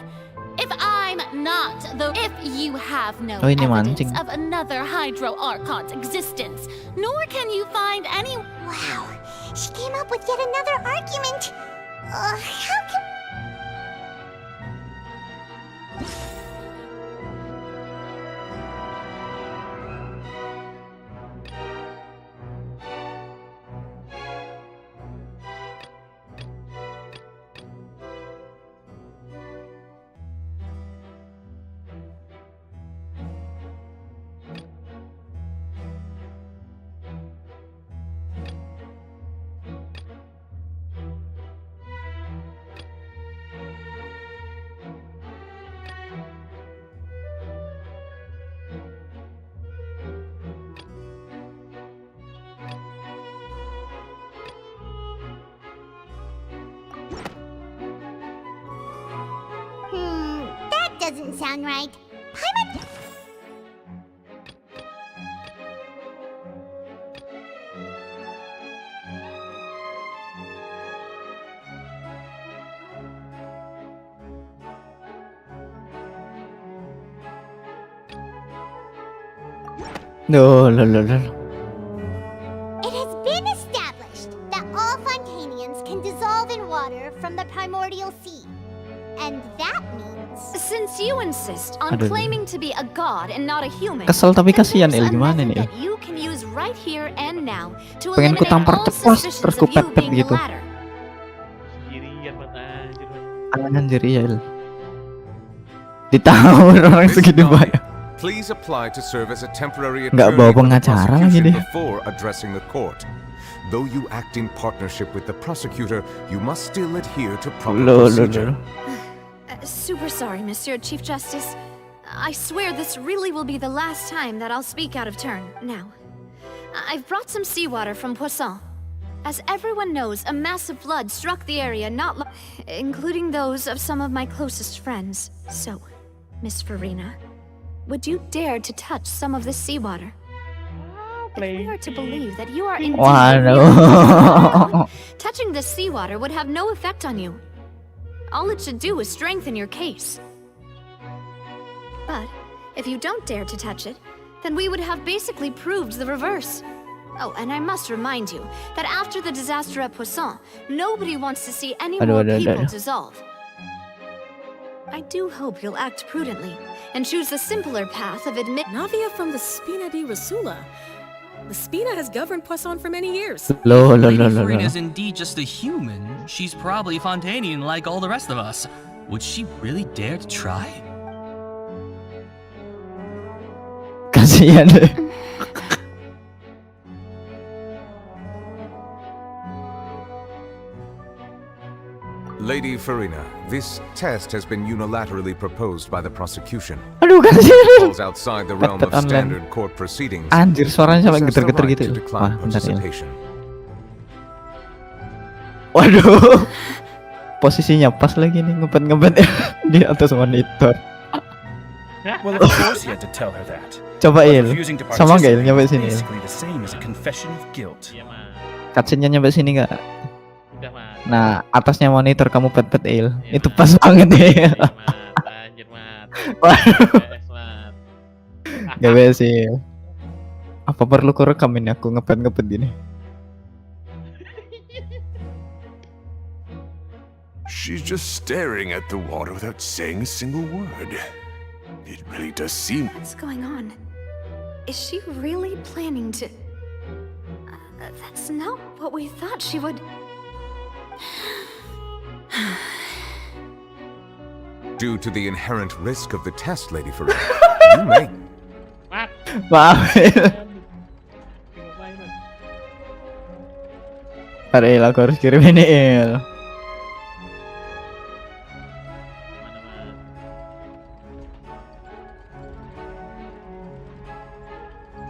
if I'm not the... If you have no evidence of another Hydro Archon's existence, nor can you find any... Wow, she came up with yet another argument. How can... That doesn't sound right. Paimon... No. It has been established that all Fontanians can dissolve in water from the primordial sea. And that means... Since you insist on Aduh. claiming to be a god and not a human, Kesel tapi then kasihan, there's Il. a Gimana method nih, Il? that you can use right here and now to Pengen ku eliminate tampar all ceplos, suspicions terus ku of you pet-pet being the gitu. latter. Sendirian buat anjir. Anjir, iya, Il. Ditawar orang segini banyak. Please apply to serve as a temporary Nggak attorney bawa for the pengacara lagi prosecution deh. before addressing the court. Though you act in partnership with the prosecutor, you must still adhere to proper procedure. Super sorry, Monsieur Chief Justice. I swear this really will be the last time that I'll speak out of turn. Now, I've brought some seawater from Poisson. As everyone knows, a massive flood struck the area including those of some of my closest friends. So, Miss Farina, would you dare to touch some of this seawater? we are to believe that you are indeed Waduh. touching the seawater would have no effect on you. All it should do is strengthen your case. But if you don't dare to touch it, then we would have basically proved the reverse. Oh, and I must remind you that after the disaster at Poisson, nobody wants to see any more people dissolve. I do hope you'll act prudently and choose the simpler path of Navia from the Spina di Rasula. The Spina has governed Poisson for many years. Lady Farina is indeed just a human. She's probably Fontainian like all the rest of us. Would she really dare to try? Kasihan deh. Lady Farina, this test has been unilaterally proposed by the prosecution. Aduh, kasihan. Falls outside the realm of standard court proceedings. Anjir, suaranya sampai Possess the geter-geter right gitu. to decline Wah, bentar ya. participation. Waduh. Posisinya pas lagi nih, ngebet-ngebet di atas monitor. Well, of course he had to tell her that. Coba But Il, refusing to sama nggak Il nyampe participate sini? Il? basically the same as a confession of guilt. Cutscene-nya nyampe sini nggak? Udah mah. Nah, atasnya monitor kamu pet-pet Il. Itu pas banget ya. Anjir mat. Gak beres sih. Apa perlu ku rekam ini aku ngepet-ngepet gini? She's just staring at the water without saying a single word. It really does seem... What's going on? Is she really planning to... that's not what we thought she would... Due to the inherent risk of the test, Lady Farina, you may... Maaf Il. Ada Il, aku harus kirim ini Il.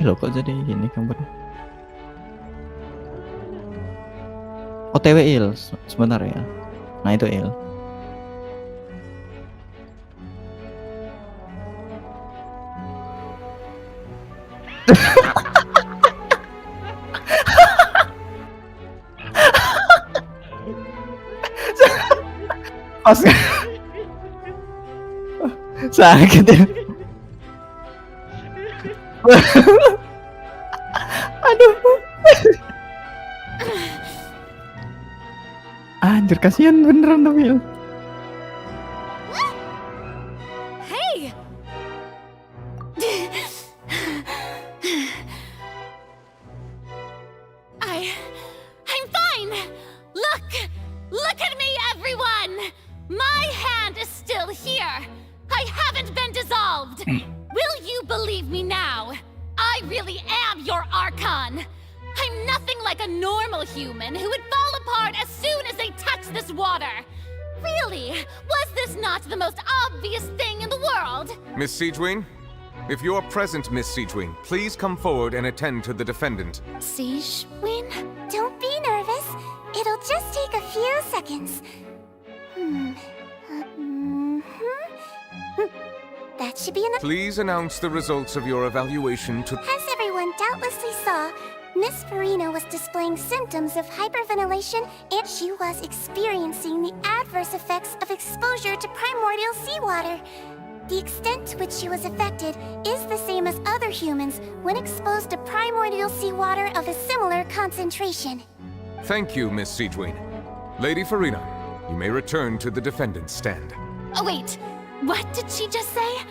Loh kok jadi gini gambarnya? OTW Il, sebentar ya. Nah itu Il. Pas sakit ya. Aduh. Anjir, kasihan beneran tuh Il. Hey! I'm fine! Look at me, everyone! My hand is still here! I haven't been dissolved! Will you believe me now? I really am your Archon! I'm nothing like a normal human who would fall apart as soon as they touch this water! Really? Was this not the most obvious thing in the world? Miss Siegewin? If you're present, Miss Siegewin, please come forward and attend to the defendant. Siegewin? Don't be nervous. It'll just take a few seconds. That should be enough. Please announce the results of your evaluation to... As everyone doubtlessly saw, Miss Farina was displaying symptoms of hyperventilation and she was experiencing the adverse effects of exposure to primordial seawater. The extent to which she was affected is the same as other humans when exposed to primordial seawater of a similar concentration. Thank you, Miss Siegewin. Lady Farina, you may return to the defendant's stand. Oh, wait. What did she just say?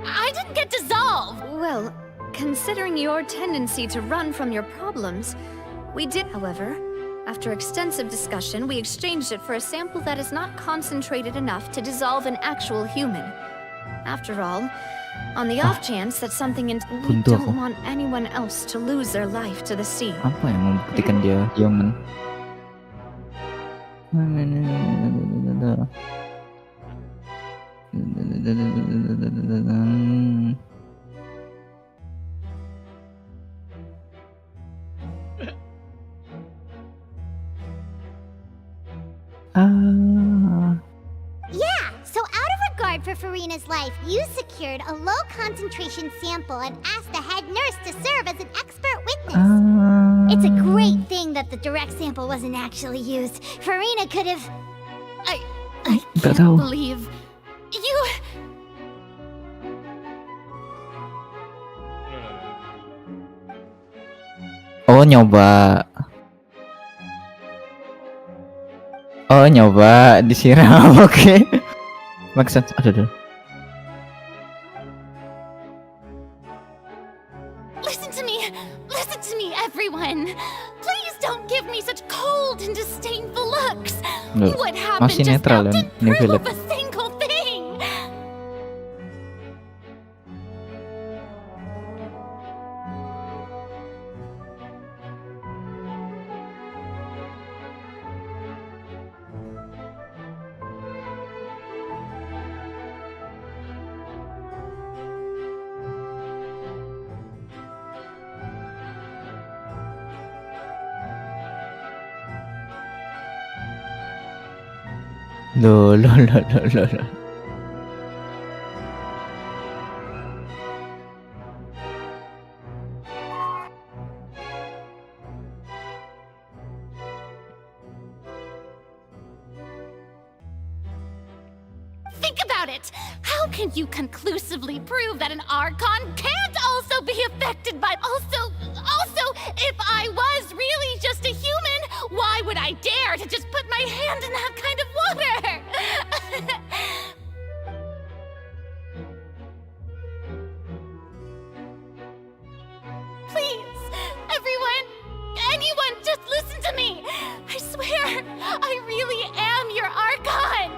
I didn't get dissolved! Well, considering your tendency to run from your problems, we did, however. After extensive discussion, we exchanged it for a sample that is not concentrated enough to dissolve an actual human. After all, on the off chance that something in... We don't want anyone else to lose their life to the sea. Apa yang membuktikan dia human? Yeah, so out of regard for Farina's life, you secured a low concentration sample and asked the head nurse to serve as an expert witness. It's a great thing that the direct sample wasn't actually used. Farina could have... I Nggak can't tahu. believe you. Oh, nyoba. Oh, nyoba disiram. Oke. Make sense. Aduh. Listen to me, everyone. Please don't give me such cold and disdainful looks. Loh, What happened masih just netral now dan didn't New prove Philip. a single thing. Loh. Think about it. How can you conclusively prove that an Archon can't also be affected by... Also, if I was really just a human, why would I dare to just put my hand in that kind of water? Please, everyone, anyone, just listen to me. I swear, I really am your Archon.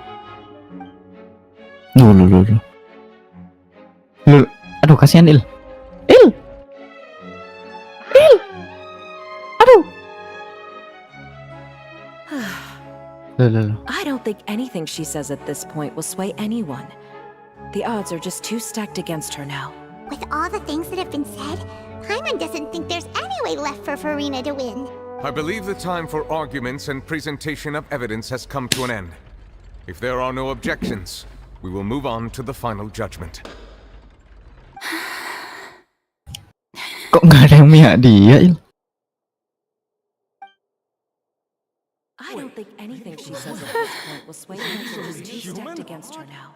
Loh. Aduh, kasihan Il. Aduh. Loh. I don't think anything she says at this point will sway anyone. The odds are just too stacked against her now. With all the things that have been said, Paimon doesn't think there's any way left for Farina to win. I believe the time for arguments and presentation of evidence has come to an end. If there are no objections, we will move on to the final judgment. Kok nggak ada yang mihak dia, Il? I don't think anything she says at this point will sway anyone. Just too stacked against her now.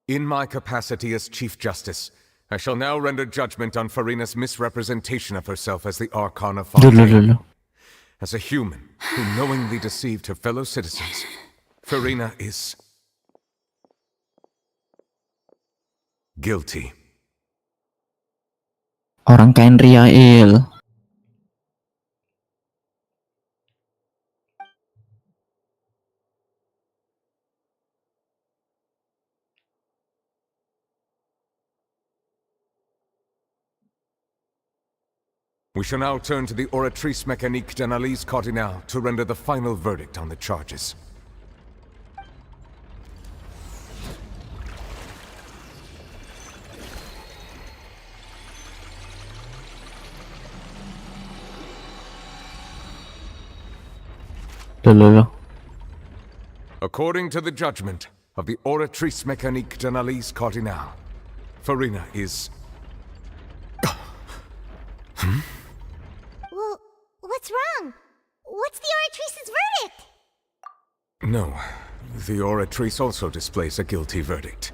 In my capacity as Chief Justice, I shall now render judgment on Farina's misrepresentation of herself as the Archon of Fontaine. As a human who knowingly deceived her fellow citizens, Farina is guilty. Orang kain ria, Il. We shall now turn to the Oratrice Mécanique d'Analyse Cardinale to render the final verdict on the charges. Loh. According to the judgment of the Oratrice Mécanique d'Analyse Cardinale, Farina is... Well, what's wrong? What's the Oratrice's verdict? No, the Oratrice also displays a guilty verdict.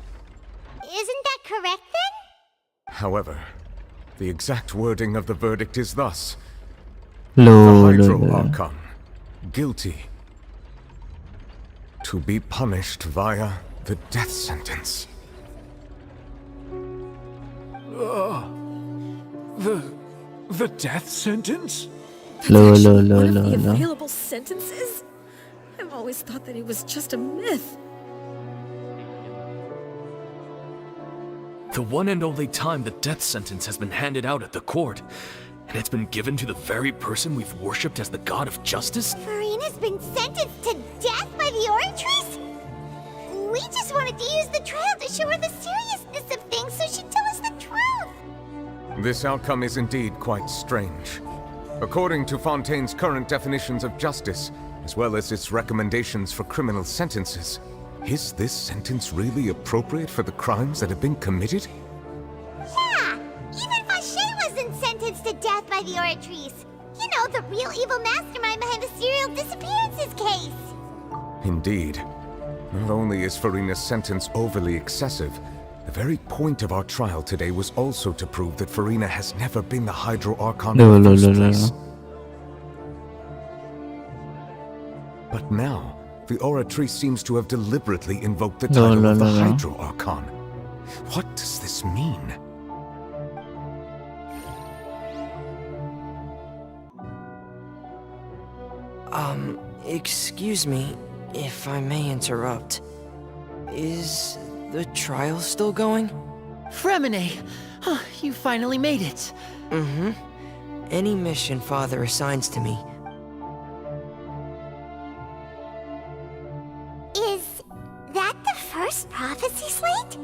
Isn't that correct then? However, the exact wording of the verdict is thus. Loh. The Hydro Archon, guilty, to be punished via the death sentence. The death sentence? Loh. One of the available sentences? I've always thought that it was just a myth. The one and only time the death sentence has been handed out at the court, and it's been given to the very person we've worshipped as the god of justice? Farina's been sentenced to death by the Oratrice? We just wanted to use the trial to show her the seriousness of things so she'd tell us the truth. This outcome is indeed quite strange. According to Fontaine's current definitions of justice, as well as its recommendations for criminal sentences, is this sentence really appropriate for the crimes that have been committed? Yeah, even Fauché wasn't sentenced to death by the Oratrice. You know, the real evil mastermind behind the serial disappearances case. Indeed. Not only is Farina's sentence overly excessive, the very point of our trial today was also to prove that Farina has never been the Hydro Archon in the first place. But now, the Oratrice seems to have deliberately invoked the title of the Hydro Archon. What does this mean? Excuse me, if I may interrupt. Is the trial still going? Fremine! You finally made it. Mm-hmm. Any mission Father assigns to me. Is that the first prophecy slate?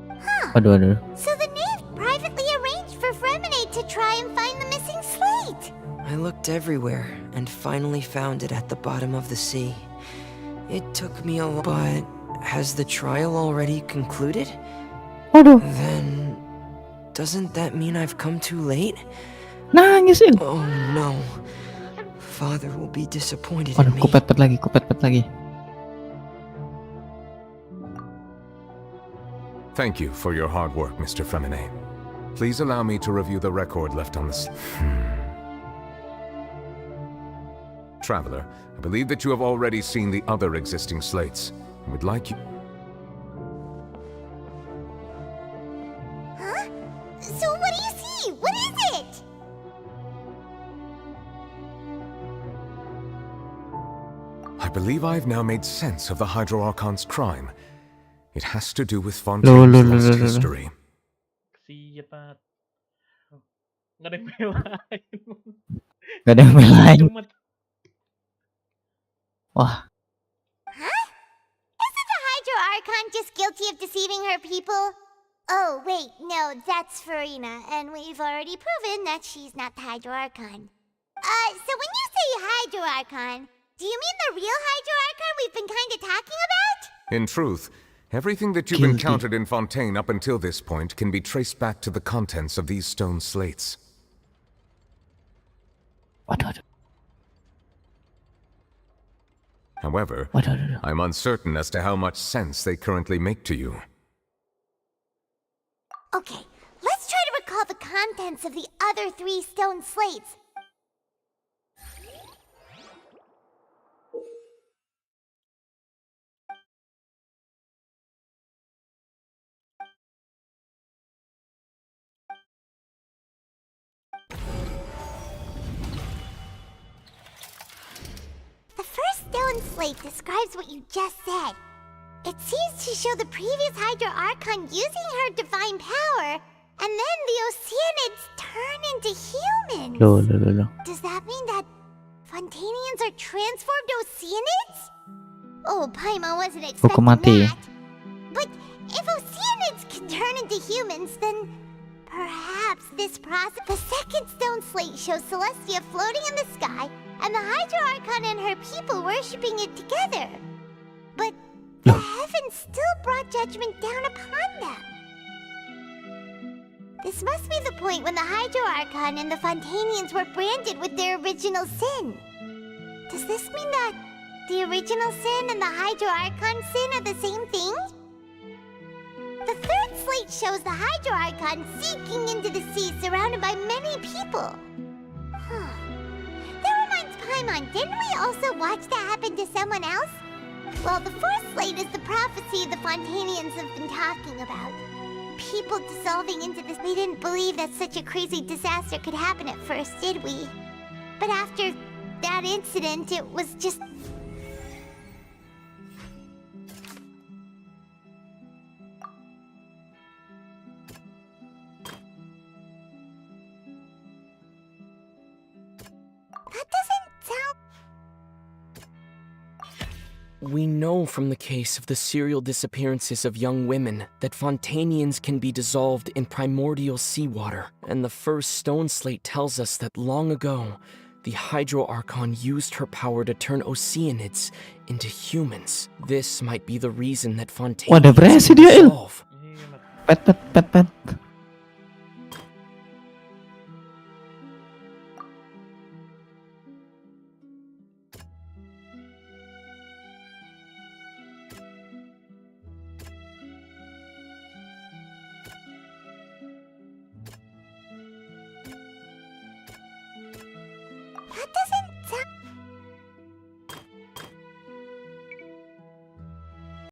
Huh. Aduh. So the knave privately arranged for Fremine to try and find the missing slate. I looked everywhere and finally found it at the bottom of the sea. It took me a while, but has the trial already concluded? Then doesn't that mean I've come too late? Nangisin. Oh no. Father will be disappointed in me. Kupet-pet lagi. Thank you for your hard work, Mr. Fremine. Please allow me to review the record left on the Traveler, I believe that you have already seen the other existing slates. I would like you... Huh? So what do you see? What is it? I believe I've now made sense of the Hydro Archon's crime. It has to do with Fontaine's lost history. Siapa? Nggak ada yang belain. Gak ada yang belain. Wah. Huh? Isn't the Hydro Archon just guilty of deceiving her people? Oh, wait, no, that's Farina, and we've already proven that she's not the Hydro Archon. So when you say Hydro Archon, do you mean the real Hydro Archon we've been kinda talking about? In truth, everything that you've encountered in Fontaine up until this point can be traced back to the contents of these stone slates. However, I'm uncertain as to how much sense they currently make to you. Okay, let's try to recall the contents of the other 3 stone slates. The first stone slate describes what you just said. It seems to show the previous Hydro Archon using her divine power, and then the Oceanids turn into humans. Does that mean that Fontainians are transformed Oceanids? Oh, Paimon wasn't expecting that. But if Oceanids can turn into humans, then perhaps this process... The second stone slate shows Celestia floating in the sky, and the Hydro Archon and her people worshipping it together. But the heavens still brought judgment down upon them. This must be the point when the Hydro Archon and the Fontainians were branded with their original sin. Does this mean that the original sin and the Hydro Archon sin are the same thing? The third slate shows the Hydro Archon sinking into the sea surrounded by many people. That reminds Paimon, didn't we also watch that happen to someone else? Well, the fourth slate is the prophecy the Fontainians have been talking about. People dissolving into this. We didn't believe that such a crazy disaster could happen at first, did we? But after that incident, it was just... That doesn't sound... We know from the case of the serial disappearances of young women that Fontainians can be dissolved in primordial seawater, and the first stone slate tells us that long ago, the Hydro Archon used her power to turn Oceanids into humans. This might be the reason that Wah, ada Fontainians berhasil can dia, Il. dissolve. Pet, pet, pet, pet. That doesn't